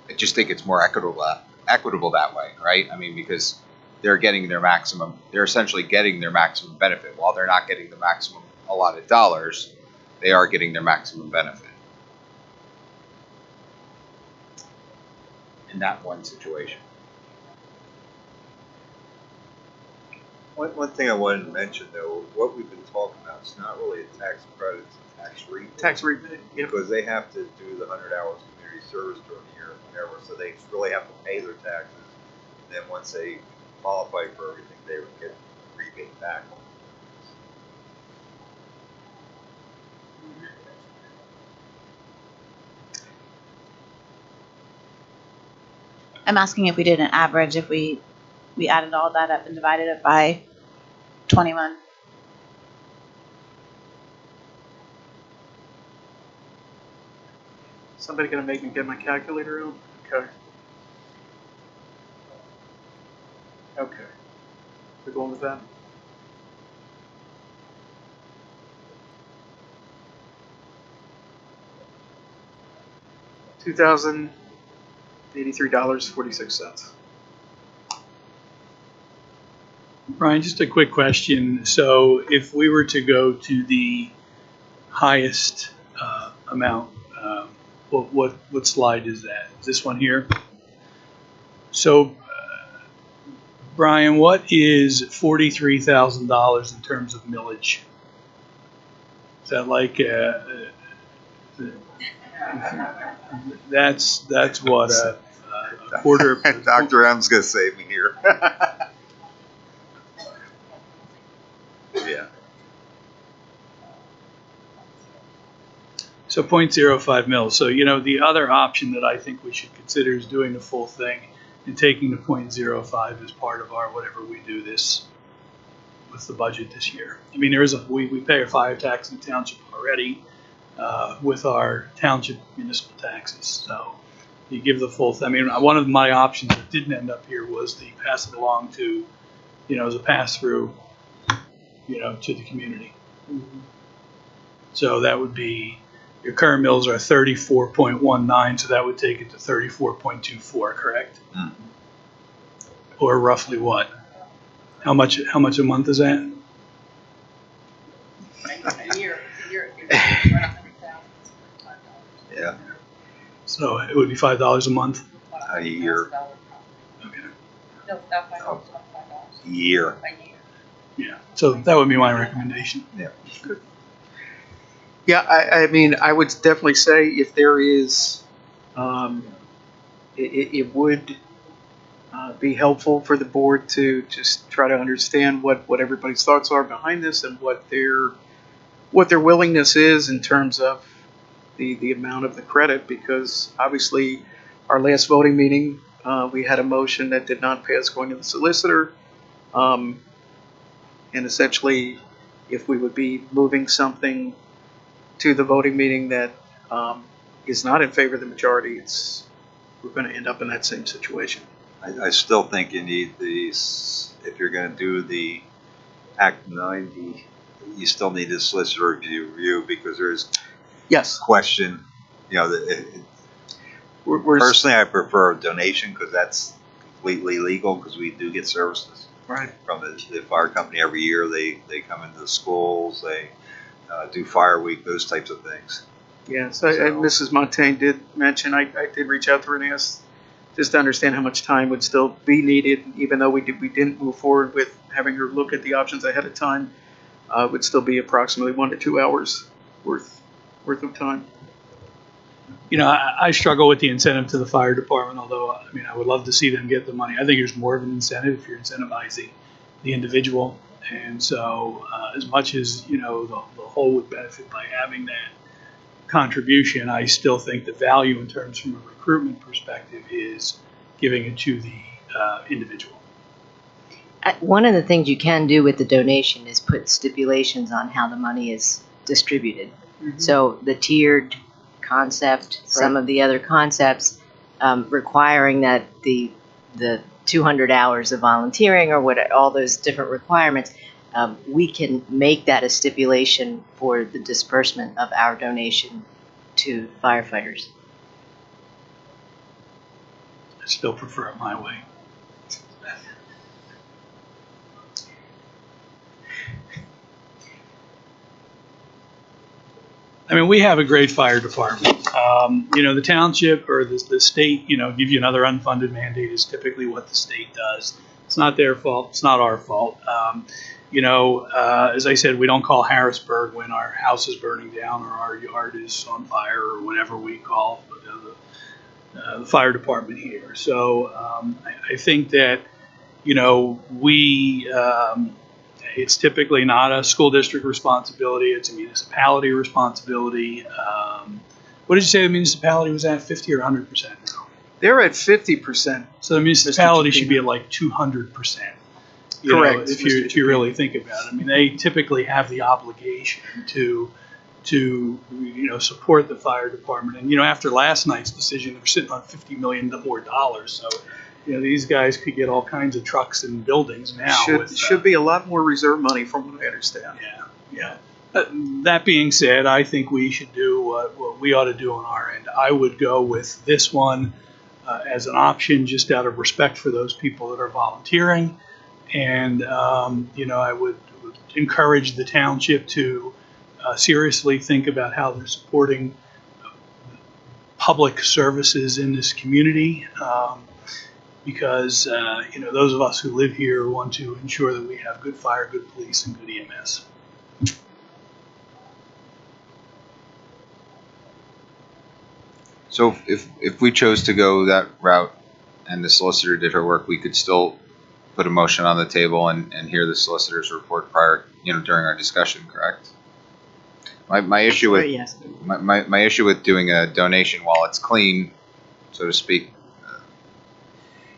I just think it's more equitable that way, right? I mean, because they're getting their maximum, they're essentially getting their maximum benefit. While they're not getting the maximum allotted dollars, they are getting their maximum benefit. In that one situation. One thing I wanted to mention, though, what we've been talking about is not really a tax credit, it's a tax rebate. Tax rebate, yep. Because they have to do the 100 hours community service during the year, whatever, so they really have to pay their taxes. And then once they qualify for everything, they would get a rebate back. I'm asking if we did an average, if we added all that up and divided it by 21. Somebody gonna make me get my calculator out? Okay. Okay. We're going with that? $2,083.46. Brian, just a quick question. So if we were to go to the highest amount, what slide is that? Is this one here? So, Brian, what is $43,000 in terms of millage? Is that like that's what a quarter? Dr. M's gonna save me here. Yeah. So 0.05 mils. So, you know, the other option that I think we should consider is doing the full thing and taking the 0.05 as part of our whatever we do this with the budget this year. I mean, there is we pay a fire tax in the township already with our township municipal taxes. So you give the full thing. I mean, one of my options that didn't end up here was to pass it along to, you know, as a pass through, you know, to the community. Mm-hmm. So that would be, your current mills are 34.19, so that would take it to 34.24, correct? Mm-hmm. Or roughly what? How much a month is that? A year. Yeah. So it would be $5 a month? A year. Okay. No, not $5, A year. a year. Yeah, so that would be my recommendation. Yeah. Good. Yeah, I mean, I would definitely say if there is, it would be helpful for the board to just try to understand what everybody's thoughts are behind this and what their willingness is in terms of the amount of the credit, because obviously our last voting meeting, we had a motion that did not pass going to the solicitor. And essentially, if we would be moving something to the voting meeting that is not in favor of the majority, we're going to end up in that same situation. I still think you need these, if you're going to do the Act 90, you still need a solicitor review because there's question, you know, personally I prefer a donation because that's completely legal because we do get services from the fire company every year. They come into the schools, they do fire week, those types of things. Yeah, so Mrs. Montaigne did mention, I did reach out to her and ask just to understand how much time would still be needed, even though we didn't move forward with having her look at the options ahead of time. Would still be approximately 1 to 2 hours worth of time. You know, I struggle with the incentive to the fire department, although, I mean, I would love to see them get the money. I think there's more of an incentive if you're incentivizing the individual. And so as much as, you know, the whole would benefit by having that contribution, I still think the value in terms from a recruitment perspective is giving it to the individual. One of the things you can do with the donation is put stipulations on how the money is distributed. Mm-hmm. So the tiered concept, some of the other concepts, requiring that the 200 hours of volunteering or what, all those different requirements, we can make that a stipulation for the disbursement of our donation to firefighters. I still prefer it my way. I mean, we have a great fire department. You know, the township or the state, you know, give you another unfunded mandate is typically what the state does. It's not their fault. It's not our fault. You know, as I said, we don't call Harrisburg when our house is burning down or our yard is on fire or whatever we call the fire department here. So I think that, you know, it's typically not a school district responsibility. It's a municipality responsibility. What did you say the municipality was at, 50 or 100% now? They're at 50%. So the municipality should be at like 200%. Correct. If you really think about it. I mean, they typically have the obligation to you know, support the fire department. And, you know, after last night's decision, they're sitting on $50 million more. So, you know, these guys could get all kinds of trucks and buildings now. Should be a lot more reserve money from what I understand. Yeah. That being said, I think we should do what we ought to do on our end. I would go with this one as an option just out of respect for those people that are volunteering. And, you know, I would encourage the township to seriously think about how they're supporting public services in this community. Because, you know, those of us who live here want to ensure that we have good fire, good police, and good EMS. So if we chose to go that route and the solicitor did her work, we could still put a motion on the table and hear the solicitor's report prior, you know, during our discussion, correct? My issue with my issue with doing a donation while it's clean, so to speak,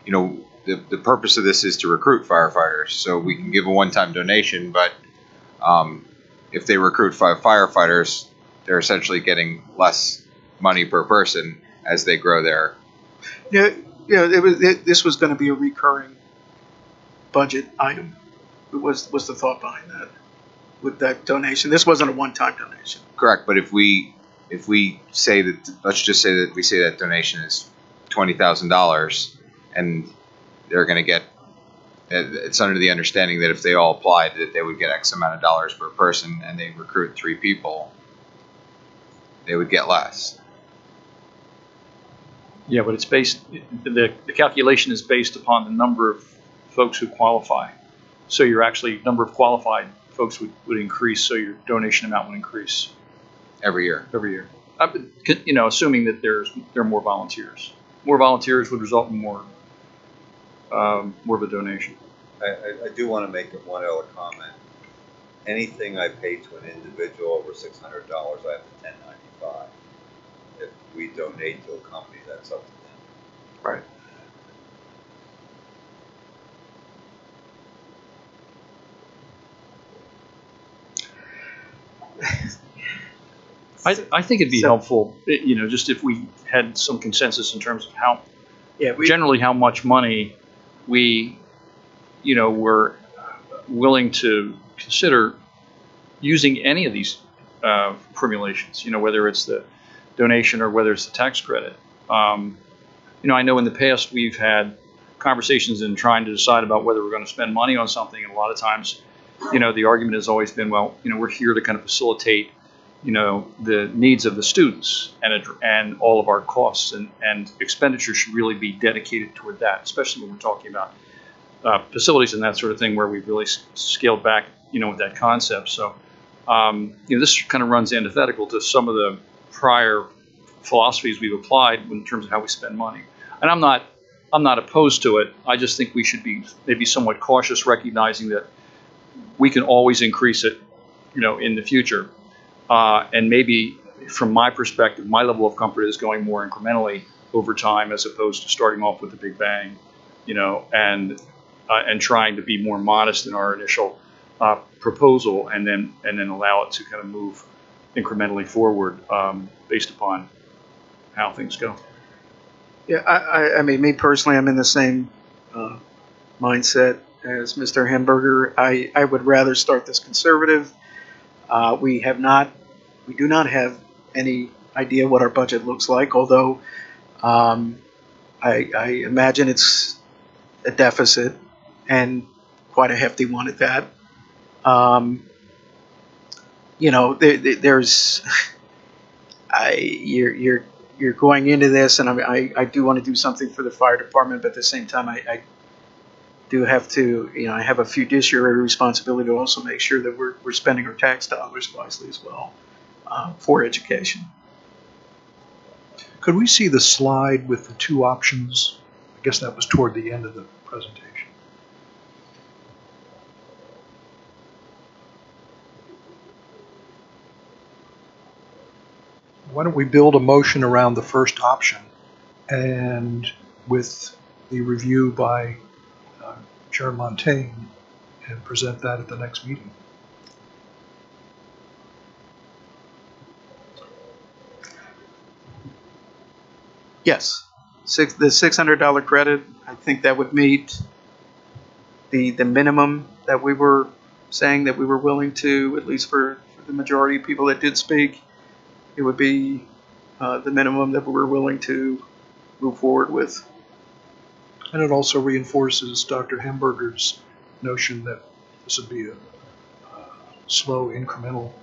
you know, the purpose of this is to recruit firefighters. So we can give a one-time donation, but if they recruit 5 firefighters, they're essentially getting less money per person as they grow their. Yeah. This was going to be a recurring budget item. It was the thought behind that with that donation. This wasn't a one-time donation. Correct, but if we say that, let's just say that we say that donation is $20,000, and they're going to get. It's under the understanding that if they all applied, that they would get X amount of dollars per person, and they recruit 3 people, they would get less. Yeah, but it's based, the calculation is based upon the number of folks who qualify. So your actually number of qualified folks would increase, so your donation amount would increase. Every year? Every year. You know, assuming that there are more volunteers. More volunteers would result in more more of a donation. I do want to make one other comment. Anything I pay to an individual over $600, I have to 1095. If we donate to a company, that's up to them. Right. I think it'd be helpful, just if we had some consensus in terms of how, generally how much money we, were willing to consider using any of these formulations, whether it's the donation or whether it's the tax credit. I know in the past we've had conversations in trying to decide about whether we're going to spend money on something, and a lot of times, the argument has always been, well, we're here to kind of facilitate the needs of the students and all of our costs and expenditures should really be dedicated toward that, especially when we're talking about facilities and that sort of thing where we've really scaled back, with that concept. So, this kind of runs antithetical to some of the prior philosophies we've applied in terms of how we spend money. And I'm not opposed to it. I just think we should be maybe somewhat cautious, recognizing that we can always increase it, in the future. And maybe from my perspective, my level of comfort is going more incrementally over time as opposed to starting off with a big bang, and trying to be more modest in our initial proposal and then allow it to kind of move incrementally forward based upon how things go. Yeah, I mean, me personally, I'm in the same mindset as Mr. Hamburger. I would rather start this conservative. We do not have any idea what our budget looks like, although I imagine it's a deficit and quite a hefty one at that. You're going into this, and I do want to do something for the fire department, but at the same time, I do have to, I have a fiduciary responsibility to also make sure that we're spending our tax dollars wisely as well for education. Could we see the slide with the two options? I guess that was toward the end of the presentation. Why don't we build a motion around the first option, and with the review by Chair Montaigne, and present that at the next meeting? Yes, the $600 credit. I think that would meet the minimum that we were saying that we were willing to, at least for the majority of people that did speak. It would be the minimum that we were willing to move forward with. And it also reinforces Dr. Hamburger's notion that this would be a slow, incremental,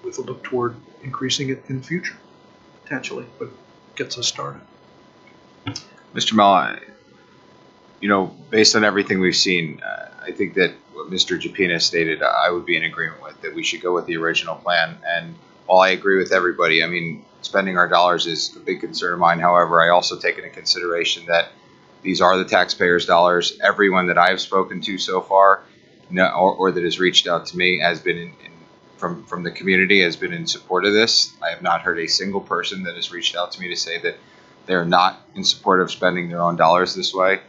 with a look toward increasing it in the future, potentially, but gets us started. Mr. Mel, based on everything we've seen, I think that what Mr. Japina stated, I would be in agreement with, that we should go with the original plan. And while I agree with everybody, I mean, spending our dollars is a big concern of mine. However, I also take into consideration that these are the taxpayers' dollars. Everyone that I've spoken to so far, or that has reached out to me, has been from the community, has been in support of this. I have not heard a single person that has reached out to me to say that they're not in support of spending their own dollars this way.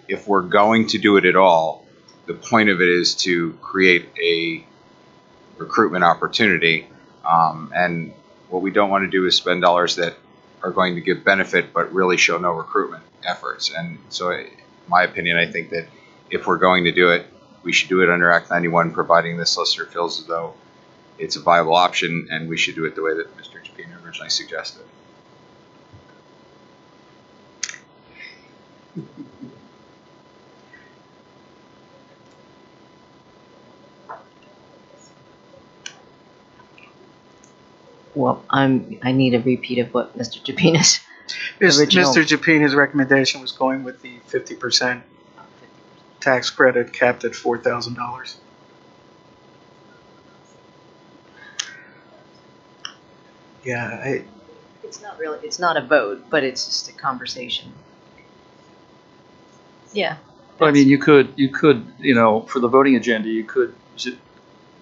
If we're going to do it at all, the point of it is to create a recruitment opportunity. And what we don't want to do is spend dollars that are going to give benefit but really show no recruitment efforts. And so, in my opinion, I think that if we're going to do it, we should do it under Act 91, providing the solicitor feels as though it's a viable option, and we should do it the way that Mr. Japina originally suggested. Well, I need a repeat of what Mr. Japina's original. Mr. Japina's recommendation was going with the 50% tax credit capped at $4,000. Yeah, It's not a vote, but it's just a conversation. Yeah. But I mean, you could, for the voting agenda, is it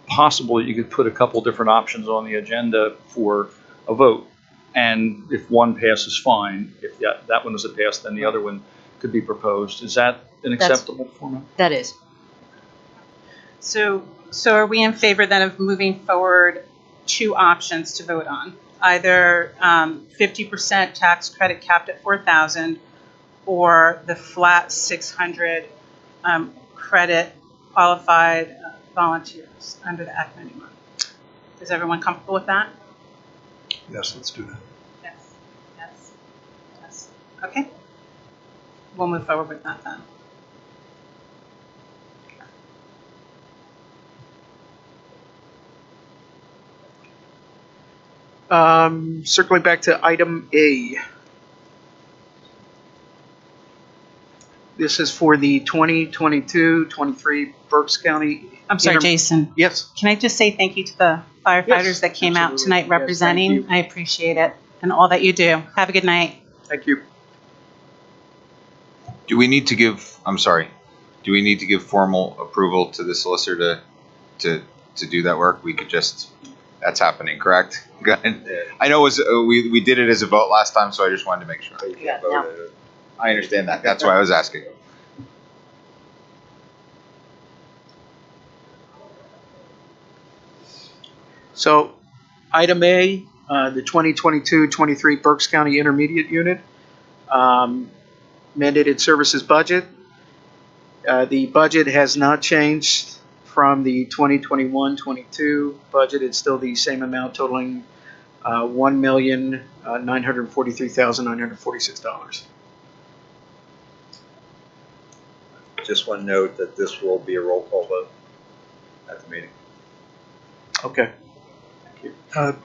possible you could put a couple different options on the agenda for a vote? And if one passes, fine. If that one doesn't pass, then the other one could be proposed. Is that an acceptable format? That is. So are we in favor then of moving forward 2 options to vote on? Either 50% tax credit capped at $4,000 or the flat 600 credit qualified volunteers under the Act 91. Is everyone comfortable with that? Yes, let's do that. Yes. Okay. We'll move forward with that then. Circling back to item A. This is for the 2022-23 Berks County. I'm sorry, Jason. Yes. Can I just say thank you to the firefighters that came out absolutely. tonight Yes, representing? thank you. I appreciate it and all that you do. Have a good night. Thank you. Do we need to give formal approval to the solicitor to do that work? We could just, that's happening, correct? Go ahead. I know it was, we did it as a vote last time, so I just wanted to make sure. Yeah, no. I understand that. That's why I was asking. So, item A, the 2022-23 Berks County Intermediate Unit, mandated services budget. The budget has not changed from the 2021-22 budget. It's still the same amount, totaling $1,943,946. Just one note that this will be a roll call vote at the meeting. Okay.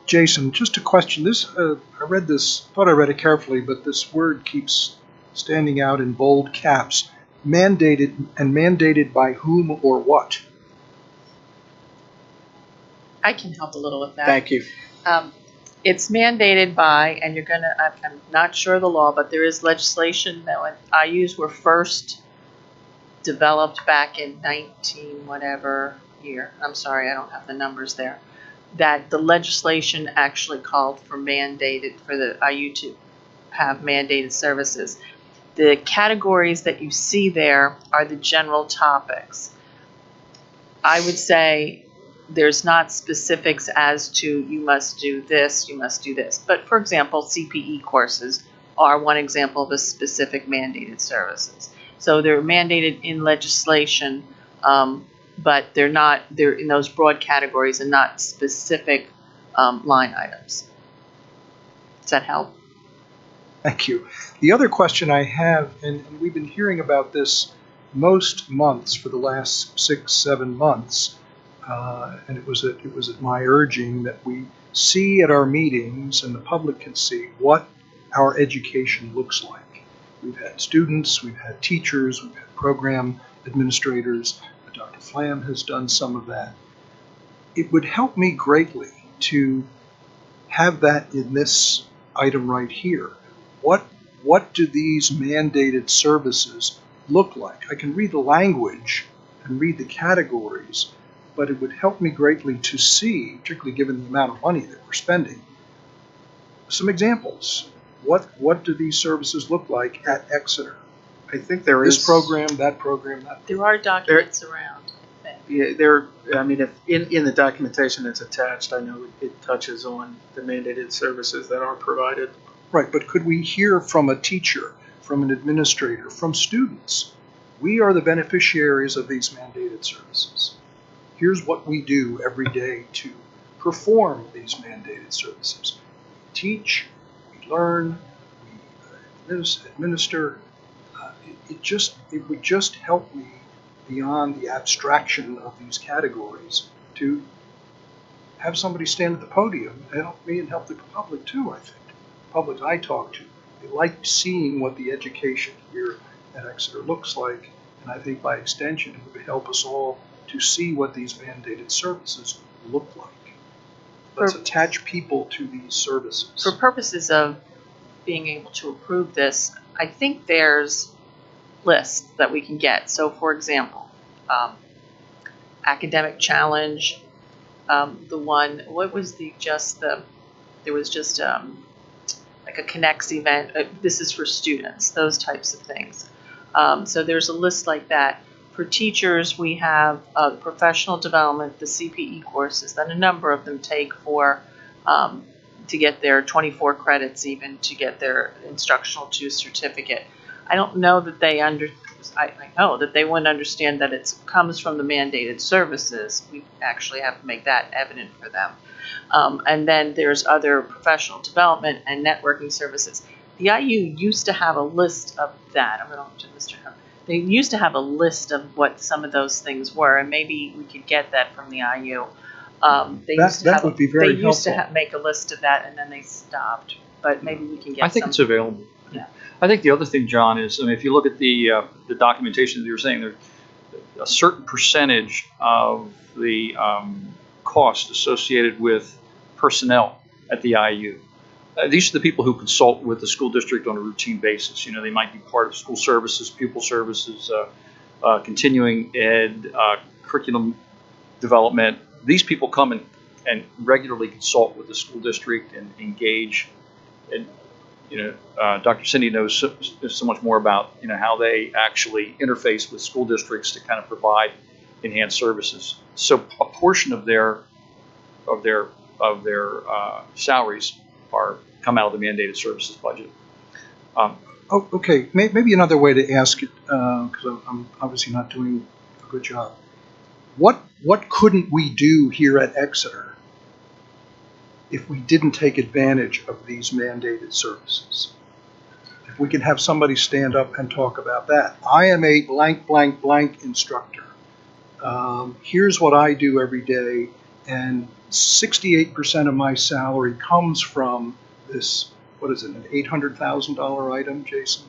Jason, just a question. I read this, thought I read it carefully, but this word keeps standing out in bold caps. Mandated, and mandated by whom or what? I can help a little with that. Thank you. It's mandated by, and I'm not sure of the law, but there is legislation that when IUs were first developed back in 19 whatever year. I'm sorry, I don't have the numbers there. That the legislation actually called for the IU to have mandated services. The categories that you see there are the general topics. I would say there's not specifics as to you must do this, you must do this. But for example, CPE courses are one example of a specific mandated services. So they're mandated in legislation, but they're in those broad categories and not specific line items. Does that help? Thank you. The other question I have, and we've been hearing about this most months for the last 6-7 months, and it was at my urging that we see at our meetings and the public can see what our education looks like. We've had students, we've had teachers, we've had program administrators. Dr. Flam has done some of that. It would help me greatly to have that in this item right here. What do these mandated services look like? I can read the language and read the categories, but it would help me greatly to see, particularly given the amount of money that we're spending, some examples. What do these services look like at Exeter? I think there This is program, that program, that. There are documents around, I think. Yeah, if in the documentation that's attached, I know it touches on the mandated services that are provided. Right, but could we hear from a teacher, from an administrator, from students? We are the beneficiaries of these mandated services. Here's what we do every day to perform these mandated services. We teach, we learn, we administer. It would just help me beyond the abstraction of these categories to have somebody stand at the podium and help me and help the public too, I think. The public I talk to, they like seeing what the education here at Exeter looks like, and I think by extension it would help us all to see what these mandated services look like. Let's attach people to these services. For purposes of being able to approve this, I think there's list that we can get. So, for example, academic challenge, the one, what was there was just like a Connects event. This is for students, those types of things. So there's a list like that. For teachers, we have professional development, the CPE courses that a number of them take for to get their 24 credits, even to get their instructional 2 certificate. I don't know that I know that they wouldn't understand that it comes from the mandated services. We actually have to make that evident for them. And then there's other professional development and networking services. The IU used to have a list of that. I'm going to Mr. Hunt. They used to have a list of what some of those things were, and maybe we could get that from the IU. That would be very helpful. They used to make a list of that, and then they stopped. But maybe we can get. I think some. it's available. Yeah. I think the other thing, John, is, I mean, if you look at the documentation that you were saying, there's a certain percentage of the cost associated with personnel at the IU. These are the people who consult with the school district on a routine basis. You know, they might be part of school services, pupil services, continuing ed, curriculum development. These people come and regularly consult with the school district and engage. And, you know, Dr. Cindy knows so much more about, you know, how they actually interface with school districts to kind of provide enhanced services. So a portion of their salaries come out of the mandated services budget. Okay, maybe another way to ask it, because I'm obviously not doing a good job. What couldn't we do here at Exeter if we didn't take advantage of these mandated services? If we can have somebody stand up and talk about that. I am a blank, blank, blank instructor. Here's what I do every day, and 68% of my salary comes from this, what is it, an $800,000 item, Jason?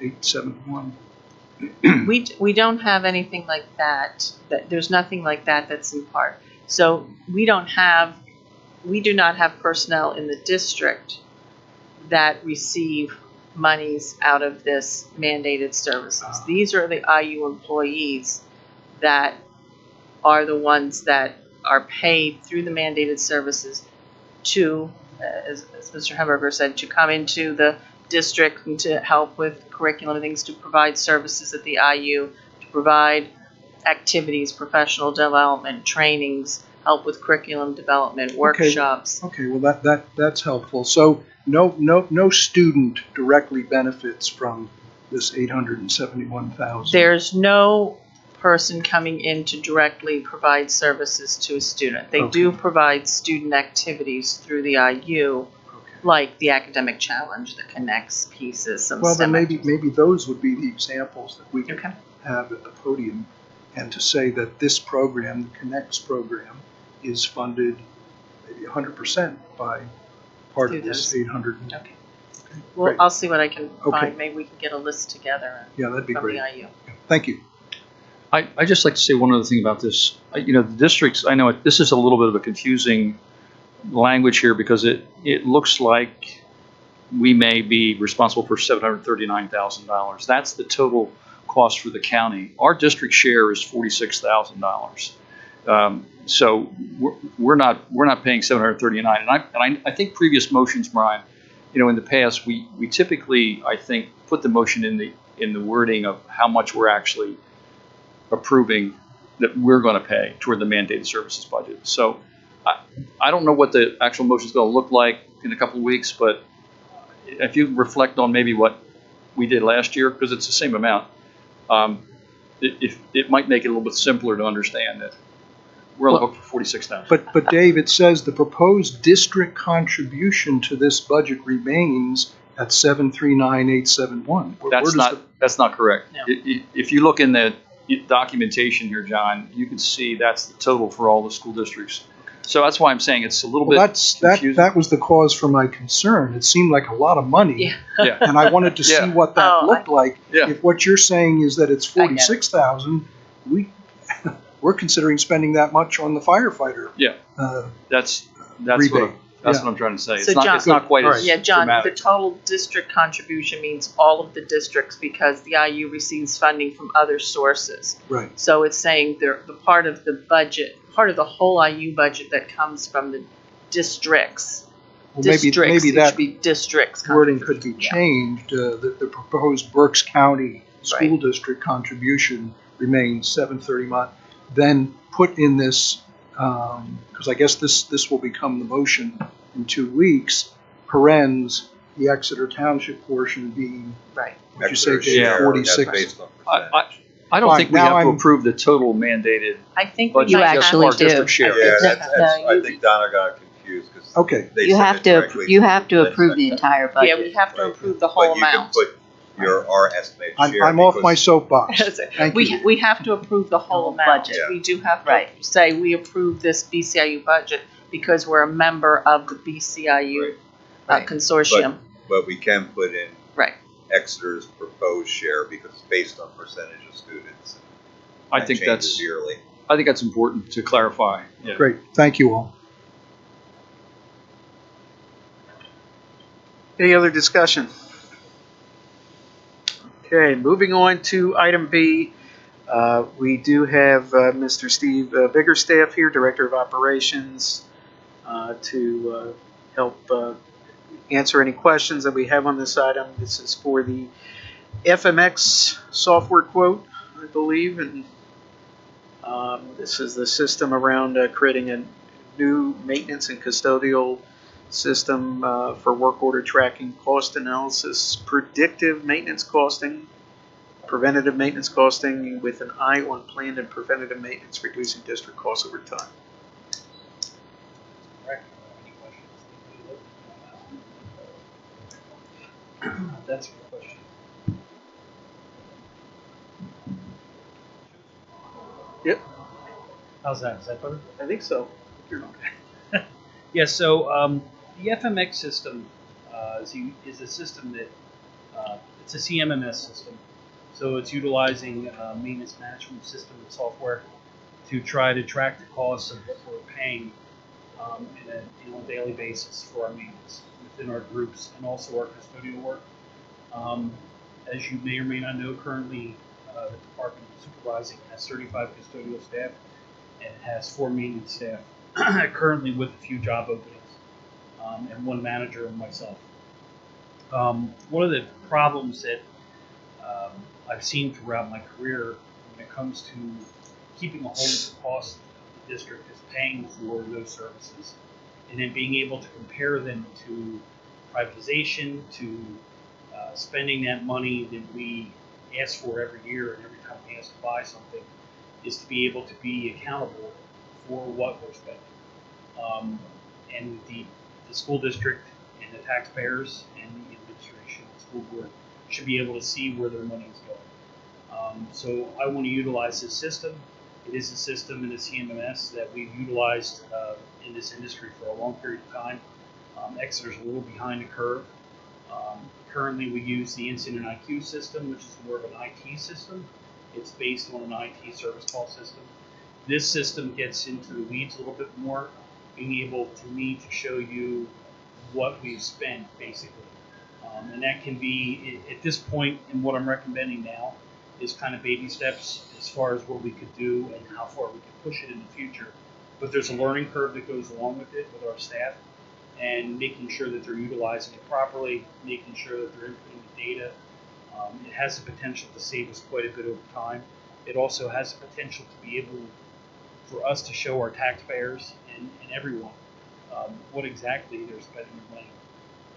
871. We don't have anything like that. There's nothing like that that's in part. So we do not have personnel in the district that receive monies out of this mandated services. These are the IU employees that are the ones that are paid through the mandated services to, as Mr. Hamburger said, to come into the district and to help with curriculum and things, to provide services at the IU, to provide activities, professional development, trainings, help with curriculum development, workshops. Okay, well that's helpful. So no student directly benefits from this $871,000. There's no person coming in to directly provide services to a student. They do provide student activities through the IU, like the academic challenge, the Connects pieces, some well, STEM then activities. maybe those would be the examples that we could have at the podium, and to say that this program, the Connects program, is funded maybe 100% by part of this 800. Okay. Well, great. I'll see what I can Okay. find. Maybe we can get a list together. Yeah, that'd be from great. the IU. Thank you. I just like to say one other thing about this. You know, the districts, I know this is a little bit of a confusing language here, because it looks like we may be responsible for $739,000. That's the total cost for the county. Our district share is $46,000. So we're not paying $739,000. And I think previous motions, Brian, you know, in the past we typically, I think, put the motion in the wording of how much we're actually approving that we're going to pay toward the mandated services budget. So I don't know what the actual motion is going to look like in a couple of weeks, but if you reflect on maybe what we did last year, because it's the same amount, it might make it a little bit simpler to understand that we're on the hook for $46,000. But Dave, it says the proposed district contribution to this budget remains at $739,871. That's not correct. No. If you look in the documentation here, John, you can see that's the total for all the school districts. So that's why I'm saying it's a little bit confusing. That was the cause for my concern. It seemed like a lot of money, Yeah. and I wanted to see what that looked like. Yeah. If what you're saying is that it's $46,000, we're considering spending that much on the firefighter. Yeah, that's rebate. That's Yeah. what I'm trying to say. So John, It's not quite as yeah, John, dramatic. the total district contribution means all of the districts because the IU receives funding from other sources. Right. So it's saying the part of the budget, part of the whole IU budget that comes from the districts. Well, maybe It should that be districts. wording could be changed. The proposed Berks County School Right. District contribution remains $730. Then put in this, because I guess this will become the motion in 2 weeks, parens, the Exeter Township portion being, right. Would you say, Exeter's share, that's 46? based on percentage. I don't Fine, think we now have to I'm- approve the total mandated I think budget. You might That's actually our do. district share. Yeah, No, I think Donna got confused because Okay. they You said have it to, directly you have to then approve said the that. entire Yeah, budget. we have to Right. approve the whole But you can amount. put our estimated share. I'm off because- my soapbox. Thank you. We have to approve the whole whole amount. budget. We do have to Right. say we approve this BCIU budget because we're a member of the BCIU Right. consortium. But we can put in Right. Exeter's proposed share because it's based on percentage of students. I That think changes that's yearly. I think that's important to clarify. Yeah. Great. Thank you all. Any other discussion? Okay, moving on to item B. We do have Mr. Steve Biggerstaff here, Director of Operations, to help answer any questions that we have on this item. This is for the FMX software quote, I believe, and this is the system around creating a new maintenance and custodial system for work order tracking, cost analysis, predictive maintenance costing, preventative maintenance costing with an eye on planned and preventative maintenance, reducing district costs over time. That's a good question. Yep. How's that? Is that better? I think so. Yeah, so the FMX system is a system that it's a CMMS system. So it's utilizing maintenance management system and software to try to track the costs of what we're paying on a daily basis for our maintenance within our groups and also our custodial work. As you may or may not know, currently the Department of Supervising has 35 custodial staff and has 4 maintenance staff currently with a few job openings and 1 manager and myself. One of the problems that I've seen throughout my career when it comes to keeping a hold of the cost the district is paying for those services and then being able to compare them to privatization, to spending that money that we ask for every year and every time we ask to buy something is to be able to be accountable for what we're spending. And the school district and the taxpayers and the administration, the school board, should be able to see where their money is going. So I want to utilize this system. It is a system in the CMMS that we've utilized in this industry for a long period of time. Exeter's a little behind the curve. Currently we use the Incident IQ system, which is more of an IT system. It's based on an IT service call system. This system gets into the weeds a little bit more, being able to show you what we've spent, basically. And that can be, at this point, and what I'm recommending now, is kind of baby steps as far as what we could do and how far we could push it in the future. But there's a learning curve that goes along with it with our staff, and making sure that they're utilizing it properly, making sure that they're inputting the data. It has the potential to save us quite a bit over time. It also has the potential to be able for us to show our taxpayers and everyone what exactly they're spending their money.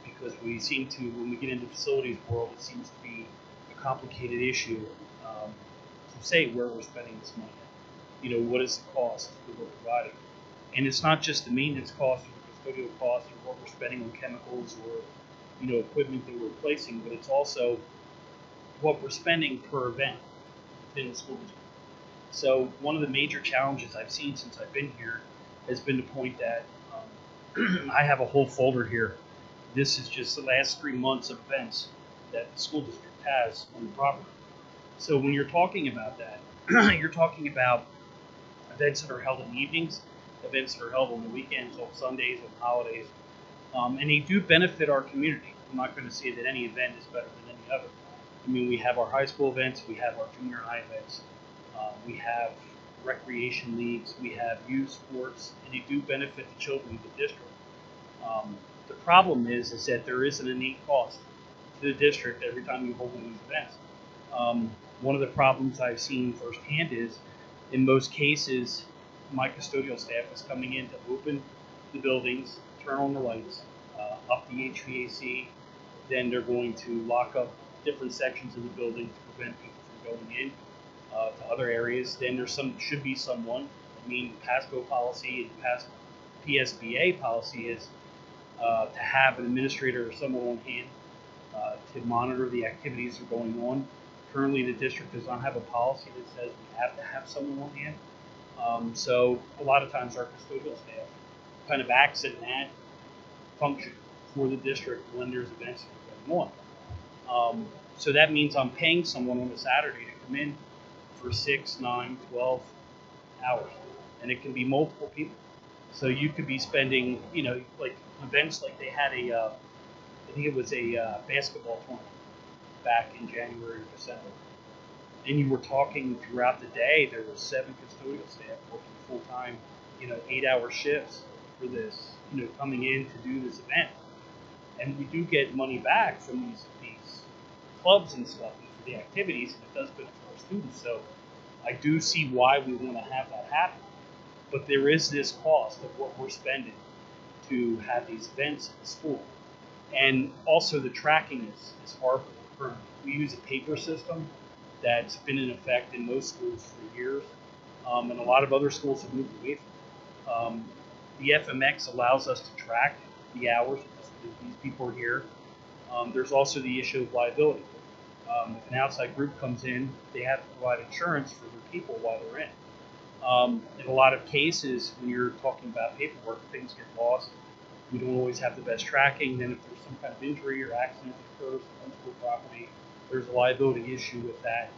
Because we seem to, when we get into facilities world, it seems to be a complicated issue to say where we're spending this money. You know, what is the cost that we're providing? And it's not just the maintenance cost or the custodial cost or what we're spending on chemicals or, equipment that we're replacing, but it's also what we're spending per event within the school district. So one of the major challenges I've seen since I've been here has been to point that I have a whole folder here. This is just the last 3 months of events that the school district has on the property. So when you're talking about that, you're talking about events that are held in the evenings, events that are held on the weekends, on Sundays, on holidays, And they do benefit our community. I'm not going to say that any event is better than any other. I mean, we have our high school events, we have our junior high events, we have recreation leagues, we have youth sports, and they do benefit the children of the district. The problem is that there is an innate cost to the district every time you hold one of these events. One of the problems I've seen firsthand is, in most cases, my custodial staff is coming in to open the buildings, turn on the lights, up the HVAC, then they're going to lock up different sections of the building to prevent people from going in to other areas. Then should be someone. I mean, PASCO policy and PSBA policy is to have an administrator or someone on hand to monitor the activities that are going on. Currently, the district does not have a policy that says we have to have someone on hand. So a lot of times our custodial staff kind of acts in that function for the district when there's events that are going on. So that means I'm paying someone on a Saturday to come in for 6, 9, 12 hours. And it can be multiple people. So you could be spending, like events like they had I think it was a basketball tournament back in January or December. And you were talking throughout the day, there were 7 custodial staff working full-time, 8-hour shifts for this, coming in to do this event. And we do get money back from these clubs and stuff for the activities, and it does benefit our students. So I do see why we want to have that happen. But there is this cost of what we're spending to have these events at the school. And also the tracking is horrible. We use a paper system that's been in effect in most schools for years, and a lot of other schools have moved away from it. The FMX allows us to track the hours that these people are here. There's also the issue of liability. If an outside group comes in, they have to provide insurance for their people while they're in. In a lot of cases, when you're talking about paperwork, things get lost. We don't always have the best tracking. Then if there's some kind of injury or accident that occurs on school property, there's a liability issue with that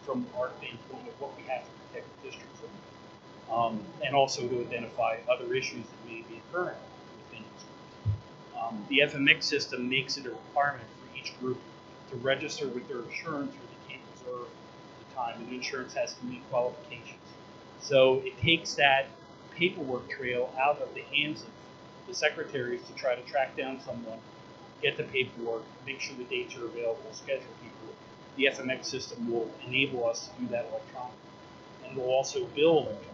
from our standpoint of what we have to protect the district from. And also to identify other issues that may be occurring within the schools. The FMX system makes it a requirement for each group to register with their insurance, or they can't reserve the time, and the insurance has to meet qualifications. So it takes that paperwork trail out of the hands of the secretaries to try to track down someone, get the paperwork, make sure the dates are available, schedule people. The FMX system will enable us to do that electronically, and will also bill electronically.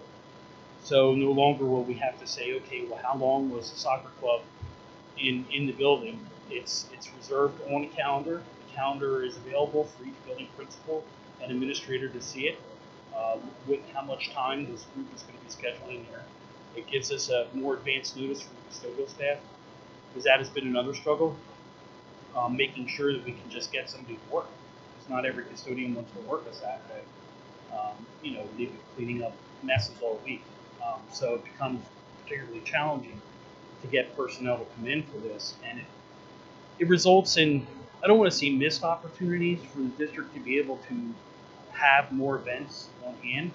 So no longer will we have to say, okay, well, how long was the soccer club in the building? It's reserved on a calendar. The calendar is available for each building principal and administrator to see it, with how much time this group is going to be scheduled in there. It gives us a more advanced notice from the custodial staff, because that has been another struggle, making sure that we can just get somebody to work. Because not every custodian wants to work a Saturday. They've been cleaning up messes all week. So it becomes particularly challenging to get personnel to come in for this. And it results in, I don't want to say missed opportunities for the district to be able to have more events on hand,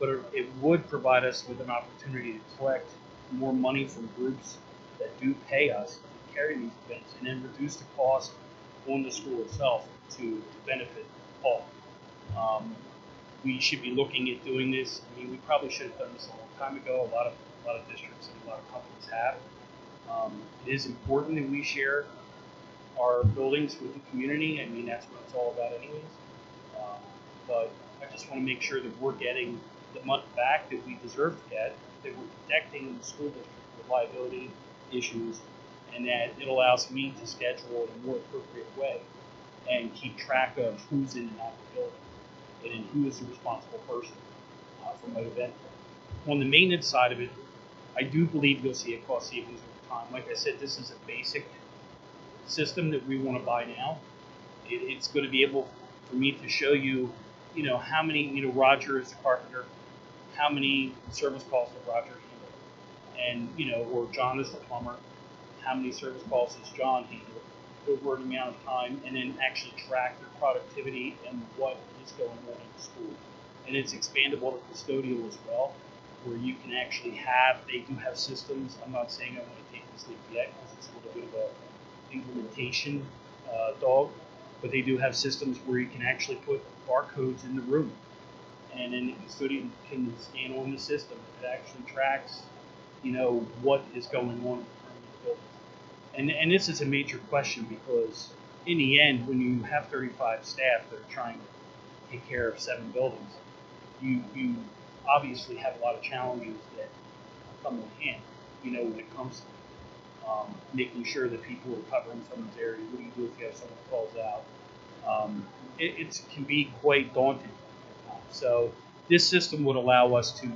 but it would provide us with an opportunity to collect more money from groups that do pay us to carry these events, and then reduce the cost on the school itself to benefit all. We should be looking at doing this. I mean, we probably should have done this a long time ago. A lot of districts and a lot of companies have. It is important that we share our buildings with the community. I mean, that's what it's all about anyways. But I just want to make sure that we're getting the money back that we deserve to get, that we're protecting the school district with liability issues, and that it allows me to schedule in a more appropriate way and keep track of who's in and out of the building and who is the responsible person for my event. On the maintenance side of it, I do believe you'll see a cost savings over time. Like I said, this is a basic system that we want to buy now. It's going to be able for me to show you, how many, Roger is the carpenter, how many service calls does Roger handle, and, or John is the plumber, how many service calls does John handle over an amount of time, and then actually track their productivity and what is going on in the school. And it's expandable to custodial as well, where you can actually they do have systems. I'm not saying I want to take sleep yet because it's a little bit of a implementation dog, but they do have systems where you can actually put barcodes in the room, and then the custodian can scan on the system. It actually tracks, what is going on in the buildings. And this is a major question because in the end, when you have 35 staff that are trying to take care of 7 buildings, you obviously have a lot of challenges that come in hand, when it comes to making sure that people are covering someone's area. What do you do if you have someone who falls out? It can be quite daunting at times. So this system would allow us to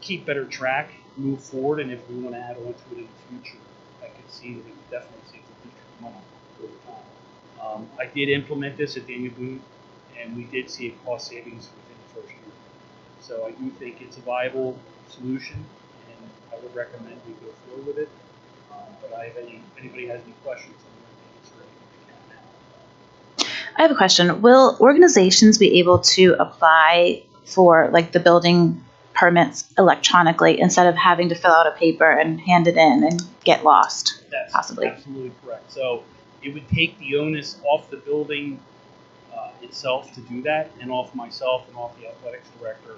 keep better track, move forward, and if we want to add on to it in the future, I could see that it would definitely save the district money over time. I did implement this at Daniel Boone, and we did see a cost savings within the first year. So I do think it's a viable solution, and I would recommend we go forward with it. But if anybody has any questions, I'm going to answer I have a question. Will organizations be able to apply for the building permits electronically instead of having to fill out a paper and hand it in and get lost? That's possibly. Absolutely correct. So it would take the onus off the building itself to do that, and off myself and off the athletics director,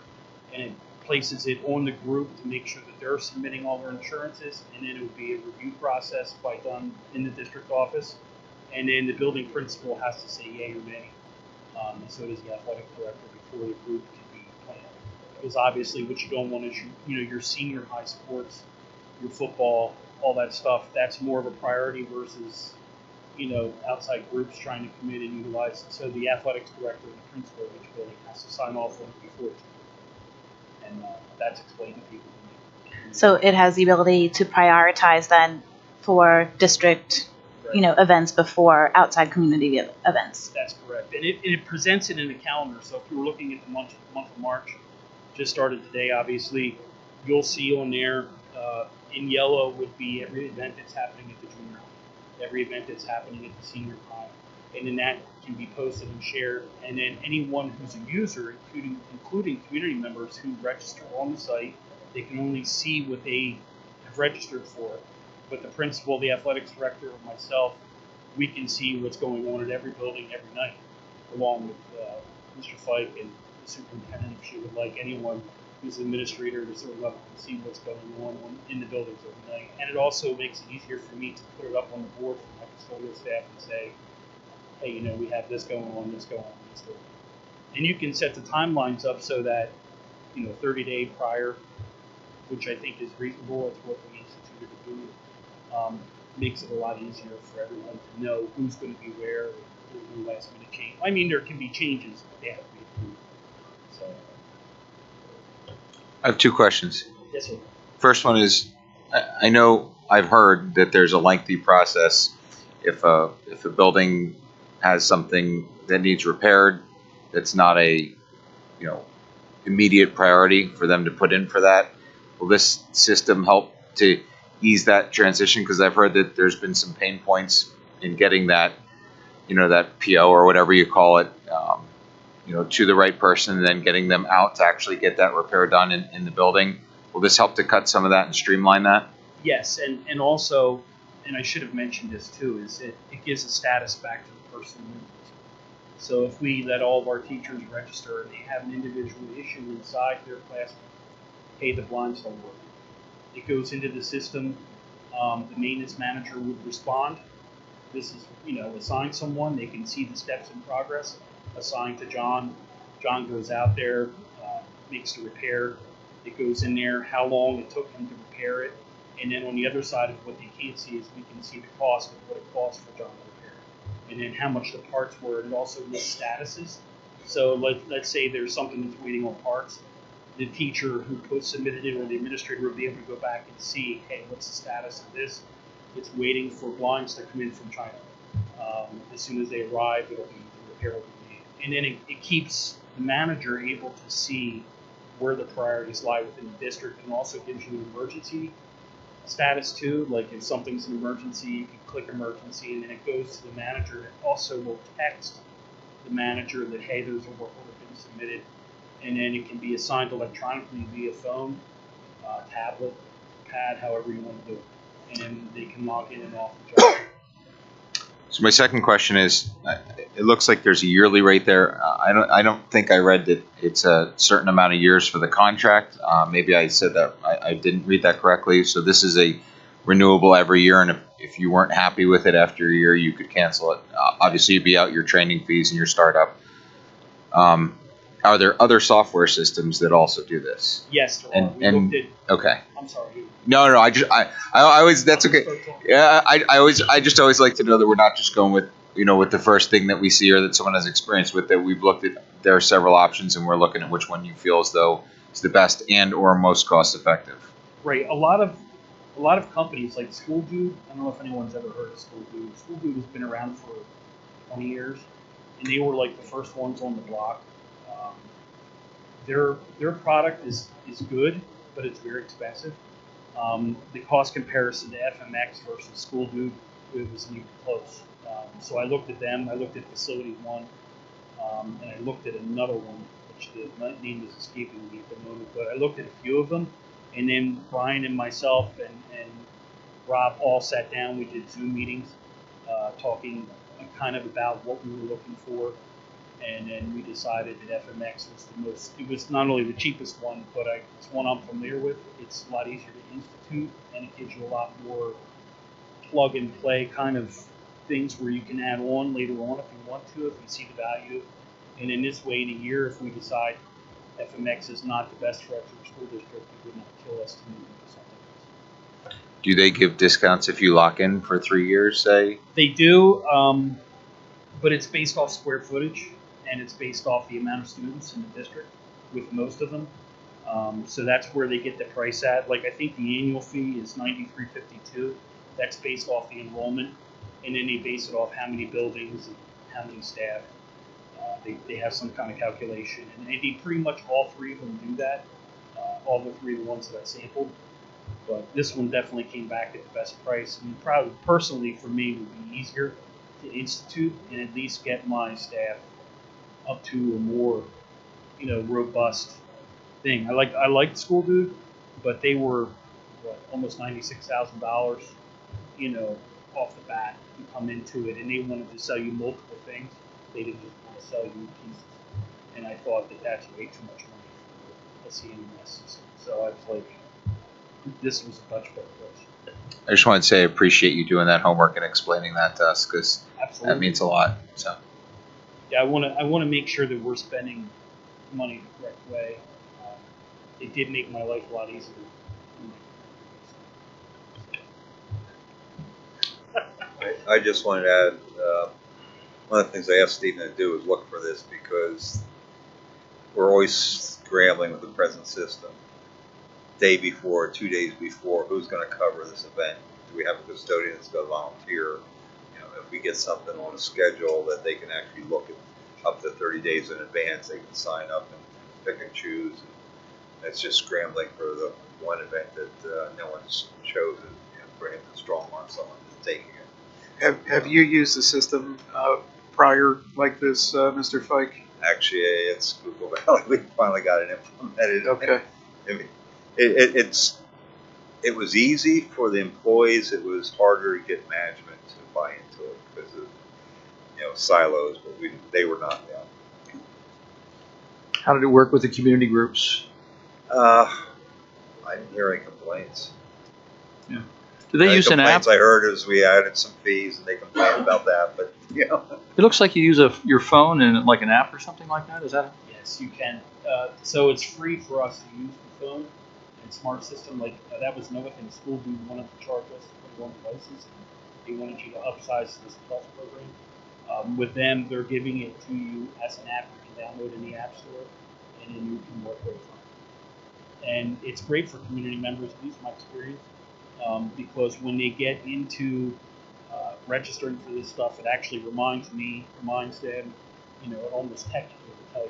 and it places it on the group to make sure that they're submitting all their insurances, and then it would be a review process done in the district office, and then the building principal has to say yay or nay, and so does the athletic director before the group can be planned. Because obviously what you don't want is your senior high sports, your football, all that stuff, that's more of a priority versus outside groups trying to come in and utilize it. So the athletics director and the principal of each building has to sign off on it before it's approved. And that's explained to people. So it has the ability to prioritize then for district, events before outside community events. That's correct. And it presents it in a calendar. So if you were looking at the month of March, just started today, obviously, you'll see on there in yellow would be every event that's happening at the junior high, every event that's happening at the senior high. And then that can be posted and shared. And then anyone who's a user, including community members who register on the site, they can only see what they have registered for. But the principal, the athletics director, or myself, we can see what's going on at every building every night, along with Mr. Fike and the superintendent, if she would like anyone who's an administrator to sort of see what's going on in the buildings every night. And it also makes it easier for me to put it up on the board for my custodial staff and say, hey, we have this going on, this going on, this going on. And you can set the timelines up so that, 30-day prior, which I think is reasonable. It's what we instituted to do. Makes it a lot easier for everyone to know who's going to be where, who last minute change. I mean, there can be changes, but they have to be approved. So. I have 2 questions. Yes, sir. First one is, I know I've heard that there's a lengthy process if a building has something that needs repaired that's not a immediate priority for them to put in for that. Will this system help to ease that transition? Because I've heard that there's been some pain points in getting that that PO or whatever you call it to the right person, and then getting them out to actually get that repair done in the building. Will this help to cut some of that and streamline that? Yes, and also, and I should have mentioned this too, is it gives a status back to the person who moved. So if we let all of our teachers register and they have an individual issue inside their classroom, hey, the blinds don't work. It goes into the system. The maintenance manager would respond. This is, assign someone. They can see the steps in progress. Assigned to John. John goes out there, makes the repair. It goes in there, how long it took him to repair it. And then on the other side of what they can't see is we can see the cost of what it costs for John to repair it. And then how much the parts were. And it also lists statuses. So let's say there's something that's waiting on parts. The teacher who submitted it or the administrator will be able to go back and see, hey, what's the status of this? It's waiting for blinds to come in from China. As soon as they arrive, the repair will be made. And then it keeps the manager able to see where the priorities lie within the district, and also gives you an emergency status too. Like if something's an emergency, you can click emergency, and then it goes to the manager. It also will text the manager that, hey, there's a work order been submitted. And then it can be assigned electronically via phone, tablet, pad, however you want to do it. and they can log in and off the job. So my second question is, it looks like there's a yearly rate there. I don't think I read that it's a certain amount of years for the contract. Maybe I said that I didn't read that correctly. So this is a renewable every year, and if you weren't happy with it after a year, you could cancel it. Obviously, you'd be out your training fees and your startup. Are there other software systems that also do this? Yes, there are. We looked at. Okay. I'm sorry. No. I always, that's okay. Yeah, I just always like to know that we're not just going with, with the first thing that we see or that someone has experience with. That we've looked at. There are several options, and we're looking at which one you feel as though is the best and or most cost effective. Right. A lot of companies like School Dude. I don't know if anyone's ever heard of School Dude. School Dude has been around for 20 years, and they were like the first ones on the block. Their product is good, but it's very expensive. The cost comparison to FMX versus School Dude, it was even close. So I looked at them. I looked at Facility One, and I looked at another one, which the name is escaping me at the moment. But I looked at a few of them, and then Brian and myself and Rob all sat down. We did Zoom meetings, talking kind of about what we were looking for. And then we decided that FMX was it was not only the cheapest one, but it's one I'm familiar with. It's a lot easier to institute, and it gives you a lot more plug and play kind of things where you can add on later on if you want to, if you see the value. And in this way, in a year, if we decide FMX is not the best for Exeter School District, it would not kill us to move into something else. Do they give discounts if you lock in for 3 years, say? They do, but it's based off square footage. And it's based off the amount of students in the district with most of them. So that's where they get the price at. Like I think the annual fee is $93.52. That's based off the enrollment, and then they base it off how many buildings and how many staff. They have some kind of calculation, and they pretty much all three of them do that. All the three of the ones that I sampled. But this one definitely came back at the best price. And probably personally for me would be easier to institute and at least get my staff up to a more, robust thing. I liked School Dude, but they were almost $96,000, off the bat to come into it, and they wanted to sell you multiple things. They didn't just want to sell you pieces, and I thought that that's way too much money for a CMS system. So I was like, this was a much better price. I just wanted to say I appreciate you doing that homework and explaining that to us, because that means a lot. So. Yeah, I want to make sure that we're spending money the correct way. It did make my life a lot easier. I just wanted to add, one of the things I asked Stephen to do is look for this, because we're always scrambling with the present system. Day before, 2 days before, who's going to cover this event? Do we have a custodian that's going to volunteer? If we get something on a schedule that they can actually look at up to 30 days in advance, they can sign up and pick and choose. And it's just scrambling for the one event that no one's chosen, bringing the strong arm someone is taking it. Have you used the system prior like this, Mr. Fike? Actually, it's Google Valley. We finally got it implemented. Okay. It was easy for the employees. It was harder to get management to buy into it because of silos, but they were not down. How did it work with the community groups? I didn't hear any complaints. Yeah. Do they use an app? I heard is we added some fees and they complained about that, but It looks like you use your phone and like an app or something like that. Is that? Yes, you can. So it's free for us to use the phone and smart system. Like that was another thing. School Dude wanted to charge us for your own devices. They wanted you to upsize this Plus program. With them, they're giving it to you as an app you can download in the App Store, and then you can work right from it. And it's great for community members, at least my experience, because when they get into registering for this stuff, it actually reminds them, it almost technically will tell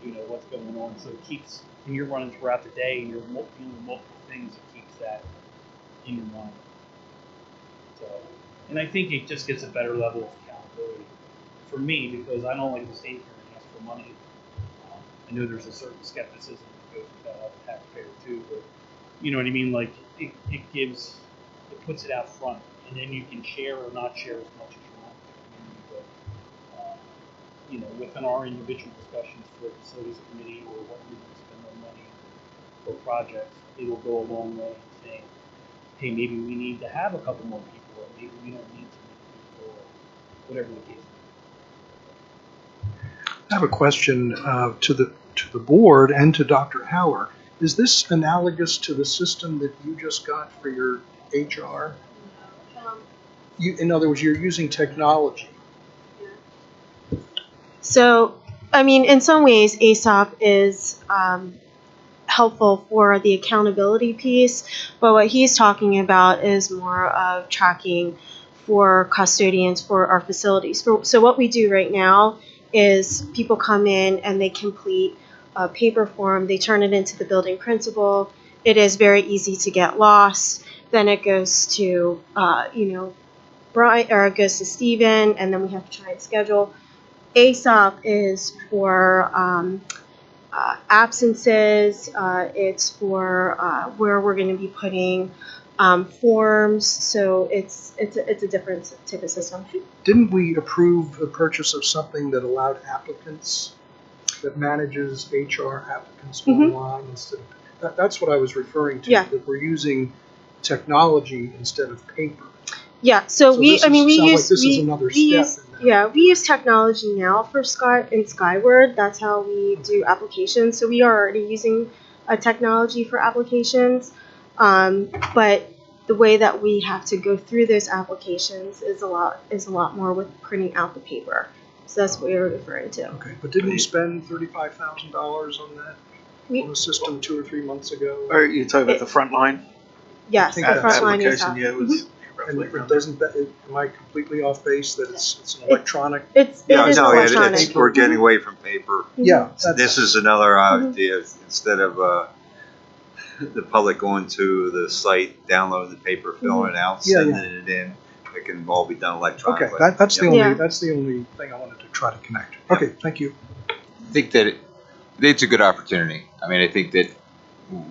you, what's going on. So it keeps, when you're running throughout the day and you're doing multiple things, it keeps that in your mind. So, and I think it just gets a better level of accountability for me, because I don't like to stay here and ask for money. I know there's a certain skepticism that goes with that as a taxpayer too, but you know what I mean? Like it gives it puts it out front, and then you can share or not share as much as you want with the community. But, you know, within our individual discussions for facilities committee or what we want to spend our money for projects, it will go a long way in saying, hey, maybe we need to have a couple more people, or maybe we don't need to make people, or whatever the case may be. I have a question to the board and to Dr. Hauer. Is this analogous to the system that you just got for your HR? In other words, you're using technology. So, I mean, in some ways, ASOP is helpful for the accountability piece, but what he's talking about is more of tracking for custodians for our facilities. So what we do right now is people come in and they complete a paper form, they turn it into the building principal. It is very easy to get lost. Then it goes to, Brian, or it goes to Steven, and then we have to try and schedule. ASOP is for absences. It's for where we're going to be putting forms. So it's a different type of system. Didn't we approve the purchase of something that allowed applicants, that manages HR applicants online instead of, that's what I was referring to, that we're using technology instead of paper. Yeah, so we use we use technology now for Skyward. That's how we do applications. So we are already using a technology for applications, but the way that we have to go through those applications is a lot more with printing out the paper. So that's what we were referring to. Okay, but didn't we spend $35,000 on that on the system 2 or 3 months ago? Are you talking about the front line? Yes, the front line is up. Yeah, it was and it doesn't. Am I completely off base that it's an electronic? We're getting away from paper. Yeah, this is another idea. Instead of the public going to the site, downloading the paper, filling it out, sending it in, it can all be done electronically. Okay, that's the only thing I wanted to try to connect. Okay, thank you. I think that it's a good opportunity. I mean, I think that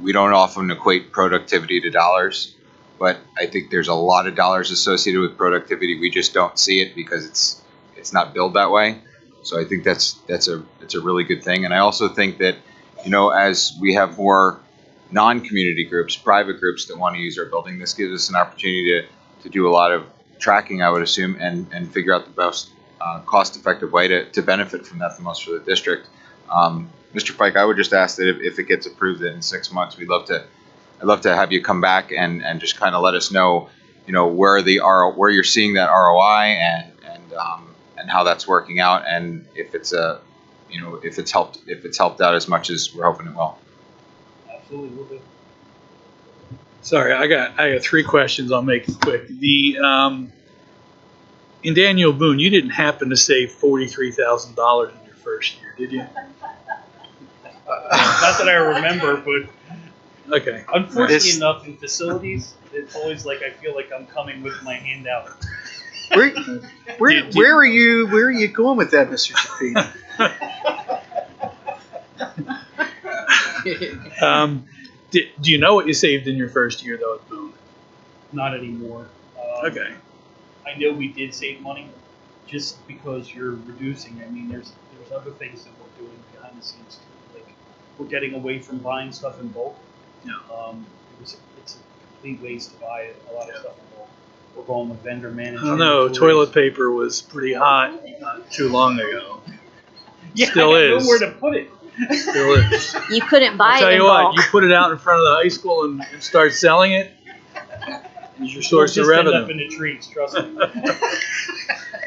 we don't often equate productivity to dollars, but I think there's a lot of dollars associated with productivity. We just don't see it because it's not billed that way. So I think that's a really good thing. And I also think that, you know, as we have more non-community groups, private groups that want to use our building, this gives us an opportunity to do a lot of tracking, I would assume, and figure out the best cost-effective way to benefit from that the most for the district. Mr. Fike, I would just ask that if it gets approved in 6 months, I'd love to have you come back and just kind of let us know, you know, where you're seeing that ROI and how that's working out, and if it's helped out as much as we're hoping it will. Absolutely, will do. Sorry, I got 3 questions. I'll make it quick. In Daniel Boone, you didn't happen to save $43,000 in your first year, did you? Not that I remember, but okay. Unfortunately enough, in facilities, it's always like I feel like I'm coming with my hand out. Where are you going with that, Mr. Shafino? Do you know what you saved in your first year, though, at Boone? Not anymore. Okay. I know we did save money just because you're reducing. I mean, there's other things that we're doing behind the scenes, too. Like, we're getting away from buying stuff in bulk. Yeah. It's a complete waste to buy a lot of stuff in bulk. We're going with vendor management. I don't know. Toilet paper was pretty hot not too long ago. Yeah, Still I is. don't know where to put it. Still is. You couldn't buy I'll tell it in you what, bulk. you put it out in front of the high school and start selling it. Is your source of revenue. End up in the trees, trust me.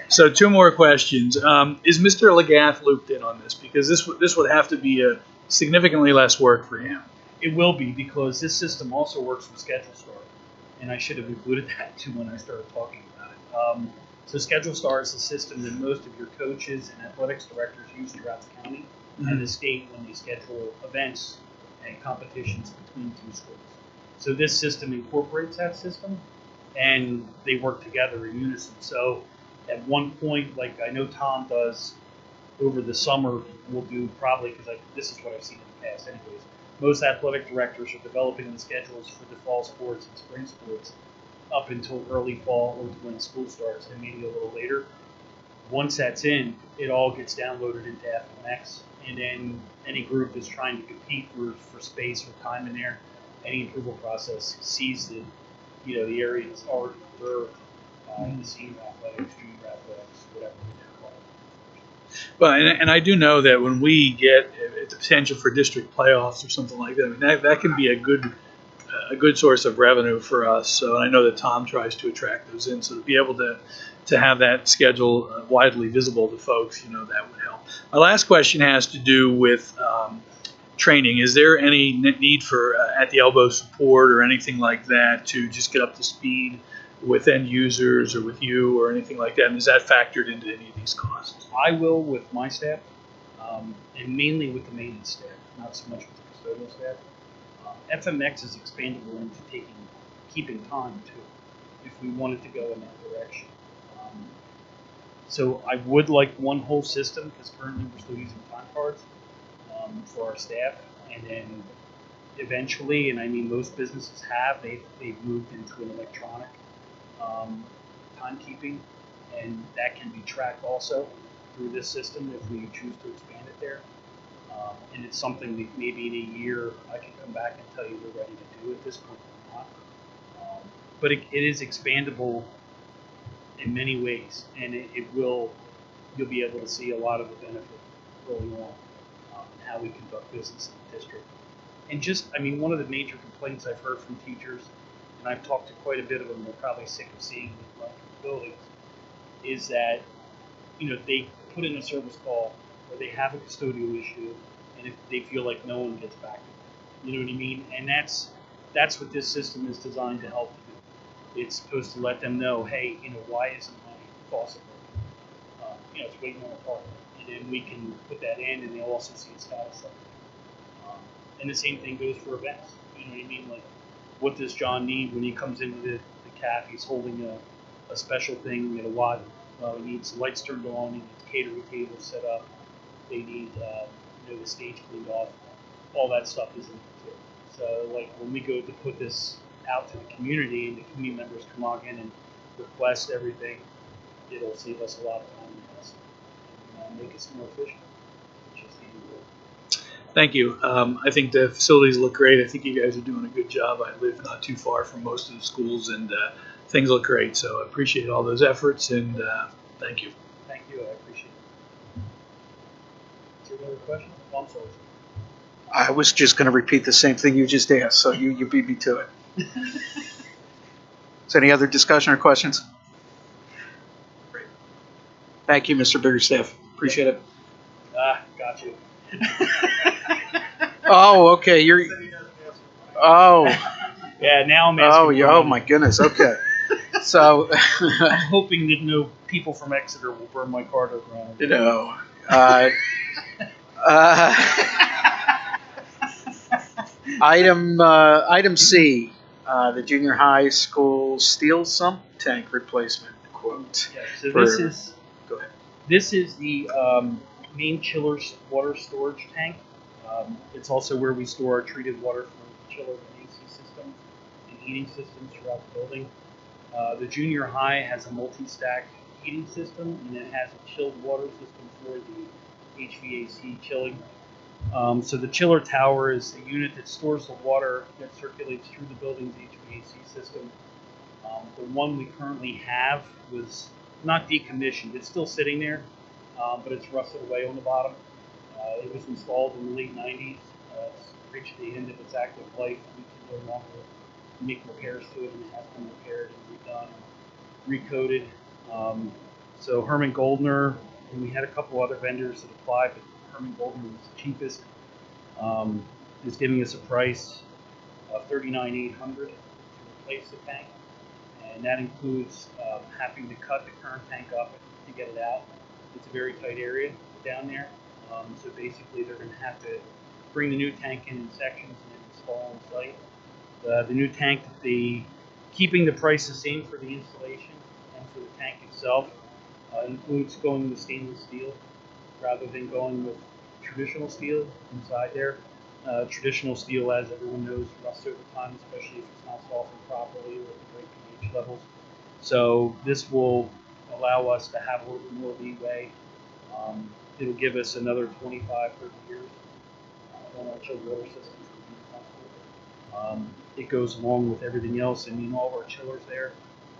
So 2 more questions. Is Mr. Legath looped in on this? Because this would have to be a significantly less work for him. It will be, because this system also works with Schedule Star, and I should have included that too when I started talking about it. So Schedule Star is a system that most of your coaches and athletics directors use throughout the county and the state when they schedule events and competitions between 2 schools. So this system incorporates that system, and they work together in unison. So at one point, like I know Tom does over the summer, we'll do probably, because this is what I've seen in the past anyways, most athletic directors are developing the schedules for the fall sports and spring sports up until early fall or to when school starts, and maybe a little later. Once that's in, it all gets downloaded into FMX, and then any group that's trying to compete for space or time in there, any approval process sees that, you know, the area is already reserved in the senior athletics, junior athletics, whatever they're called. Well, and I do know that when we get the potential for district playoffs or something like that, I mean, that can be a good source of revenue for us. So I know that Tom tries to attract those in. So to be able to have that schedule widely visible to folks, you know, that would help. My last question has to do with training. Is there any need for at the elbow support or anything like that to just get up to speed with end users or with you or anything like that? And is that factored into any of these costs? I will with my staff, and mainly with the maintenance staff, not so much with the custodial staff. FMX is expandable into keeping time too, if we wanted to go in that direction. So I would like one whole system, because currently we're still using time cards for our staff, and then eventually, and I mean most businesses have, they've moved into an electronic timekeeping, and that can be tracked also through this system if we choose to expand it there. And it's something that maybe in a year I can come back and tell you we're ready to do at this point or not. But it is expandable in many ways, and you'll be able to see a lot of the benefit early on in how we conduct business in the district. And just, I mean, one of the major complaints I've heard from teachers, and I've talked to quite a bit of them, they're probably sick of seeing me run through buildings, is that, you know, they put in a service call or they have a custodial issue, and if they feel like no one gets back to them. You know what I mean? And that's what this system is designed to help do. It's supposed to let them know, hey, you know, why isn't my faucet working? You know, it's waiting on a part. And then we can put that in, and they'll also see a status of it. And the same thing goes for events. You know what I mean? Like, what does John need when he comes into the CAF? He's holding a special thing at a WAD. He needs the lights turned on. He needs catering tables set up. They need you know, the stage cleaned off. All that stuff is in there too. So like when we go to put this out to the community and the community members can log in and request everything, it'll save us a lot of time and hassle and make us more efficient. Which is the end goal. Thank you. I think the facilities look great. I think you guys are doing a good job. I live not too far from most of the schools, and things look great. So I appreciate all those efforts, and thank you. Thank you. I appreciate it. Is there another question? Oh, I'm sorry. I was just going to repeat the same thing you just asked, so you beat me to it. Is there any other discussion or questions? Great. Thank you, Mr. Biggerstaff. Appreciate it. Got you. Oh, okay. Oh. Yeah, now I'm asking. Oh, my goodness. Okay. So. I'm hoping that no people from Exeter will burn my car to the ground. No. Item C, the junior high school steel sump tank replacement quote. Yeah, so go ahead. This is the main chiller water storage tank. It's also where we store our treated water from chiller and AC systems and heating systems throughout the building. The junior high has a multi-stack heating system, and it has a chilled water system for the HVAC chilling. So the chiller tower is the unit that stores the water that circulates through the building's HVAC system. The one we currently have was not decommissioned. It's still sitting there, but it's rusted away on the bottom. It was installed in the late 90s. It's reached the end of its active life. We can no longer make repairs to it, and it has been repaired and redone and recoated. So Herman Goldner, and we had a couple other vendors that applied, but Herman Goldner was the cheapest. Is giving us a price of $39,800 to replace the tank, and that includes having to cut the current tank up to get it out. It's a very tight area down there, so basically they're going to have to bring the new tank in sections and then install on site. The new tank, keeping the price the same for the installation and for the tank itself, includes going with stainless steel rather than going with traditional steel inside there. Traditional steel, as everyone knows, rusts over time, especially if it's not softened properly or if the break can be outrage levels. So this will allow us to have a little bit more leeway. It'll give us another 25, 30 years on our chilled water systems for being comfortable. It goes along with everything else. I mean, all of our chillers there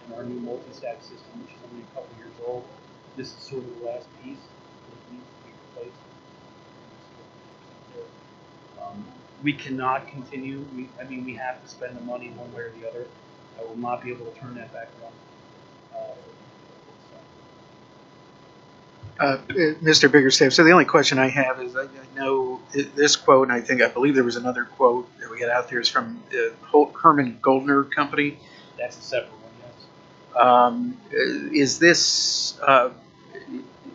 and our new multi-stack system, which is only a couple years old, this is sort of the last piece that needs to be replaced. We cannot continue. We have to spend the money one way or the other. I will not be able to turn that back on. Mr. Biggerstaff, so the only question I have is, I know this quote, and I believe there was another quote that we got out there, is from the Herman Goldner Company. That's a separate one, yes. Is this,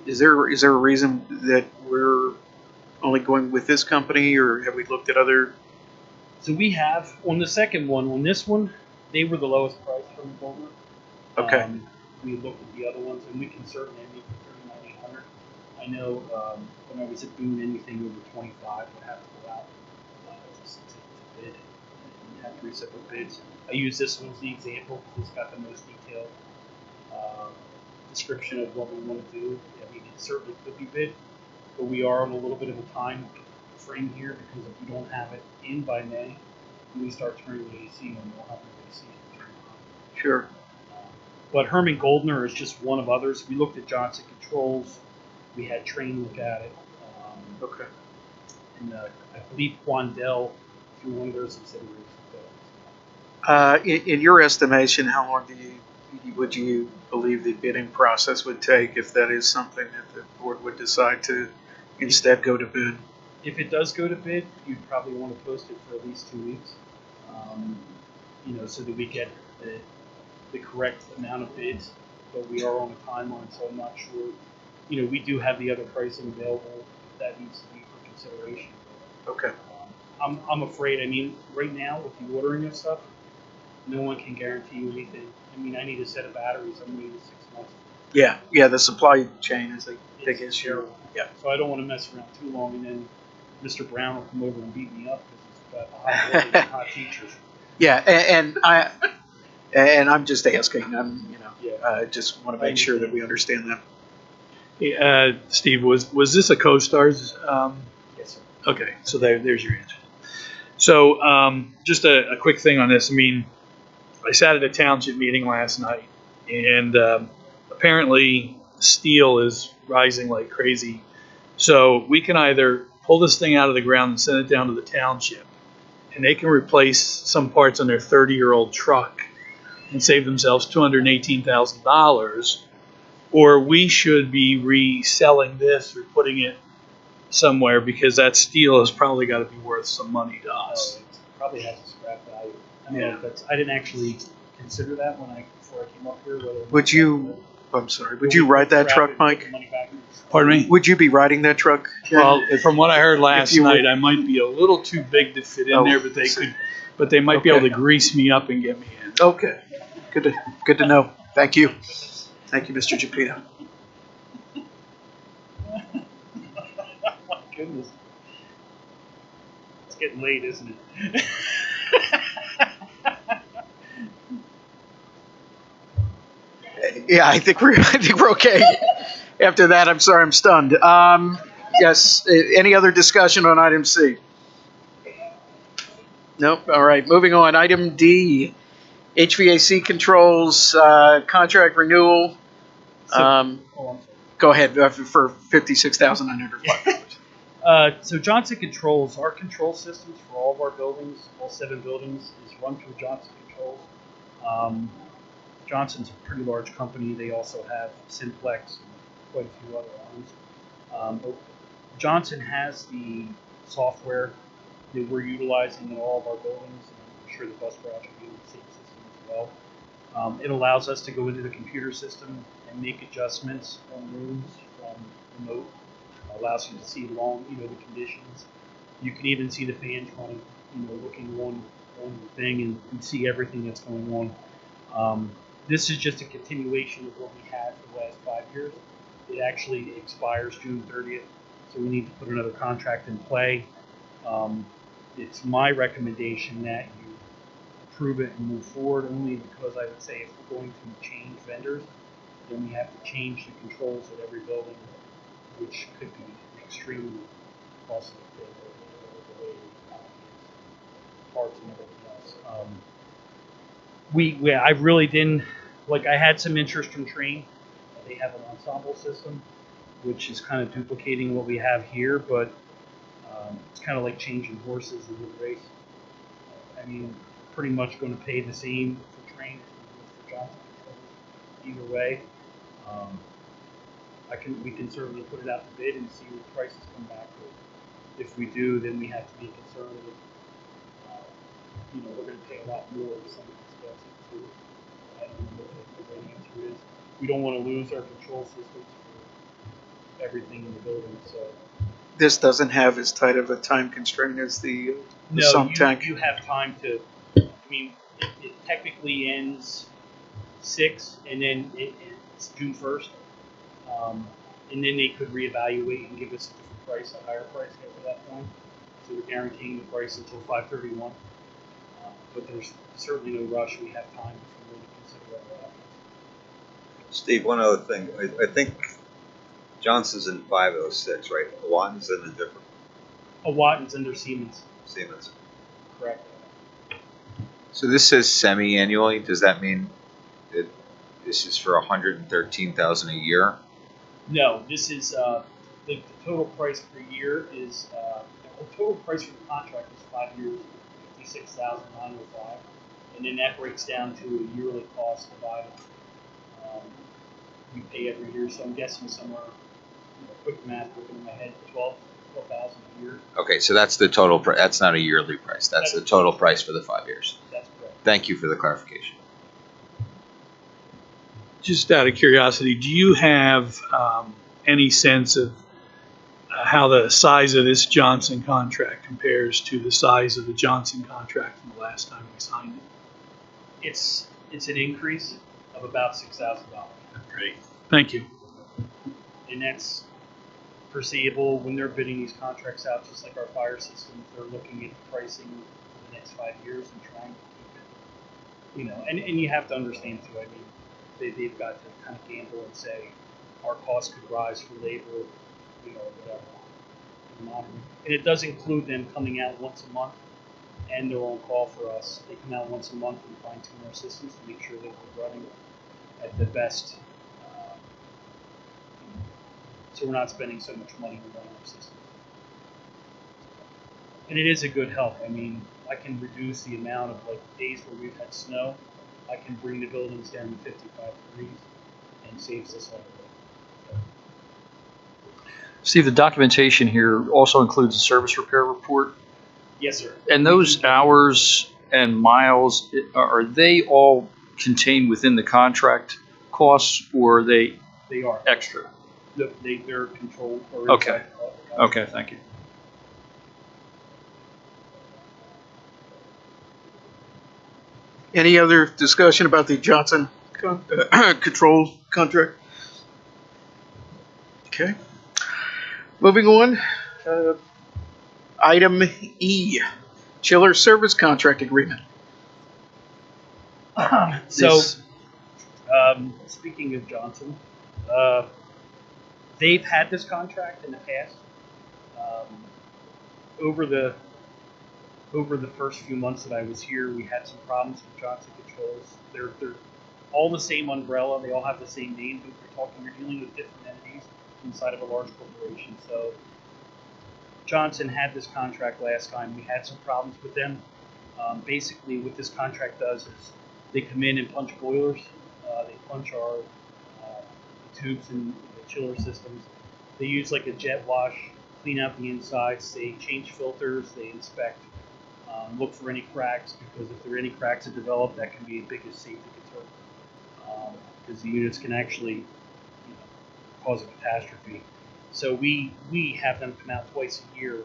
is there a reason that we're only going with this company, or have we looked at other? So we have, on the second one, on this one, they were the lowest price from Goldner. Okay. We looked at the other ones, and we can certainly meet for $3,900. I know when I was at Boone, anything over 25 would have to go out to bid and have 3 separate bids. I use this one as the example because it's got the most detailed description of what we want to do. I mean, it certainly could be bid, but we are on a little bit of a time frame here because if we don't have it in by May, when we start turning the AC on, we'll have no AC in 3 months. Sure. But Herman Goldner is just one of others. We looked at Johnson Controls. We had Train look at it. Okay. And I believe Quandel through one of their subsidiaries. In your estimation, how long would you believe the bidding process would take if that is something that the board would decide to instead go to bid? If it does go to bid, you'd probably want to post it for at least 2 weeks, so that we get the correct amount of bids. But we are on a timeline, so I'm not sure. We do have the other pricing available that needs to be for consideration. Okay. I'm afraid. Right now with the ordering of stuff, no one can guarantee you anything. I need a set of batteries. I'm waiting 6 months. Yeah. The supply chain is a big issue. Terrible. Yeah. So I don't want to mess around too long, and then Mr. Brown will come over and beat me up because it's got hot water and hot teachers. Yeah, and I'm just asking. Just want to make sure that we understand that. Hey, Steve, was this a CoStar's? Yes, sir. Okay, so there's your answer. So just a quick thing on this. I sat at a township meeting last night, and apparently steel is rising like crazy. So we can either pull this thing out of the ground and send it down to the township, and they can replace some parts on their 30-year-old truck and save themselves $218,000, or we should be reselling this or putting it somewhere because that steel has probably got to be worth some money to us. It probably has a scrap value. Yeah. I didn't actually consider that before I came up here. Would you ride that truck, Mike? Pardon me? Would you be riding that truck? Well, from what I heard last night, I might be a little too big to fit in there, but they might be able to grease me up and get me in. Okay. Good to know. Thank you. Thank you, Mr. Gepito. My goodness. It's getting late, isn't it? Yeah, I think we're okay. After that, I'm sorry, I'm stunned. Yes. Any other discussion on item C? Nope. All right. Moving on. Item D, HVAC controls contract renewal. Go ahead for $56,905. So Johnson Controls, our control systems for all of our buildings, all 7 buildings, is run through Johnson Controls. Johnson's a pretty large company. They also have Simplex and quite a few other arms. But Johnson has the software that we're utilizing in all of our buildings, and I'm sure the bus routes are using the same system as well. It allows us to go into the computer system and make adjustments on rooms from remote. Allows you to see the conditions. You can even see the fans running, looking on the thing and see everything that's going on. This is just a continuation of what we had for the last 5 years. It actually expires June 30th, so we need to put another contract in play. It's my recommendation that you approve it and move forward, only because I would say if we're going to change vendors, then we have to change the controls at every building, which could be extremely costly for the way parts and everything else. I really didn't, like, I had some interest from Train. They have an ensemble system, which is kind of duplicating what we have here, but it's kind of like changing horses in the race. I mean, pretty much going to pay the same for Train as for Johnson Controls. Either way, we can certainly put it out to bid and see what prices come back with. If we do, then we have to be concerned with, we're going to pay a lot more for some of these guys too. I don't know what the right answer is. We don't want to lose our control systems for everything in the building, so. This doesn't have as tight of a time constraint as the sump tank. You have time to, I mean, it technically ends 6, and then it's June 1st. And then they could reevaluate and give us a different price, a higher price after that point. So we're guaranteeing the price until 5/31. But there's certainly no rush. We have time to really consider our options. Steve, one other thing. I think Johnson's in 506, right? Watton's in a different. Watton's under Siemens. Siemens. Correct. So this says semi-annually. Does that mean that this is for $113,000 a year? No, this is the total price per year is the total price for the contract is 5 years, $56,905, and then that breaks down to a yearly cost divided. We pay every year, so I'm guessing somewhere, quick math, looking in my head, $12,000 a year. Okay, so that's the total price. That's not a yearly price. That's the total price for the 5 years. That's correct. Thank you for the clarification. Just out of curiosity, do you have any sense of how the size of this Johnson contract compares to the size of the Johnson contract from the last time we signed it? It's an increase of about $6,000. Great, thank you. And that's foreseeable when they're bidding these contracts out, just like our fire systems. They're looking at the pricing for the next 5 years and trying to keep it, and you have to understand too, I mean, they've got to kind of gamble and say our costs could rise for labor, whatever. And it does include them coming out once a month, and they're on call for us. They come out once a month and fine-tune our systems to make sure that we're running at the best, so we're not spending so much money on running our system. And it is a good help. I mean, I can reduce the amount of days where we've had snow. I can bring the buildings down to 55 degrees and saves us a lot of work. Steve, the documentation here also includes a service repair report. Yes, sir. And those hours and miles, are they all contained within the contract costs, or are they are extra? They're controlled. Okay. Okay, thank you. Any other discussion about the Johnson control contract? Okay. Moving on. Item E, chiller service contract agreement. So, speaking of Johnson, they've had this contract in the past. Over the first few months that I was here, we had some problems with Johnson Controls. They're all the same umbrella. They all have the same name, but you're dealing with different entities inside of a large corporation. So Johnson had this contract last time. We had some problems with them. Basically, what this contract does is they come in and punch boilers. They punch our tubes and the chiller systems. They use like a jet wash, clean out the insides. They change filters. They inspect. Look for any cracks, because if there are any cracks that develop, that can be the biggest safety concern, because the units can actually cause a catastrophe. So we have them come out twice a year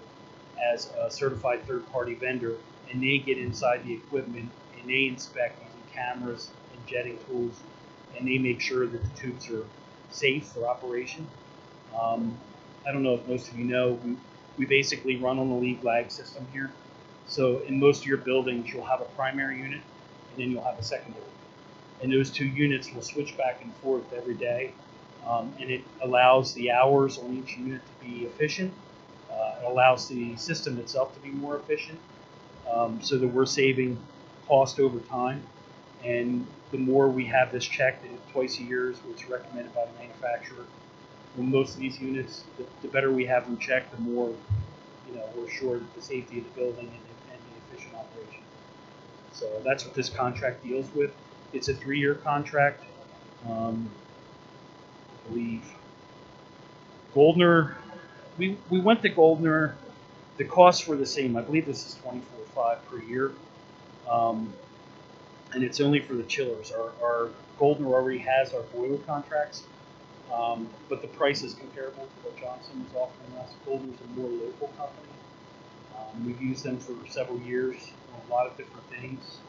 as a certified third-party vendor, and they get inside the equipment and they inspect using cameras and jetting tools, and they make sure that the tubes are safe for operation. I don't know if most of you know, we basically run on the lead lag system here. So in most of your buildings, you'll have a primary unit, and then you'll have a secondary. And those two units will switch back and forth every day, and it allows the hours on each unit to be efficient. It allows the system itself to be more efficient, so that we're saving cost over time. And the more we have this checked twice a year is what's recommended by the manufacturer. On most of these units, the better we have them checked, the more we're sure that the safety of the building and the efficient operation. So that's what this contract deals with. It's a 3-year contract. I believe Goldner, we went to Goldner. The costs were the same. I believe this is $24,500 per year. And it's only for the chillers. Our Goldner already has our boiler contracts, but the price is comparable to what Johnson is offering us. Goldner's a more local company. We've used them for several years on a lot of different things.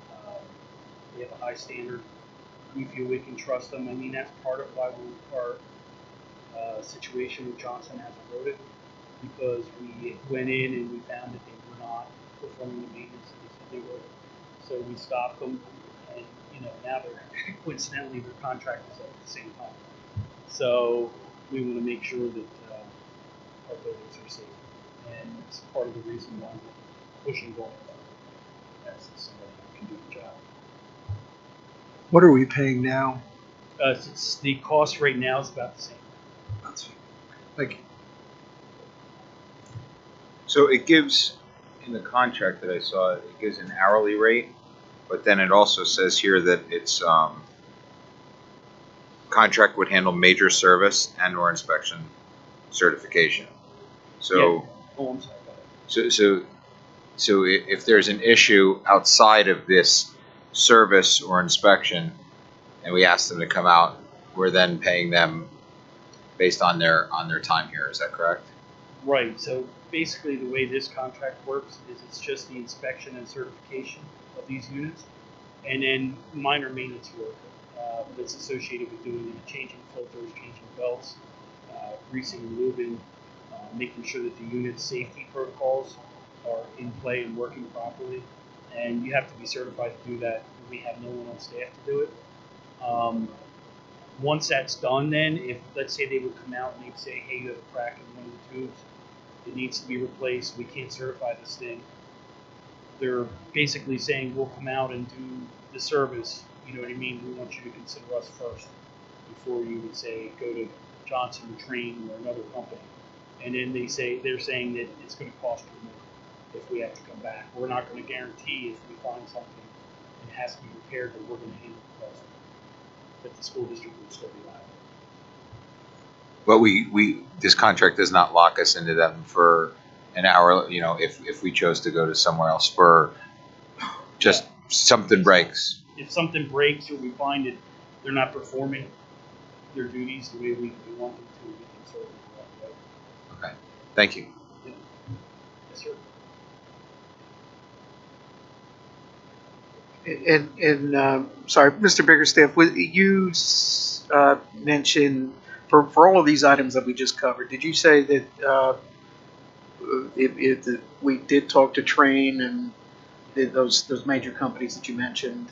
They have a high standard. We feel we can trust them. I mean, that's part of why our situation with Johnson hasn't eroded, because we went in and we found that they were not performing the maintenance that they said they would. So we stopped them, and now they're coincidentally their contract is up at the same time. So we want to make sure that our buildings are safe, and it's part of the reason why we're pushing going as somebody who can do the job. What are we paying now? The cost right now is about the same. Thank you. So it gives, in the contract that I saw, it gives an hourly rate, but then it also says here that it's contract would handle major service and or inspection certification. So, so if there's an issue outside of this service or inspection, and we ask them to come out, we're then paying them based on their time here. Is that correct? Right. So basically, the way this contract works is it's just the inspection and certification of these units, and then minor maintenance work that's associated with doing changing filters, changing belts, greasing and lubing, making sure that the unit's safety protocols are in play and working properly. And you have to be certified to do that. We have no one on staff to do it. Once that's done, then, if let's say they would come out and they'd say, hey, you have a crack in one of the tubes, it needs to be replaced, we can't certify this thing. They're basically saying, we'll come out and do the service, you know what I mean? We want you to consider us first before you would say, go to Johnson or Train or another company. And then they're saying that it's going to cost you more if we have to come back. We're not going to guarantee if we find something and it has to be repaired that we're going to handle the cost, that the school district will still be liable. But this contract does not lock us into them for an hour, if we chose to go to somewhere else for just something breaks. If something breaks or we find that they're not performing their duties the way we want them to, we can sort of do that. Okay. Thank you. Yeah. Yes, sir. And sorry, Mr. Biggerstaff, you mentioned for all of these items that we just covered, did you say that we did talk to Train and those major companies that you mentioned,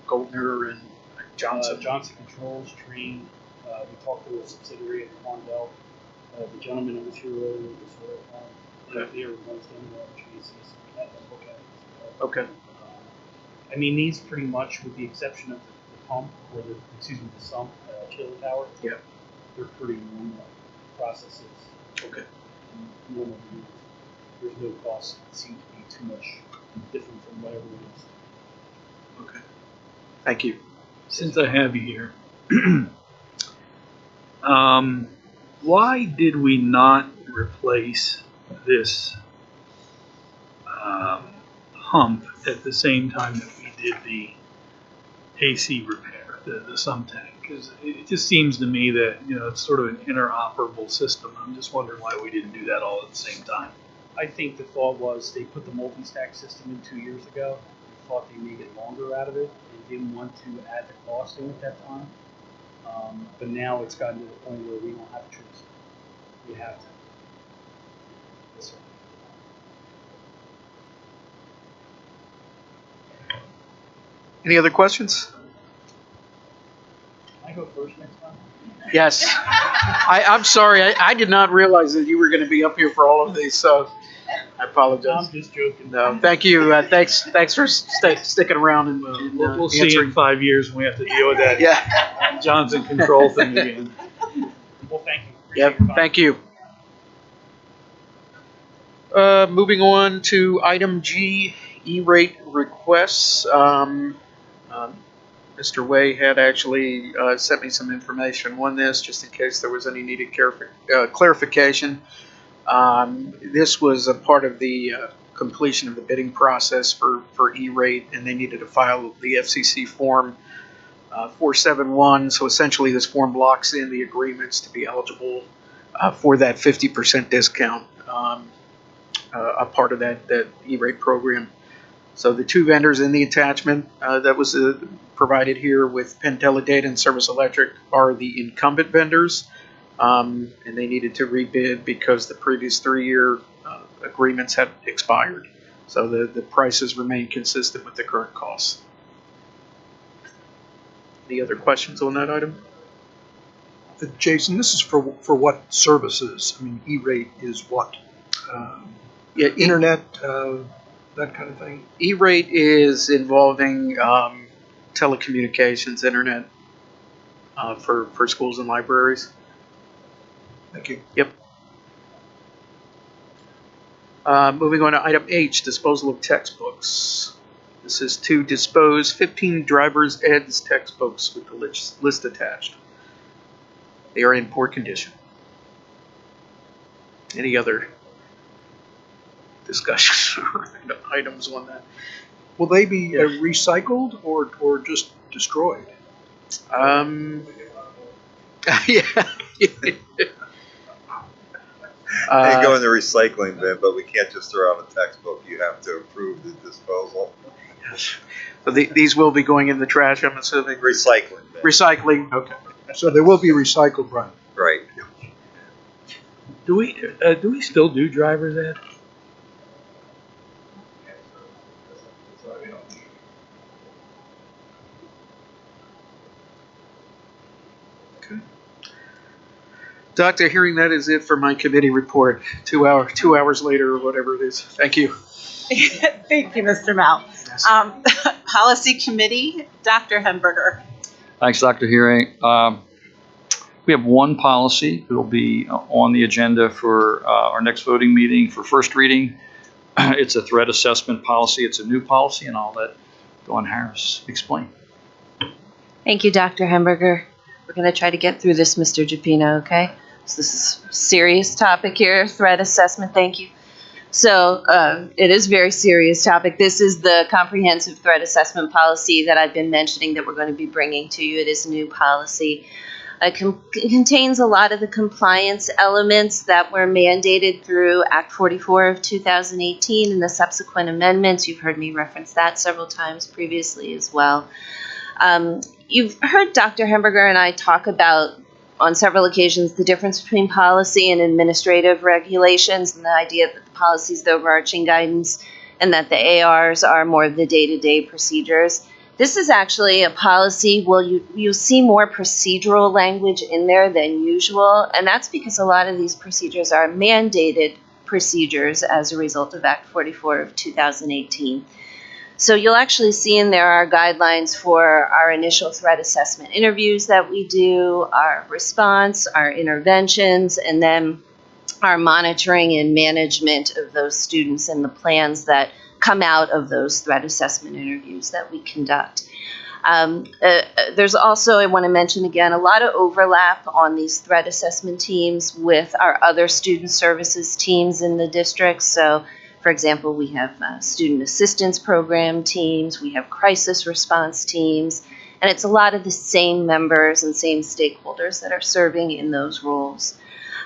Goldner and Johnson? Johnson Controls, Train. We talked to a subsidiary of Quandel. The gentleman that was here earlier was they were ones doing the HVAC, so we had them look at it as well. Okay. I mean, these pretty much, with the exception of the pump, or the sump, chiller tower. Yeah. They're pretty normal processes. Okay. And normal use. There's no cost that seem to be too much different from whatever it is. Okay. Thank you. Since I have you here, why did we not replace this hump at the same time that we did the AC repair, the sump tank? Because it just seems to me that it's sort of an interoperable system. I'm just wondering why we didn't do that all at the same time. I think the thought was they put the multi-stack system in 2 years ago. They thought they may get longer out of it. They didn't want to add the cost in at that time. But now it's gotten to the point where we don't have a choice. We have to. Yes, sir. Any other questions? Can I go first next time? Yes. I'm sorry. I did not realize that you were going to be up here for all of these, so I apologize. I'm just joking. No, thank you. Thanks for sticking around and We'll see you in 5 years when we have to deal with that Yeah. Johnson control thing again. Well, thank you. Yep. Thank you. Moving on to item G, E-rate requests. Mr. Way had actually sent me some information on this, just in case there was any needed clarification. This was a part of the completion of the bidding process for E-rate, and they needed to file the FCC form 471. So essentially, this form locks in the agreements to be eligible for that 50% discount, a part of that E-rate program. So the two vendors in the attachment that was provided here with Pentella Data and Service Electric are the incumbent vendors, and they needed to rebid because the previous 3-year agreements had expired. So the prices remain consistent with the current costs. Any other questions on that item? Jason, this is for what services? I mean, E-rate is what? Internet, that kind of thing? E-rate is involving telecommunications, internet for schools and libraries. Thank you. Yep. Moving on to item H, disposal of textbooks. This is to dispose 15 driver's eds textbooks with the list attached. They are in poor condition. Any other discussion or items on that? Will they be recycled or just destroyed? Yeah. They go in the recycling bin, but we can't just throw out a textbook. You have to approve the disposal. So these will be going in the trash, I'm assuming? Recycling bin. Recycling, okay. So they will be recycled, Brian? Right. Do we still do driver's ed? Doctor, hearing that is it for my committee report. 2 hours later or whatever it is. Thank you. Thank you, Mr. Mount. Policy Committee, Dr. Hemberger. Thanks, Dr. Hearing. We have one policy that will be on the agenda for our next voting meeting for first reading. It's a threat assessment policy. It's a new policy, and I'll let Dawn Harris explain. Thank you, Dr. Hemberger. We're going to try to get through this, Mr. Giuppino, okay? So this is a serious topic here, threat assessment. Thank you. So it is a very serious topic. This is the comprehensive threat assessment policy that I've been mentioning that we're going to be bringing to you. It is a new policy. It contains a lot of the compliance elements that were mandated through Act 44 of 2018 and the subsequent amendments. You've heard me reference that several times previously as well. You've heard Dr. Hemberger and I talk about on several occasions the difference between policy and administrative regulations, and the idea that the policy is the overarching guidance and that the ARs are more of the day-to-day procedures. This is actually a policy where you'll see more procedural language in there than usual, and that's because a lot of these procedures are mandated procedures as a result of Act 44 of 2018. So you'll actually see in there our guidelines for our initial threat assessment interviews that we do, our response, our interventions, and then our monitoring and management of those students and the plans that come out of those threat assessment interviews that we conduct. There's also, I want to mention again, a lot of overlap on these threat assessment teams with our other student services teams in the district. So, for example, we have student assistance program teams, we have crisis response teams, and it's a lot of the same members and same stakeholders that are serving in those roles.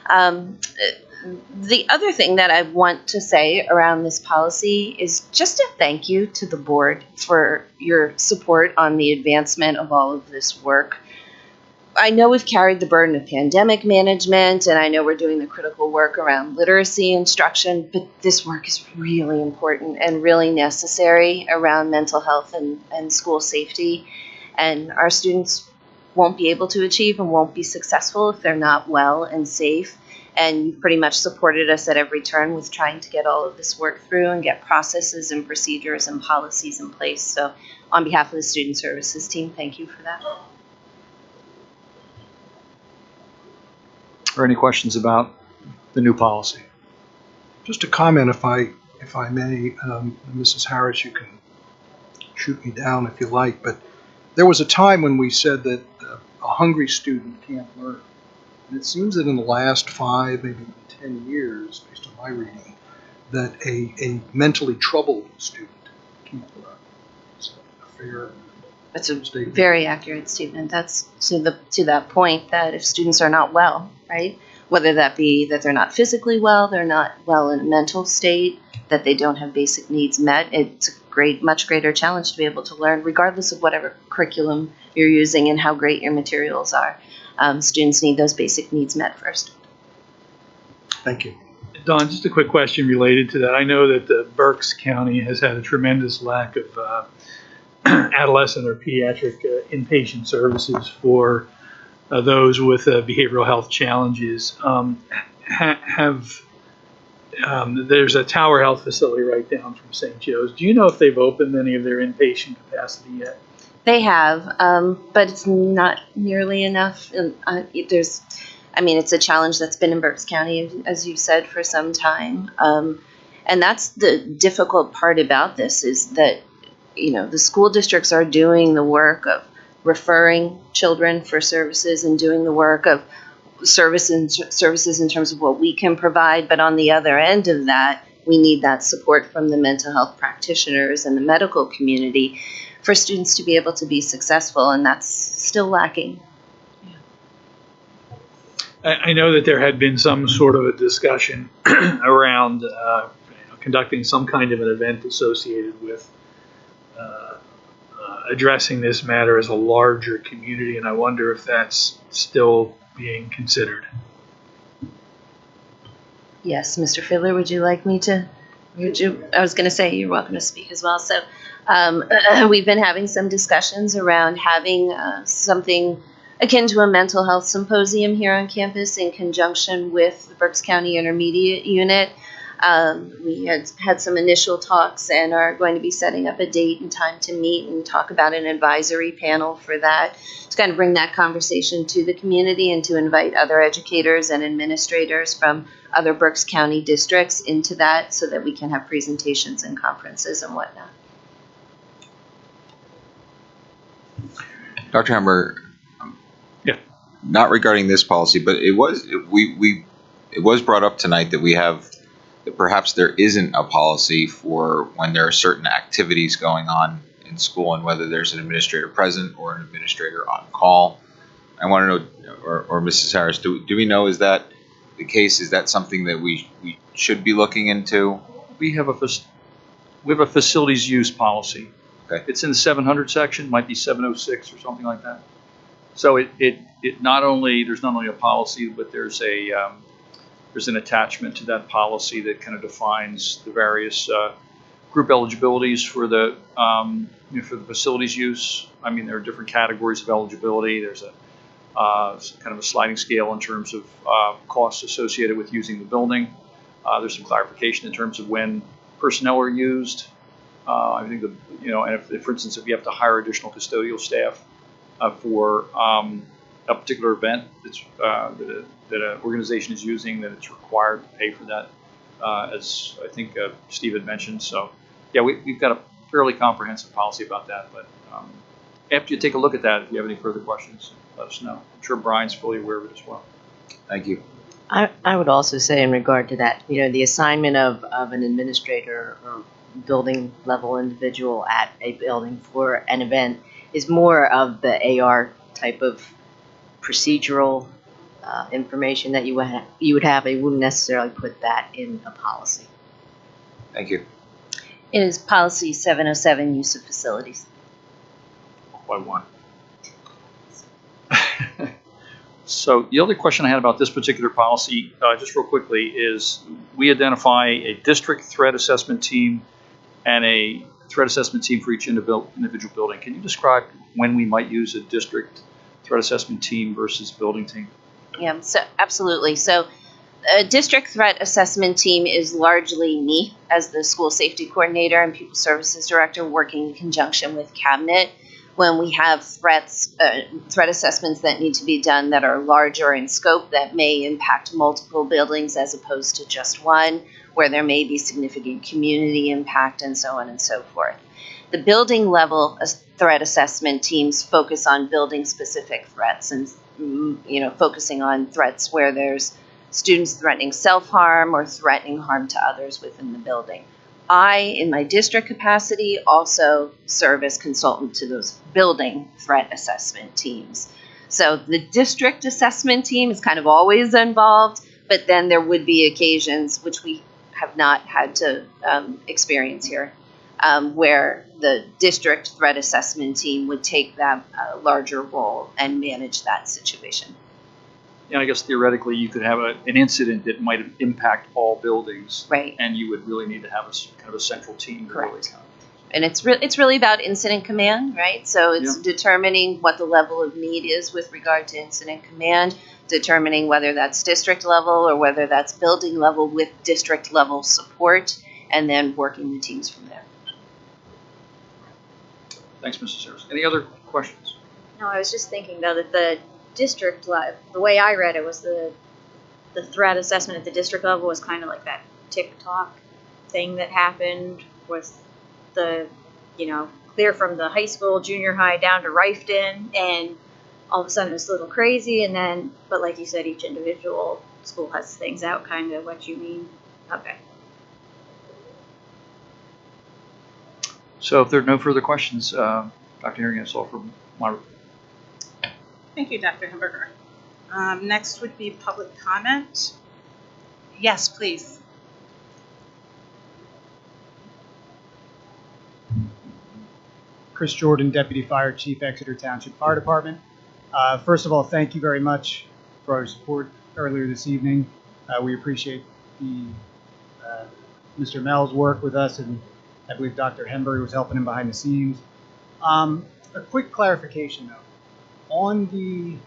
The other thing that I want to say around this policy is just a thank you to the board for your support on the advancement of all of this work. I know we've carried the burden of pandemic management, and I know we're doing the critical work around literacy instruction, but this work is really important and really necessary around mental health and school safety. And our students won't be able to achieve and won't be successful if they're not well and safe. And you pretty much supported us at every turn with trying to get all of this work through and get processes and procedures and policies in place. So on behalf of the Student Services team, thank you for that. Or any questions about the new policy? Just a comment, if I may, Mrs. Harris, you can shoot me down if you like, but there was a time when we said that a hungry student can't learn. And it seems that in the last 5, maybe even 10 years, based on my reading, that a mentally troubled student can't learn. It's a fair That's a statement. very accurate statement. That's to that point that if students are not well, right, whether that be that they're not physically well, they're not well in a mental state, that they don't have basic needs met, it's a much greater challenge to be able to learn, regardless of whatever curriculum you're using and how great your materials are. Students need those basic needs met first. Thank you. Don, just a quick question related to that. I know that Berks County has had a tremendous lack of adolescent or pediatric inpatient services for those with behavioral health challenges. There's a Tower Health facility right down from St. Joe's. Do you know if they've opened any of their inpatient capacity yet? They have, but it's not nearly enough. It's a challenge that's been in Berks County, as you said, for some time. And that's the difficult part about this is that, the school districts are doing the work of referring children for services and doing the work of services in terms of what we can provide. But on the other end of that, we need that support from the mental health practitioners and the medical community for students to be able to be successful, and that's still lacking. I know that there had been some sort of a discussion around conducting some kind of an event associated with addressing this matter as a larger community, and I wonder if that's still being considered. Yes, Mr. Fiddler, would you like me to? I was going to say you're welcome to speak as well. So we've been having some discussions around having something akin to a mental health symposium here on campus in conjunction with the Berks County Intermediate Unit. We had some initial talks and are going to be setting up a date and time to meet and talk about an advisory panel for that, to kind of bring that conversation to the community and to invite other educators and administrators from other Berks County districts into that so that we can have presentations and conferences and whatnot. Dr. Hammer, yeah, not regarding this policy, but it was brought up tonight that perhaps there isn't a policy for when there are certain activities going on in school and whether there's an administrator present or an administrator on call. I want to know, or Mrs. Harris, do we know, is that the case? Is that something that we should be looking into? We have a facilities use policy. Okay. It's in the 700 section, might be 706 or something like that. So there's not only a policy, but there's an attachment to that policy that kind of defines the various group eligibilities for the facilities use. I mean, there are different categories of eligibility. There's a kind of a sliding scale in terms of costs associated with using the building. There's some clarification in terms of when personnel are used. I think and if, for instance, if you have to hire additional custodial staff for a particular event that an organization is using, that it's required to pay for that, as I think Steve had mentioned. So, yeah, we've got a fairly comprehensive policy about that. But after you take a look at that, if you have any further questions, let us know. I'm sure Brian's fully aware of it as well. Thank you. I would also say in regard to that, the assignment of an administrator or building level individual at a building for an event is more of the AR type of procedural information that you would have. I wouldn't necessarily put that in a policy. Thank you. It is policy 707, use of facilities. By one. So the other question I had about this particular policy, just real quickly, is we identify a district threat assessment team and a threat assessment team for each individual building. Can you describe when we might use a district threat assessment team versus building team? Yeah, so absolutely. So a district threat assessment team is largely me as the school safety coordinator and pupil services director working in conjunction with cabinet when we have threat assessments that need to be done that are larger in scope that may impact multiple buildings as opposed to just one, where there may be significant community impact and so on and so forth. The building level threat assessment teams focus on building specific threats and focusing on threats where there's students threatening self-harm or threatening harm to others within the building. I, in my district capacity, also serve as consultant to those building threat assessment teams. So the district assessment team is kind of always involved, but then there would be occasions, which we have not had to experience here, where the district threat assessment team would take that larger role and manage that situation. Yeah, I guess theoretically you could have an incident that might impact all buildings, right? And you would really need to have kind of a central team. Correct. And it's really about incident command, right? So it's determining what the level of need is with regard to incident command, determining whether that's district level or whether that's building level with district level support, and then working the teams from there. Thanks, Mrs. Harris. Any other questions? No, I was just thinking though that the district, the way I read it was the threat assessment at the district level was kind of like that TikTok thing that happened with the, clear from the high school, junior high down to Riften, and all of a sudden it's a little crazy, and then, but like you said, each individual school has things out, kind of what you mean. Okay. So if there are no further questions, Dr. Herring, that's all from my report. Thank you, Dr. Hamburger. Next would be public comment. Yes, please. Chris Jordan, Deputy Fire Chief, Exeter Township Fire Department. First of all, thank you very much for our support earlier this evening. We appreciate Mr. Mel's work with us, and I believe Dr. Hemberg was helping him behind the scenes. A quick clarification, though. On the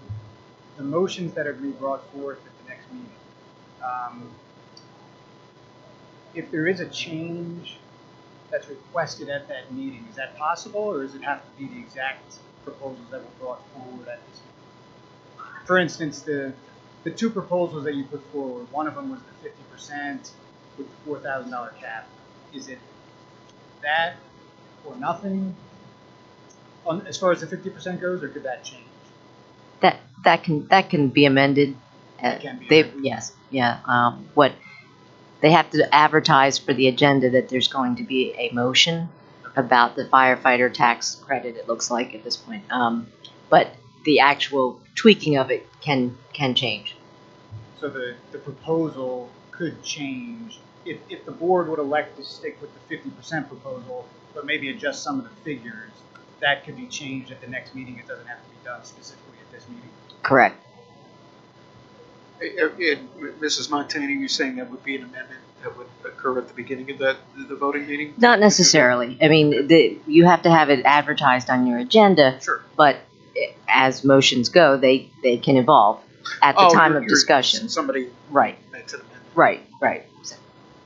motions that are to be brought forth at the next meeting, if there is a change that's requested at that meeting, is that possible, or does it have to be the exact proposals that were brought forward at this meeting? For instance, the two proposals that you put forward, one of them was the 50% with the $4,000 cap. Is it that or nothing as far as the 50% goes, or could that change? That can be amended. Yes, yeah. What they have to advertise for the agenda that there's going to be a motion about the firefighter tax credit. It looks like at this point, but the actual tweaking of it can change. So the proposal could change if the board would elect to stick with the 50% proposal, but maybe adjust some of the figures. That could be changed at the next meeting. It doesn't have to be done specifically at this meeting. Correct. Mrs. Montani, you're saying that would be an amendment that would occur at the beginning of the voting meeting? Not necessarily. I mean, you have to have it advertised on your agenda. Sure. But as motions go, they can evolve at the time of discussion. Somebody right. makes an amendment. Right.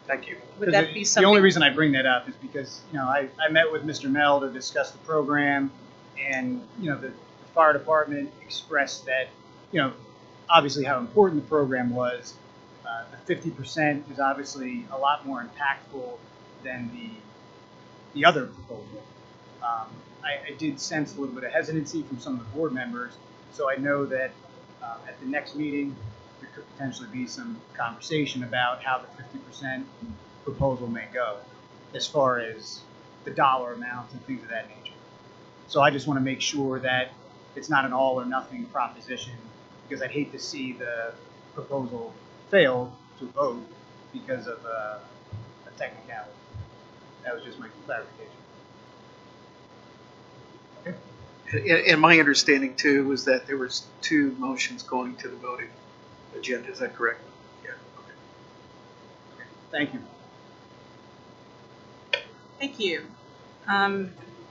Thank you. Would that be something? The only reason I bring that up is because I met with Mr. Mel to discuss the program, and the fire department expressed that obviously how important the program was. The 50% is obviously a lot more impactful than the other proposal. I did sense a little bit of hesitancy from some of the board members, so I know that at the next meeting there could potentially be some conversation about how the 50% proposal may go as far as the dollar amounts and things of that nature. So I just want to make sure that it's not an all or nothing proposition, because I'd hate to see the proposal fail to vote because of a technicality. That was just my clarification. Okay. And my understanding too was that there was 2 motions going to the voting agenda. Is that correct? Yeah. Okay. Thank you. Thank you.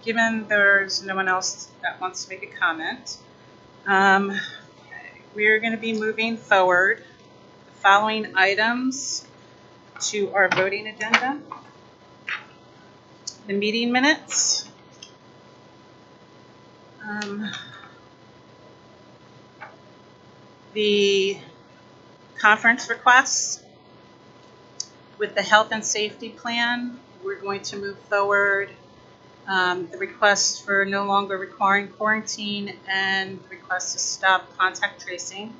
Given there's no one else that wants to make a comment, we're going to be moving forward the following items to our voting agenda. The meeting minutes. The conference requests. With the health and safety plan, we're going to move forward the request for no longer requiring quarantine and the request to stop contact tracing.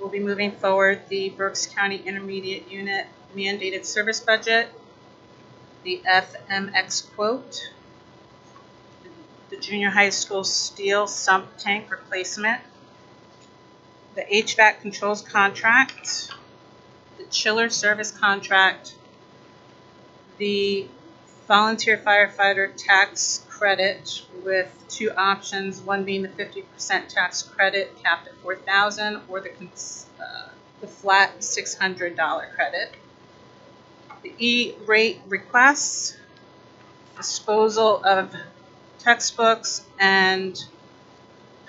We'll be moving forward the Berks County Intermediate Unit mandated service budget, the FMX quote, the junior high school steel sump tank replacement, the HVAC controls contract, the chiller service contract, the volunteer firefighter tax credit with 2 options, one being the 50% tax credit capped at $4,000 or the flat $600 credit. The E-rate requests, disposal of textbooks, and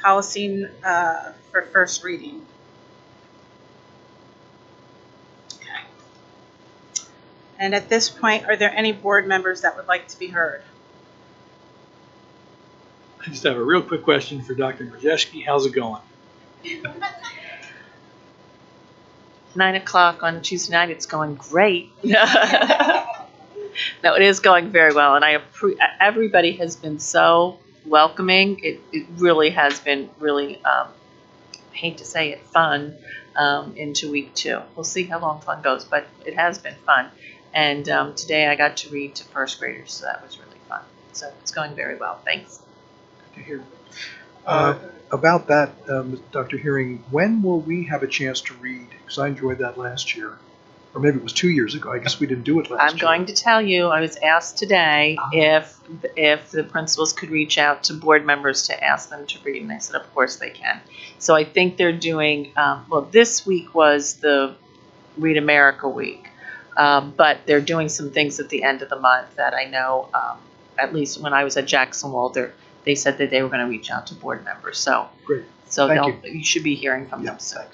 policy for first reading. And at this point, are there any board members that would like to be heard? I just have a real quick question for Dr. Brzezinski. How's it going? 9 o'clock on Tuesday night, it's going great. No, it is going very well, and everybody has been so welcoming. It really has been really, I hate to say it, fun into week 2. We'll see how long fun goes, but it has been fun. And today I got to read to first graders, so that was really fun. So it's going very well. Thanks. Good to hear. About that, Dr. Hearing, when will we have a chance to read? Because I enjoyed that last year. Or maybe it was 2 years ago. I guess we didn't do it last year. I'm going to tell you, I was asked today if the principals could reach out to board members to ask them to read, and I said, of course they can. So I think they're doing, well, this week was the Read America week, but they're doing some things at the end of the month that I know, at least when I was at Jackson Walter, they said that they were going to reach out to board members. So, great. So Thank you should be hearing from them soon.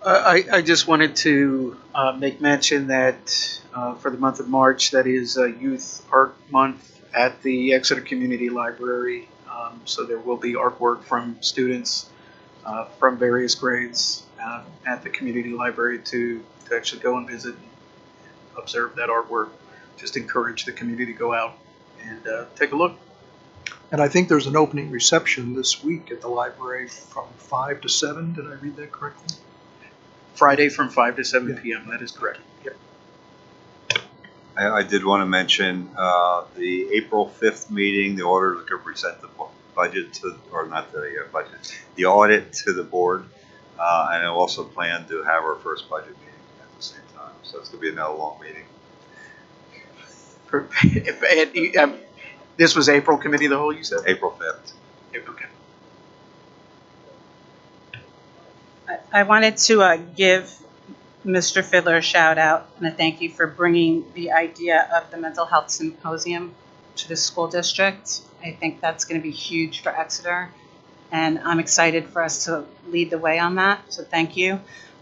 I just wanted to make mention that for the month of March, that is Youth Art Month at the Exeter Community Library. So there will be artwork from students from various grades at the community library to actually go and visit and observe that artwork. Just encourage the community to go out and take a look. And I think there's an opening reception this week at the library from 5 to 7. Did I read that correctly? Friday from 5 to 7 p.m. That is correct. Yep. I did want to mention the April 5th meeting, the auditor is going to present the budget to, or not the budget, the audit to the board. And I also plan to have our first budget meeting at the same time. So it's going to be another long meeting. This was April committee of the whole, you said? April 5th. Okay. I wanted to give Mr. Fiddler a shout out and a thank you for bringing the idea of the mental health symposium to the school district. I think that's going to be huge for Exeter, and I'm excited for us to lead the way on that, so thank you.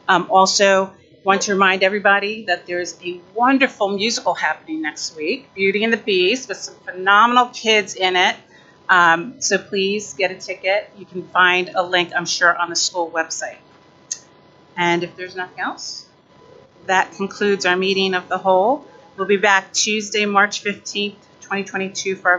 Also, want to remind everybody that there's a wonderful musical happening next week, Beauty and the Beast, with some phenomenal kids in it. So please get a ticket. You can find a link, I'm sure, on the school website. And if there's nothing else, that concludes our meeting of the whole. We'll be back Tuesday, March 15th, 2022 for our